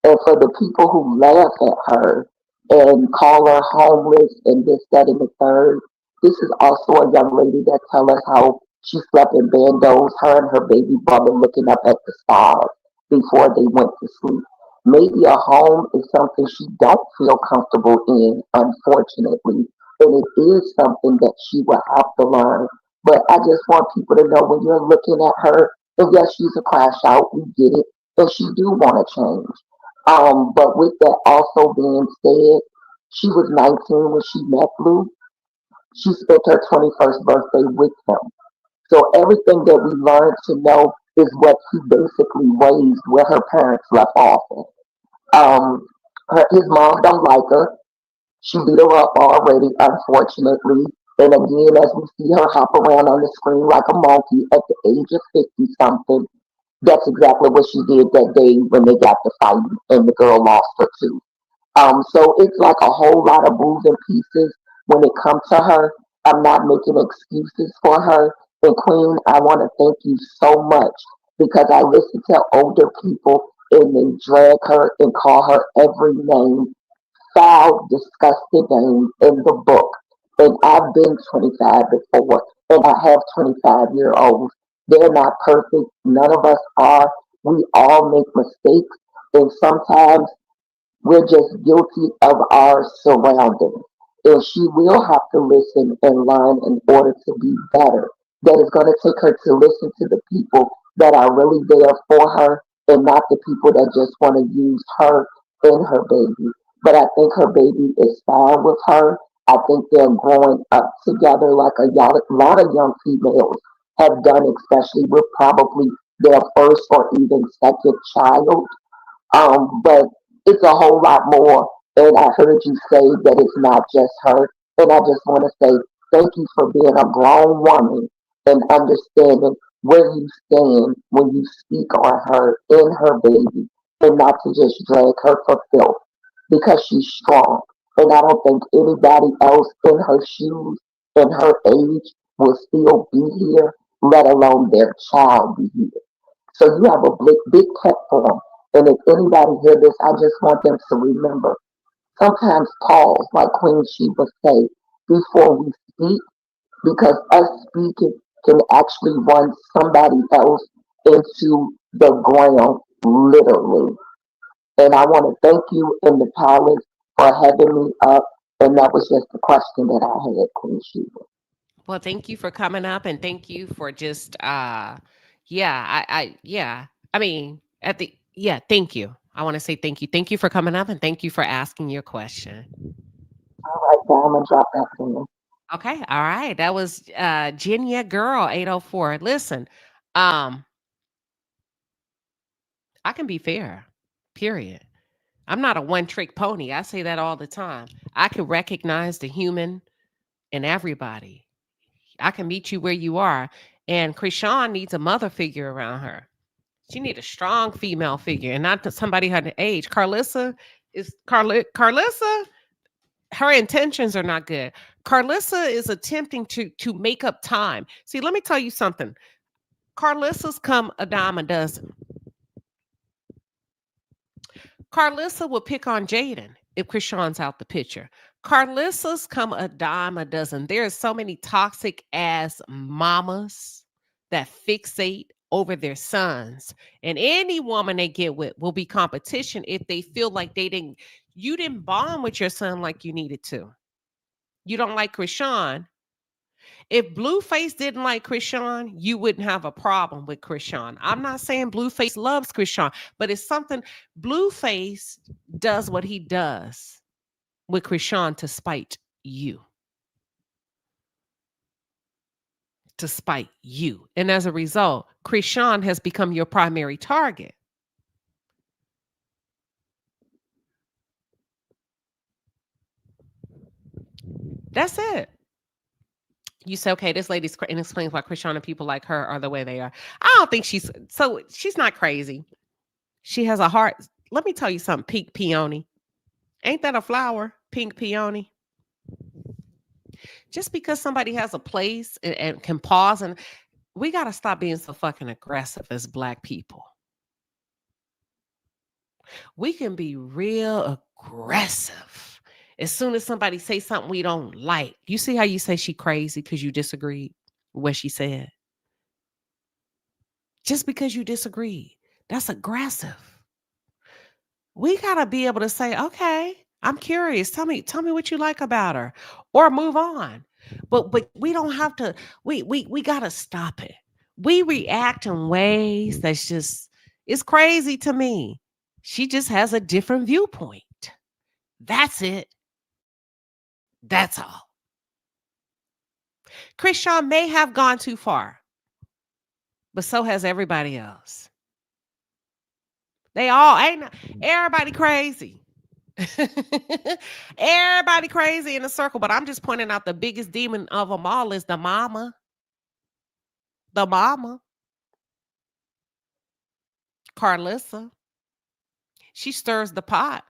And for the people who laugh at her and call her homeless and this, that, and the third, this is also a young lady that tell us how she slept in bandos, her and her baby brother looking up at the stars before they went to sleep. Maybe a home is something she don't feel comfortable in, unfortunately, and it is something that she will have to learn. But I just want people to know when you're looking at her, and yes, she's a crash out, we get it, and she do want to change. But with that also being said, she was 19 when she met Blue. She spent her 21st birthday with him. So everything that we learned to know is what he basically raised where her parents left off. His mom don't like her. She beat her up already, unfortunately. And again, as we see her hop around on the screen like a monkey at the age of 50 something, that's exactly what she did that day when they got to fighting and the girl lost her too. So it's like a whole lot of moving pieces when it comes to her. I'm not making excuses for her. And Queen, I want to thank you so much because I listen to older people and they drag her and call her every name, foul, disgusting name in the book. And I've been 25 before, and I have 25-year-olds. They're not perfect. None of us are. We all make mistakes. And sometimes we're just guilty of our surroundings. And she will have to listen and learn in order to be better. That is going to take her to listen to the people that are really there for her and not the people that just want to use her and her baby. But I think her baby is fine with her. I think they're growing up together like lot of young females have done, especially with probably their first or even second child. But it's a whole lot more. And I heard you say that it's not just her. And I just want to say thank you for being a grown woman and understanding where you stand when you speak on her and her baby and not to just drag her for filth because she's strong. And I don't think anybody else in her shoes, in her age, will still be here, let alone their child be here. So you have a big platform. And if anybody hear this, I just want them to remember. Sometimes pause, like Queen Sheba say, before we speak, because us speaking can actually run somebody else into the ground, literally. And I want to thank you in the palace for having me up. And that was just the question that I had, Queen Sheba. Well, thank you for coming up and thank you for just yeah, yeah. I mean, at the yeah, thank you. I want to say thank you. Thank you for coming up and thank you for asking your question. All right, now I'm going to drop that in. Okay. All right. That was Genia Girl 804. Listen, um, I can be fair. Period. I'm not a one-trick pony. I say that all the time. I can recognize the human in everybody. I can meet you where you are. And Chrisean needs a mother figure around her. She need a strong female figure and not somebody her age. Carlissa. Her intentions are not good. Carlissa is attempting to make up time. See, let me tell you something. Carlissa's come a dime a dozen. Carlissa will pick on Jaden if Chrisean's out the picture. Carlissa's come a dime a dozen. There are so many toxic ass mamas that fixate over their sons. And any woman they get with will be competition if they feel like you didn't bond with your son like you needed to. You don't like Chrisean. If Blueface didn't like Chrisean, you wouldn't have a problem with Chrisean. I'm not saying Blueface loves Chrisean, but it's something Blueface does what he does with Chrisean to spite you. To spite you. And as a result, Chrisean has become your primary target. That's it. You say, okay, this lady's and explains why Chrisean and people like her are the way they are. I don't think she's not crazy. She has a heart. Let me tell you something, pink peony. Ain't that a flower? Pink peony. Just because somebody has a place and can pause, and we got to stop being so fucking aggressive as Black people. We can be real aggressive as soon as somebody say something we don't like. You see how you say she crazy because you disagreed with what she said? Just because you disagreed, that's aggressive. We got to be able to say, okay, I'm curious. Tell me what you like about her, or move on. But we don't have to, we got to stop it. We react in ways that's just, It's crazy to me. She just has a different viewpoint. That's it. That's all. Chrisean may have gone too far, but so has everybody else. They all ain't everybody crazy. Everybody crazy in a circle, but I'm just pointing out the biggest demon of them all is the mama. The mama. Carlissa. She stirs the pot.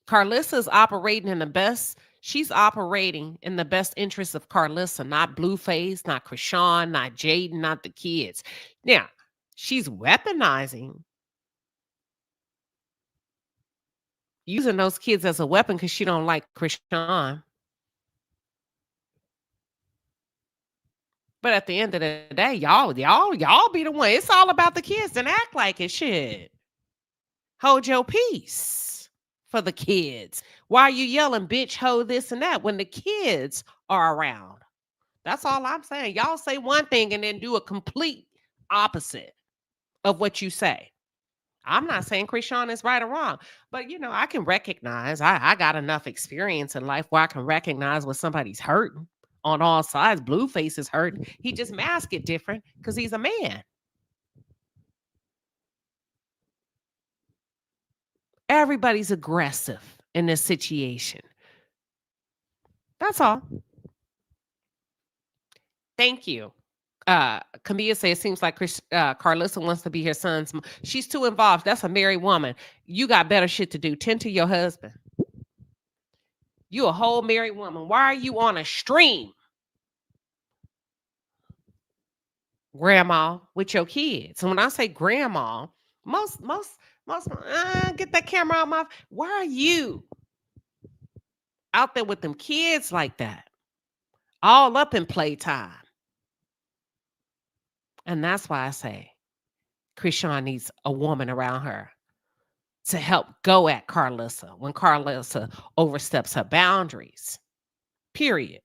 Carlissa's operating in the best. She's operating in the best interest of Carlissa, not Blueface, not Chrisean, not Jaden, not the kids. Now, she's weaponizing, using those kids as a weapon because she don't like Chrisean. But at the end of the day, y'all be the one. It's all about the kids and act like it. Shit. Hold your peace for the kids. Why are you yelling, bitch, hold this and that when the kids are around? That's all I'm saying. Y'all say one thing and then do a complete opposite of what you say. I'm not saying Chrisean is right or wrong, but I can recognize, I got enough experience in life where I can recognize when somebody's hurting on all sides. Blueface is hurting. He just masks it different because he's a man. Everybody's aggressive in this situation. That's all. Thank you. Camilla says it seems like Carlissa wants to be her son's. She's too involved. That's a married woman. You got better shit to do. Tend to your husband. You a whole married woman. Why are you on a stream, grandma, with your kids? And when I say grandma, most get that camera out my. Why are you out there with them kids like that? All up in playtime. And that's why I say Chrisean needs a woman around her to help go at Carlissa when Carlissa oversteps her boundaries. Period.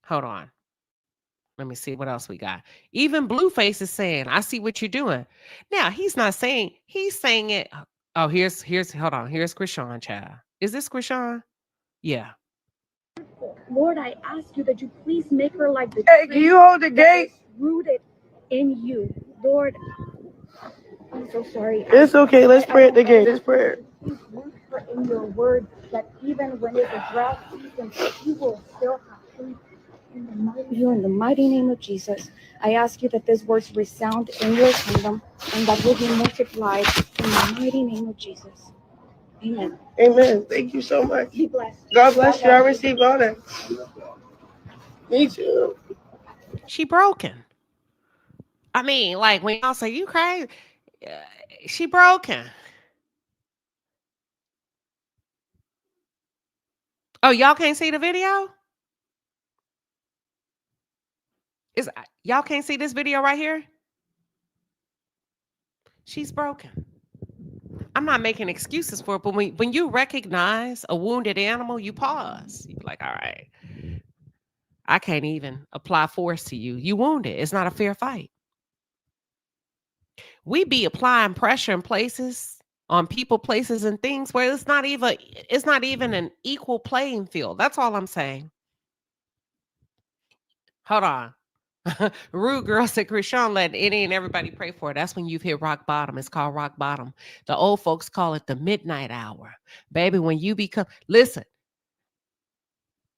Hold on. Let me see what else we got. Even Blueface is saying, I see what you're doing. Now, he's not saying, he's saying it. Oh, here's hold on. Here's Chrisean, child. Is this Chrisean? Yeah. Lord, I ask you that you please make her like the Hey, can you hold the gate? Rooted in you. Lord, I'm so sorry. It's okay. Let's pray at the gate. Let's pray. Please root her in your word that even when it's a drought season, you will still have food. In the mighty name of Jesus, I ask you that these words resound in your kingdom and that will be multiplied in the mighty name of Jesus. Amen. Amen. Thank you so much. Be blessed. God bless you. I received all that. Me too. She broken. I mean, like when y'all say you crazy, she broken. Oh, y'all can't see the video? Y'all can't see this video right here? She's broken. I'm not making excuses for it, but when you recognize a wounded animal, you pause. You're like, all right, I can't even apply force to you. You wounded. It's not a fair fight. We be applying pressure in places, on people, places, and things where it's not even an equal playing field. That's all I'm saying. Hold on. Rude girl said, Chrisean, let any and everybody pray for it. That's when you've hit rock bottom. It's called rock bottom. The old folks call it the midnight hour. Baby, when you listen,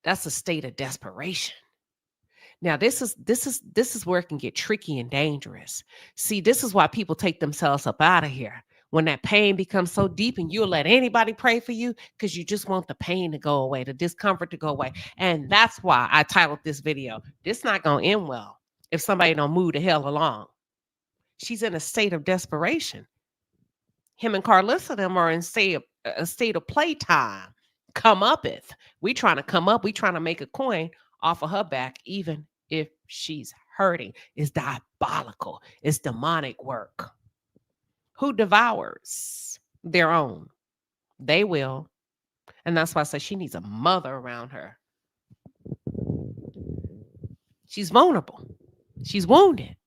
that's a state of desperation. Now, this is where it can get tricky and dangerous. See, this is why people take themselves up out of here. When that pain becomes so deep and you'll let anybody pray for you because you just want the pain to go away, the discomfort to go away. And that's why I titled this video, This Not Gonna End Well if somebody don't move the hell along. She's in a state of desperation. Him and Carlissa them are in a state of playtime. Come uppeth. We trying to come up. We trying to make a coin off of her back, even if she's hurting. It's diabolical. It's demonic work. Who devours their own? They will. And that's why I say she needs a mother around her. She's vulnerable. She's wounded.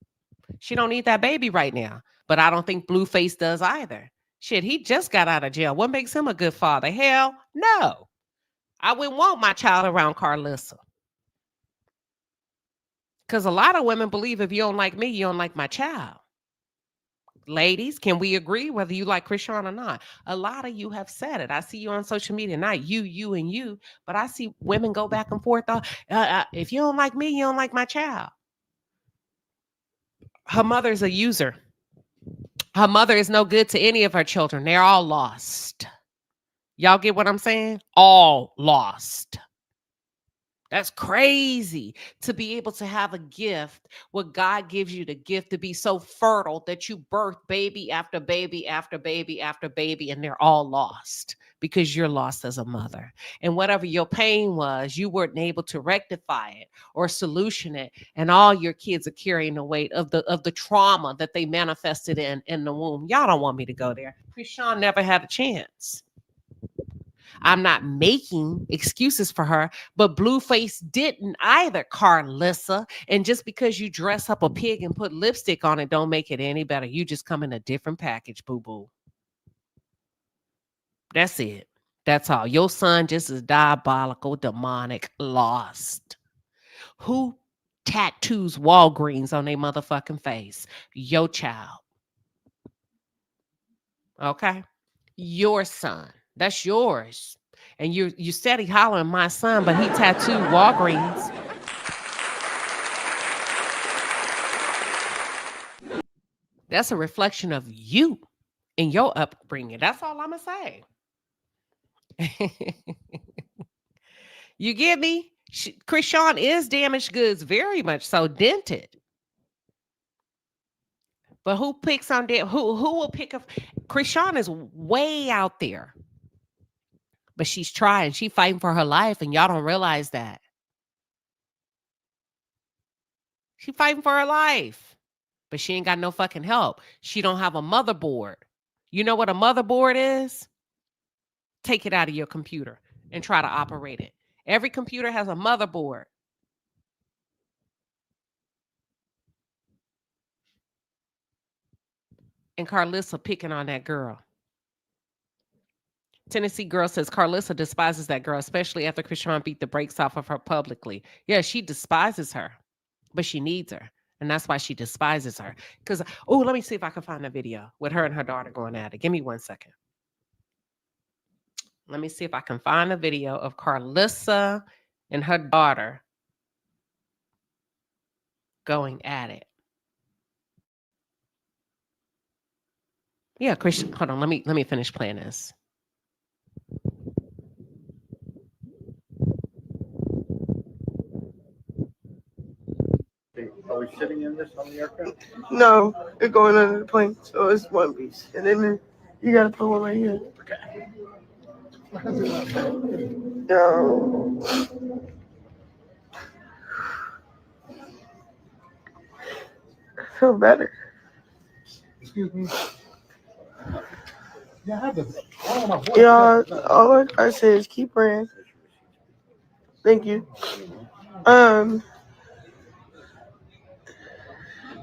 She don't need that baby right now. But I don't think Blueface does either. Shit, he just got out of jail. What makes him a good father? Hell no. I wouldn't want my child around Carlissa. Because a lot of women believe if you don't like me, you don't like my child. Ladies, can we agree whether you like Chrisean or not? A lot of you have said it. I see you on social media, not you, and you, but I see women go back and forth. If you don't like me, you don't like my child. Her mother's a user. Her mother is no good to any of her children. They're all lost. Y'all get what I'm saying? All lost. That's crazy to be able to have a gift where God gives you the gift to be so fertile that you birth baby after baby after baby after baby, and they're all lost because you're lost as a mother. And whatever your pain was, you weren't able to rectify it or solution it, and all your kids are carrying the weight of the trauma that they manifested in the womb. Y'all don't want me to go there. Chrisean never had a chance. I'm not making excuses for her, but Blueface didn't either, Carlissa. And just because you dress up a pig and put lipstick on it don't make it any better. You just come in a different package, boo-boo. That's it. That's all. Your son just is diabolical, demonic, lost. Who tattoos Walgreens on their motherfucking face? Your child. Okay? Your son. That's yours. And you steady hollering my son, but he tattooed Walgreens. That's a reflection of you and your upbringing. That's all I'm going to say. You get me? Chrisean is damaged goods, very much so, dented. But who picks on that? Who will pick up? Chrisean is way out there. But she's trying. She's fighting for her life, and y'all don't realize that. She's fighting for her life. But she ain't got no fucking help. She don't have a motherboard. You know what a motherboard is? Take it out of your computer and try to operate it. Every computer has a motherboard. And Carlissa picking on that girl. Tennessee girl says Carlissa despises that girl, especially after Chrisean beat the brakes off of her publicly. Yeah, she despises her, but she needs her. And that's why she despises her. Because, let me see if I can find a video with her and her daughter going at it. Give me 1 second. Let me see if I can find a video of Carlissa and her daughter going at it. Yeah, Chrisean, hold on. Let me finish playing this. Are we sitting in this on the aircraft? No, it's going under the plane, so it's one piece. And then you gotta put one right here. Okay. I feel better. Excuse me. Yeah, I have the Y'all, all I say is keep praying. Thank you.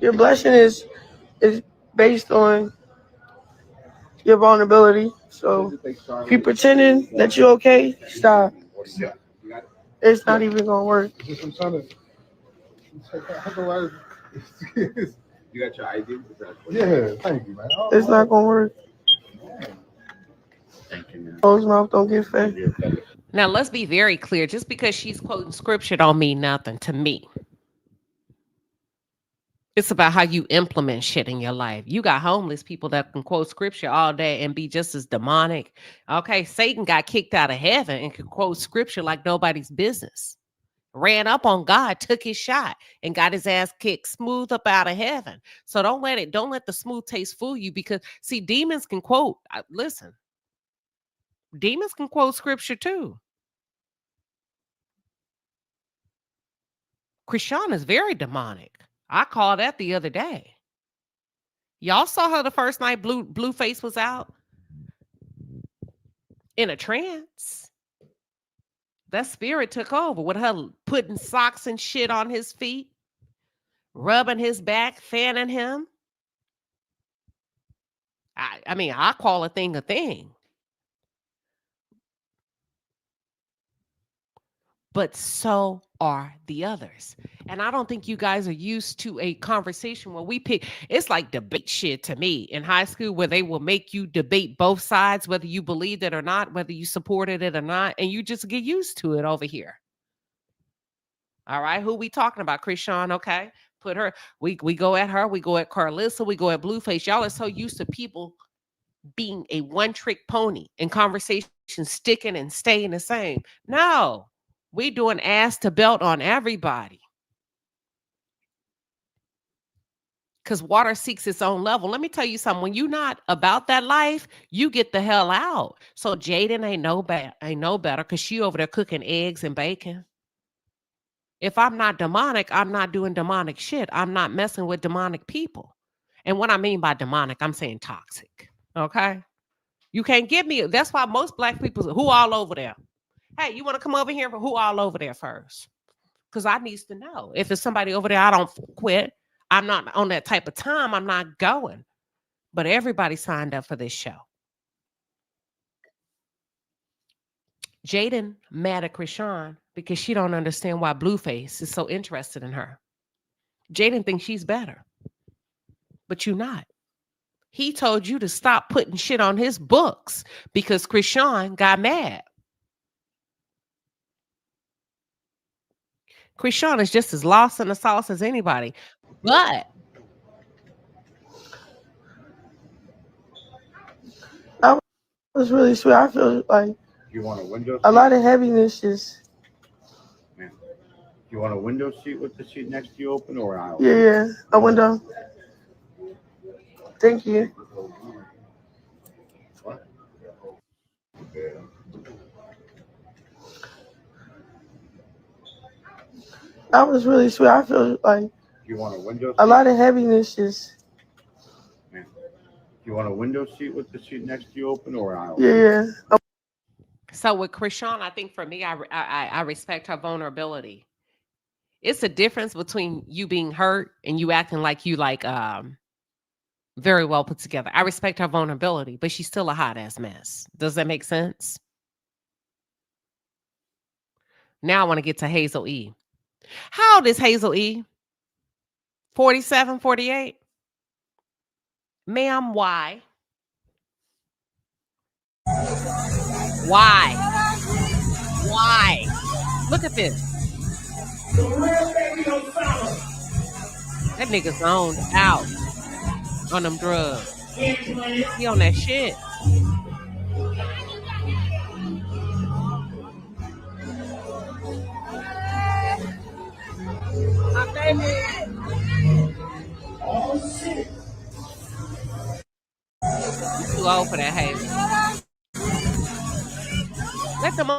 Your blessing is based on your vulnerability. So if you're pretending that you're okay, stop. It's not even gonna work. You got your ID? Yeah, thank you, man. It's not gonna work. Thank you, man. Closed mouth don't get fed. Now, let's be very clear. Just because she's quoting scripture don't mean nothing to me. It's about how you implement shit in your life. You got homeless people that can quote scripture all day and be just as demonic. Okay, Satan got kicked out of heaven and could quote scripture like nobody's business. Ran up on God, took his shot, and got his ass kicked smooth up out of heaven. So don't let the smooth taste fool you, because see, demons can quote. Listen, demons can quote scripture too. Chrisean is very demonic. I called that the other day. Y'all saw her the first night Blueface was out in a trance. That spirit took over with her putting socks and shit on his feet, rubbing his back, fanning him. I mean, I call a thing a thing. But so are the others. And I don't think you guys are used to a conversation where we pick, it's like debate shit to me in high school where they will make you debate both sides, whether you believed it or not, whether you supported it or not, and you just get used to it over here. All right, who we talking about? Chrisean, okay. Put her, we go at her, we go at Carlissa, we go at Blueface. Y'all are so used to people being a one-trick pony and conversation sticking and staying the same. No, we doing ass to belt on everybody. Because water seeks its own level. Let me tell you something. When you're not about that life, you get the hell out. So Jaden ain't no better because she over there cooking eggs and bacon. If I'm not demonic, I'm not doing demonic shit. I'm not messing with demonic people. And what I mean by demonic, I'm saying toxic. Okay? You can't give me, that's why most black people, who all over there? Hey, you want to come over here? Who all over there first? Because I needs to know. If it's somebody over there, I don't quit. I'm not on that type of time. I'm not going. But everybody signed up for this show. Jaden mad at Chrisean because she don't understand why Blueface is so interested in her. Jaden thinks she's better. But you're not. He told you to stop putting shit on his books because Chrisean got mad. Chrisean is just as lost in the sauce as anybody. But that was really sweet. I feel like You want a window seat? a lot of heaviness just. Man. You want a window seat with the seat next to you open or an aisle? Yeah, a window. Thank you. What? That was really sweet. I feel like You want a window seat? a lot of heaviness just. Man. You want a window seat with the seat next to you open or an aisle? Yeah. So with Chrisean, I think for me, I respect her vulnerability. It's a difference between you being hurt and you acting like you very well put together. I respect her vulnerability, but she's still a hot ass mess. Does that make sense? Now I want to get to Hazel E. How old is Hazel E? 47, 48? Ma'am, why? Why? Why? Look at this. That nigga zoned out on them drugs. He on that shit. My baby. You too old for that, Hazel. Let them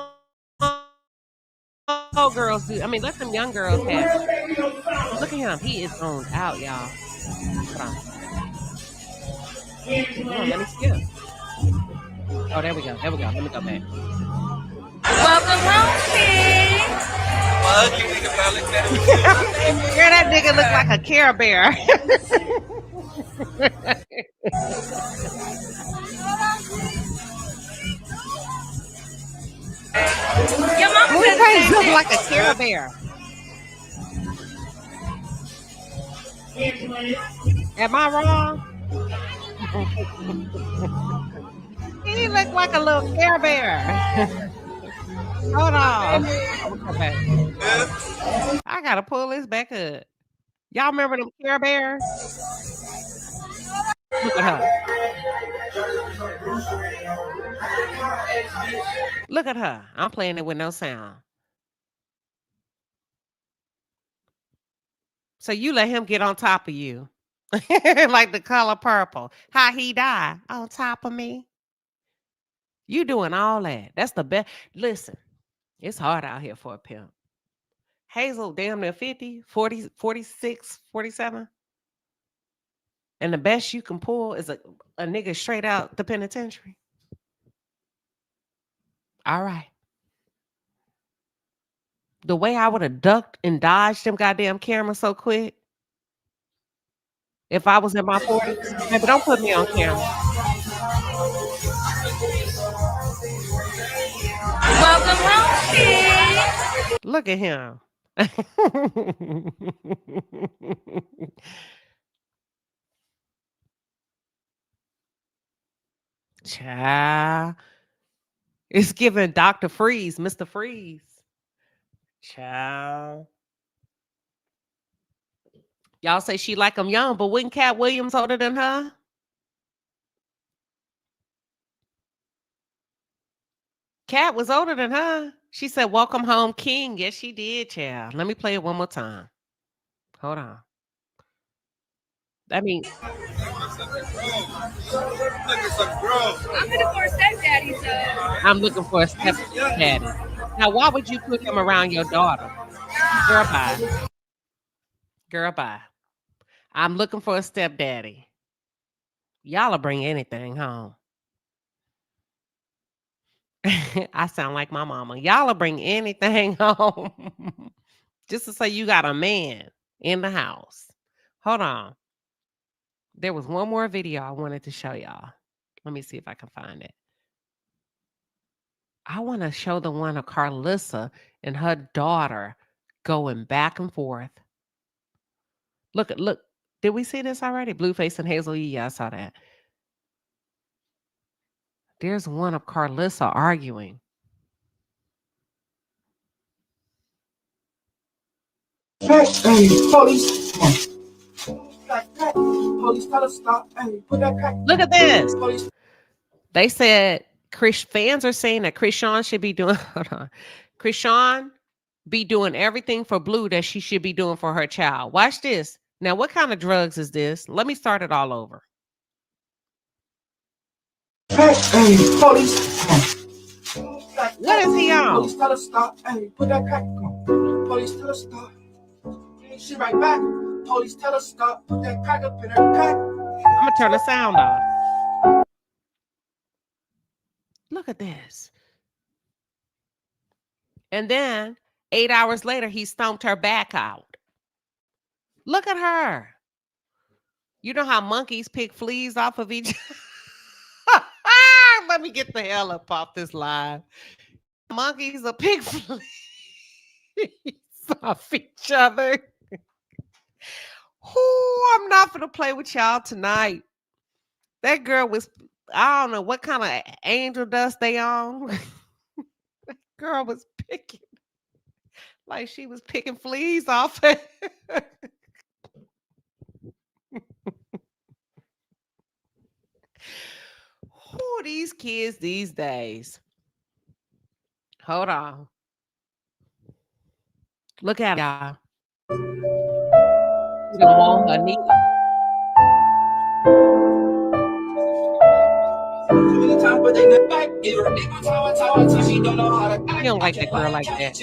old girls do. I mean, let them young girls have it. Look at him. He is zoned out, y'all. Hold on. Hold on, let me skip. Oh, there we go. There we go. Let me go back. Welcome home, King. Girl, that nigga look like a Care Bear. Your mama Blueface look like a Care Bear. Am I wrong? He look like a little Care Bear. Hold on. I gotta pull this back up. Y'all remember them Care Bears? Look at her. Look at her. I'm playing it with no sound. So you let him get on top of you. Like the color purple. How he die? On top of me. You doing all that. That's the best. Listen, it's hard out here for a pimp. Hazel damn near 50, 40, 46, 47. And the best you can pull is a nigga straight out the penitentiary. All right. The way I would have ducked and dodged them goddamn cameras so quick. If I was in my 40s, baby, don't put me on camera. Welcome home, kid. Look at him. Child. It's giving Dr. Freeze, Mr. Freeze. Child. Y'all say she like him young, but wasn't Cat Williams older than her? Cat was older than her. She said, "Welcome home, King." Yes, she did, child. Let me play it one more time. Hold on. I mean, I'm looking for a stepdaddy, so. I'm looking for a stepdaddy. Now, why would you put him around your daughter? Girl, bye. Girl, bye. I'm looking for a stepdaddy. Y'all will bring anything home. I sound like my mama. Y'all will bring anything home. Just to say you got a man in the house. Hold on. There was one more video I wanted to show y'all. Let me see if I can find it. I want to show the one of Carlissa and her daughter going back and forth. Look. Did we see this already? Blueface and Hazel E. Yeah, I saw that. There's one of Carlissa arguing. Hey, police. Police, tell us stop. Hey, put that crack. Look at this. Police. They said fans are saying that Chrisean should be doing. Hold on. Chrisean be doing everything for Blue that she should be doing for her child. Watch this. Now, what kind of drugs is this? Let me start it all over. Hey, police. What is he on? Police, tell us stop. Hey, put that crack. Police, tell us stop. She right back. Police, tell us stop. Put that crack up in her crack. I'm gonna turn the sound off. Look at this. And then 8 hours later, he stomped her back out. Look at her. You know how monkeys pick fleas off of each other? Let me get the hell up off this live. Monkeys will pick fleas off each other. Ooh, I'm not gonna play with y'all tonight. That girl was, I don't know what kind of angel dust they on. That girl was picking, like she was picking fleas off it. Who these kids these days? Hold on. Look at y'all. You don't want her neither. You don't like that girl like that.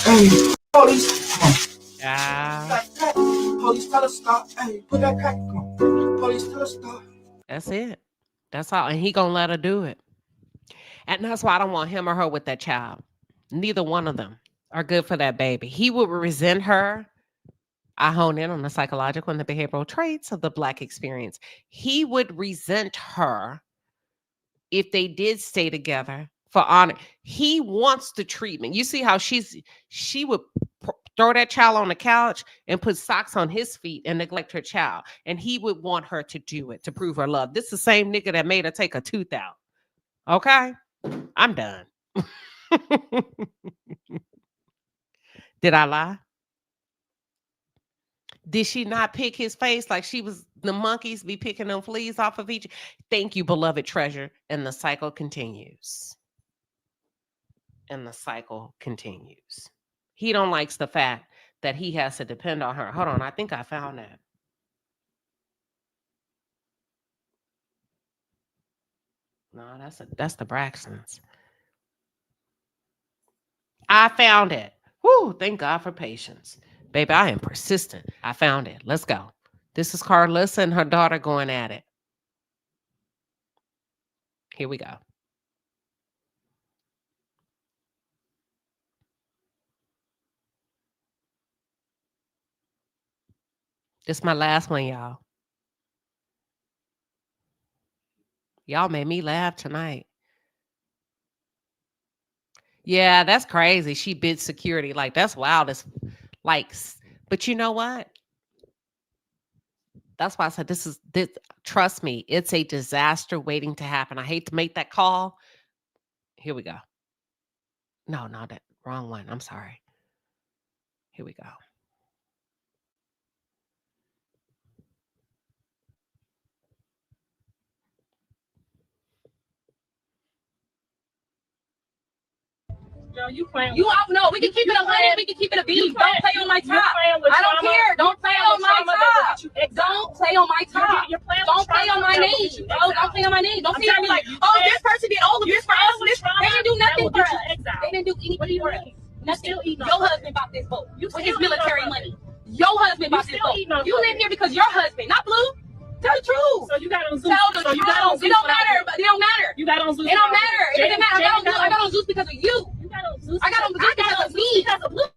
Hey, police. Police tell us stop. Hey, put that crack on. Police tell us stop. That's it. That's all. And he gonna let her do it. And that's why I don't want him or her with that child. Neither one of them are good for that baby. He would resent her. I hone in on the psychological and the behavioral traits of the Black experience. He would resent her if they did stay together for honor. He wants the treatment. You see how she would throw that child on the couch and put socks on his feet and neglect her child. And he would want her to do it to prove her love. This is the same nigga that made her take a tooth out. Okay? I'm done. Did I lie? Did she not pick his face like she was the monkeys be picking them fleas off of each? Thank you, beloved treasure. And the cycle continues. And the cycle continues. He don't likes the fact that he has to depend on her. Hold on, I think I found that. No, that's the Braxtons. I found it. Whoo, thank God for patience. Baby, I am persistent. I found it. Let's go. This is Carlissa and her daughter going at it. Here we go. This is my last one, y'all. Y'all made me laugh tonight. Yeah, that's crazy. She bid security. Like, that's wild. It's like, but you know what? That's why I said this. Trust me, it's a disaster waiting to happen. I hate to make that call. Here we go. No, that wrong one. I'm sorry. Here we go. Girl, you playing? You out? No, we can keep it 100. We can keep it a beat. Don't play on my top. I don't care. Don't play on my top. Don't play on my top. Don't play on my name. Bro, don't play on my name. Don't say me like, oh, this person did all of this for us. They didn't do nothing for us. They didn't do anything for us. Nothing. Your husband bought this boat with his military money. Your husband bought this boat. You live here because your husband, not Blue. Tell the truth. So you got on Zeus. Tell the truth. It don't matter. It don't matter. You got on Zeus. It don't matter. It doesn't matter. I got on Zeus because of you. I got on Zeus because of me. Because of Blue.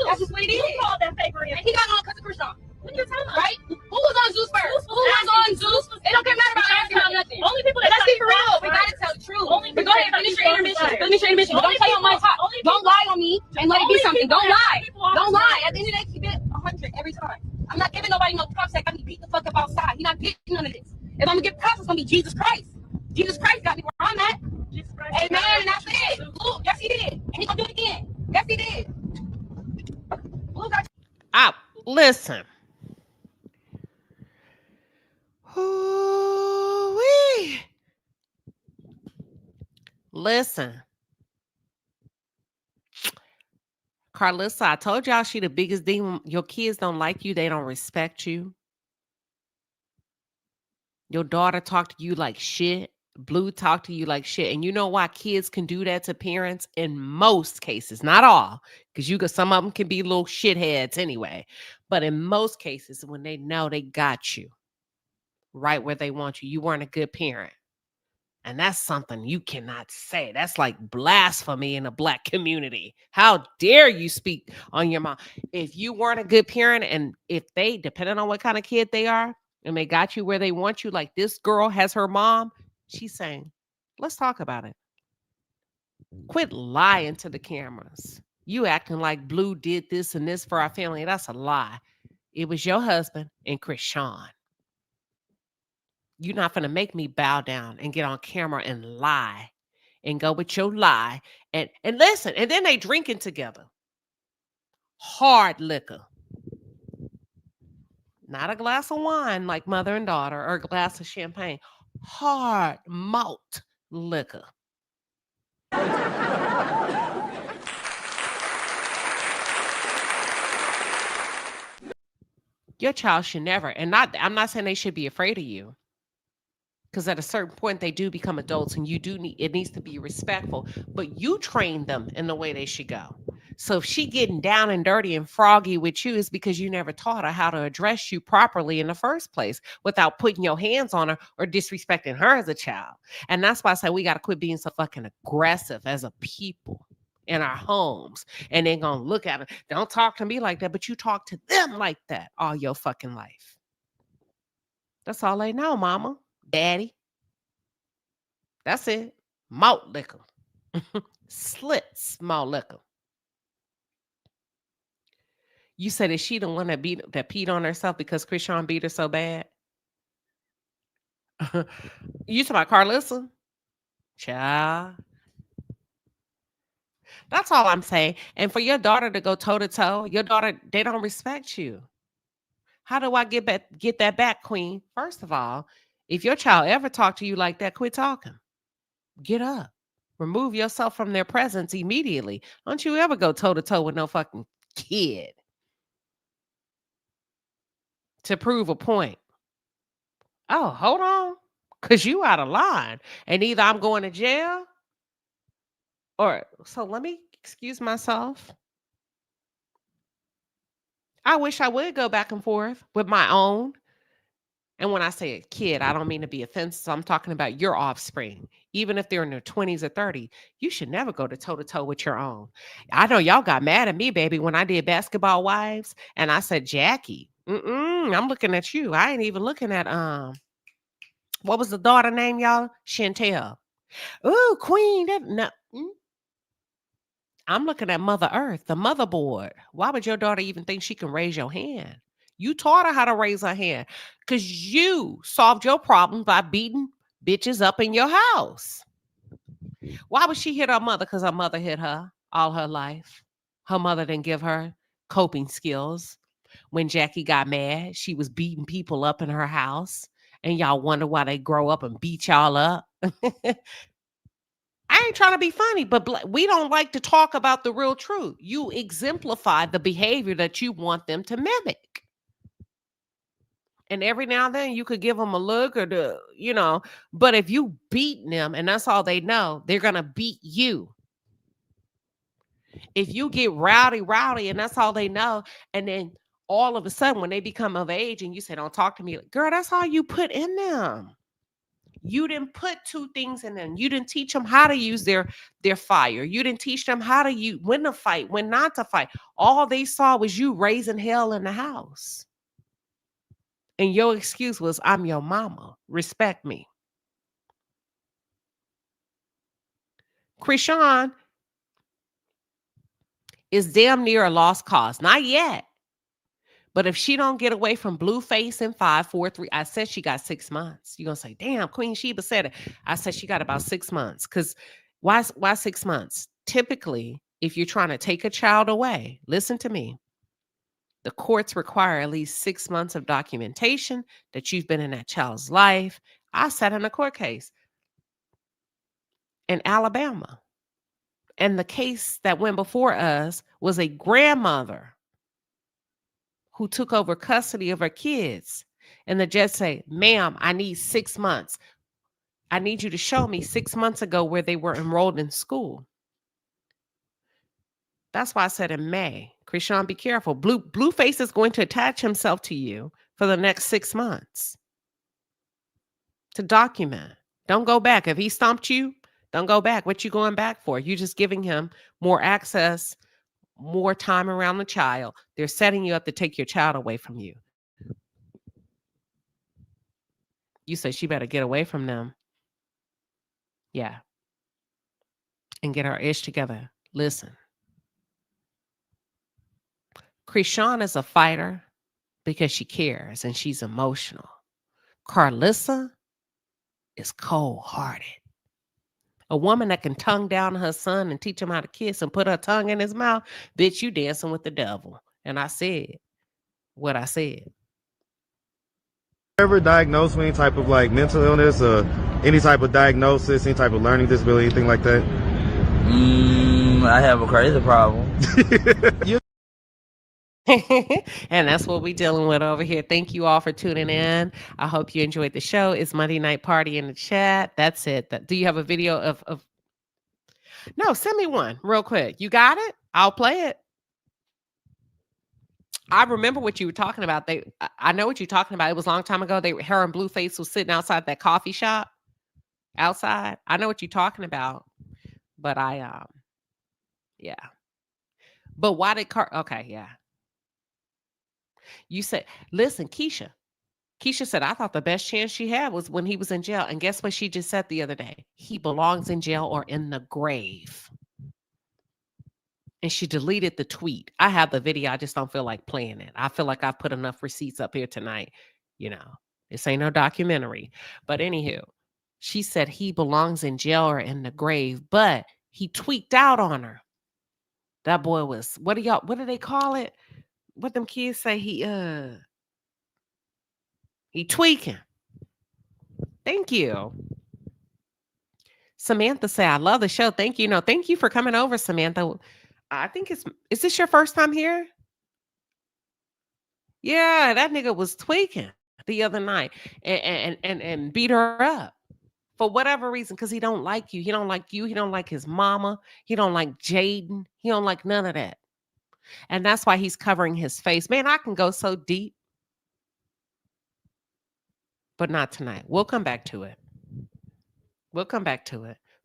That's just what it is. Who called that paper in? And he got on because of Chrisean. What are you talking about? Right? Who was on Zeus first? Who was on Zeus? It don't care matter about asking about nothing. Only people that let's be for real. We gotta tell the truth. But go ahead, finish your intermission. Finish your intermission. Don't play on my top. Don't lie on me and let it be something. Don't lie. Don't lie. At the end of the day, keep it 100 every time. I'm not giving nobody no props that got me beat the fuck up outside. He's not getting none of this. If I'm gonna give props, it's gonna be Jesus Christ. Jesus Christ got me where I'm at. Amen. And that's it. Blue, yes he did. And he's gonna do it again. Yes he did. Blue got Listen. Ooh-wee. Listen. Carlissa, I told y'all she the biggest demon. Your kids don't like you. They don't respect you. Your daughter talk to you like shit. Blue talk to you like shit. And you know why kids can do that to parents? In most cases, not all, because some of them can be little shitheads anyway. But in most cases, when they know they got you right where they want you, you weren't a good parent. And that's something you cannot say. That's like blasphemy in the Black community. How dare you speak on your mom? If you weren't a good parent, and if they, depending on what kind of kid they are, and they got you where they want you, like this girl has her mom, she's saying, let's talk about it. Quit lying to the cameras. You acting like Blue did this and this for our family. That's a lie. It was your husband and Chrisean. You're not going to make me bow down and get on camera and lie and go with your lie. And listen, and then they drinking together. Hard liquor. Not a glass of wine like mother and daughter or a glass of champagne. Hard malt liquor. Your child should never, and I'm not saying they should be afraid of you. Because at a certain point, they do become adults, and it needs to be respectful. But you train them in the way they should go. So if she getting down and dirty and froggy with you, it's because you never taught her how to address you properly in the first place without putting your hands on her or disrespecting her as a child. And that's why I say we got to quit being so fucking aggressive as a people in our homes. And they're going to look at it. Don't talk to me like that, but you talk to them like that all your fucking life. That's all they know, mama. Daddy. That's it. Malt liquor. Slits malt liquor. You said is she the one that peed on herself because Chrisean beat her so bad? You talking about Carlissa? Child. That's all I'm saying. And for your daughter to go toe to toe, your daughter, they don't respect you. How do I get that back, Queen? First of all, if your child ever talk to you like that, quit talking. Get up. Remove yourself from their presence immediately. Don't you ever go toe-to-toe with no fucking kid to prove a point. Oh, hold on. Because you out of line. And either I'm going to jail or... So let me excuse myself. I wish I would go back and forth with my own. And when I say a kid, I don't mean to be offensive. I'm talking about your offspring. Even if they're in their 20s or 30s, you should never go to toe-to-toe with your own. I know y'all got mad at me, baby, when I did Basketball Wives. And I said, Jackie, I'm looking at you. I ain't even looking at what was the daughter name, y'all? Chantel. Ooh, Queen. No. I'm looking at Mother Earth, the motherboard. Why would your daughter even think she can raise your hand? You taught her how to raise her hand because you solved your problem by beating bitches up in your house. Why would she hit her mother? Because her mother hit her all her life. Her mother didn't give her coping skills. When Jackie got mad, she was beating people up in her house. And y'all wonder why they grow up and beat y'all up. I ain't trying to be funny, but we don't like to talk about the real truth. You exemplify the behavior that you want them to mimic. And every now and then you could give them a look or but if you beating them and that's all they know, they're going to beat you. If you get rowdy and that's all they know, and then all of a sudden when they become of age and you say, don't talk to me, girl, that's all you put in them. You didn't put two things in them. You didn't teach them how to use their fire. You didn't teach them how to use when to fight, when not to fight. All they saw was you raising hell in the house. And your excuse was, I'm your mama. Respect me. Chrisean is damn near a lost cause. Not yet. But if she don't get away from Blueface in 5, 4, 3, I said she got 6 months. You're going to say, damn, Queen Sheba said it. I said she got about 6 months. Because why 6 months? Typically, if you're trying to take a child away, listen to me. The courts require at least 6 months of documentation that you've been in that child's life. I sat in a court case in Alabama. And the case that went before us was a grandmother who took over custody of her kids. And the judge said, ma'am, I need 6 months. I need you to show me 6 months ago where they were enrolled in school. That's why I said in May, Chrisean, be careful. Blueface is going to attach himself to you for the next 6 months to document. Don't go back. If he stomped you, don't go back. What you going back for? You're just giving him more access, more time around the child. They're setting you up to take your child away from you. You say she better get away from them. Yeah. And get her ish together. Listen. Chrisean is a fighter because she cares and she's emotional. Carlissa is cold-hearted. A woman that can tongue down her son and teach him how to kiss and put her tongue in his mouth, bitch, you dancing with the devil. And I said what I said. Ever diagnosed with any type of like mental illness or any type of diagnosis, any type of learning disability, anything like that? I have a crazy problem. And that's what we're dealing with over here. Thank you all for tuning in. I hope you enjoyed the show. It's Monday Night Party in the chat. That's it. Do you have a video of... No, send me one real quick. You got it? I'll play it. I remember what you were talking about. I know what you're talking about. It was a long time ago. Her and Blueface was sitting outside that coffee shop. Outside. I know what you're talking about. But yeah. But why did okay, yeah. You said, listen, Keisha said, I thought the best chance she had was when he was in jail. And guess what she just said the other day? He belongs in jail or in the grave. And she deleted the tweet. I have the video. I just don't feel like playing it. I feel like I've put enough receipts up here tonight. This ain't no documentary. But anywho, she said he belongs in jail or in the grave, but he tweaked out on her. That boy was, what do they call it? What them kids say? He tweaking. Thank you. Samantha said, I love the show. Thank you. Thank you for coming over, Samantha. I think is this your first time here? Yeah, that nigga was tweaking the other night and beat her up for whatever reason, because he don't like you. He don't like you. He don't like his mama. He don't like Jaden. He don't like none of that. And that's why he's covering his face. Man, I can go so deep. But not tonight. We'll come back to it.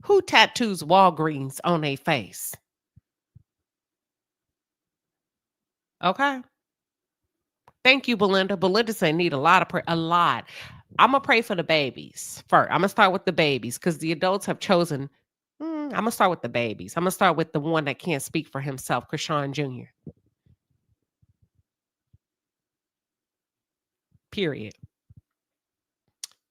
Who tattoos Walgreens on their face? Okay. Thank you, Belinda. Belinda said need a lot of prayer. A lot. I'm gonna pray for the babies first. I'm gonna start with the babies because the adults have chosen. I'm gonna start with the babies. I'm gonna start with the one that can't speak for himself, Chrisean Jr. Period.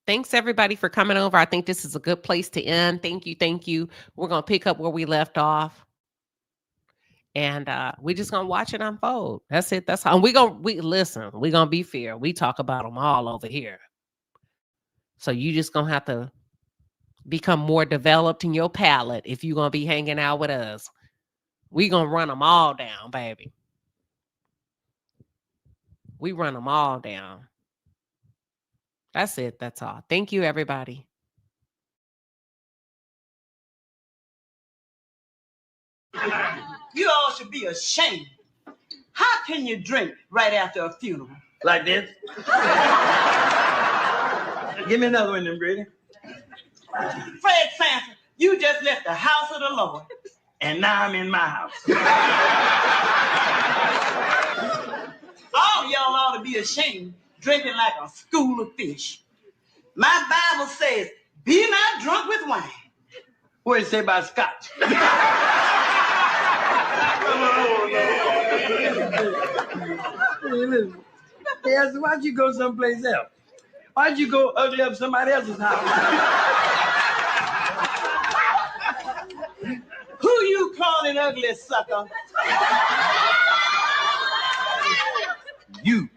Thanks everybody for coming over. I think this is a good place to end. Thank you. Thank you. We're gonna pick up where we left off. And we just gonna watch it unfold. That's it. That's how we listen. We gonna be fair. We talk about them all over here. So you just gonna have to become more developed in your palate if you're gonna be hanging out with us. We gonna run them all down, baby. We run them all down. That's it. That's all. Thank you, everybody. You all should be ashamed. How can you drink right after a funeral? Like this? Give me another one, then, Brady. Fred Sanford, you just left the house of the Lord, and now I'm in my house. All y'all ought to be ashamed drinking like a school of fish. My Bible says, be not drunk with wine. What does it say about scotch? Yes, why'd you go someplace else? Why'd you go ugly up somebody else's house? Who you calling ugly, sucker? You.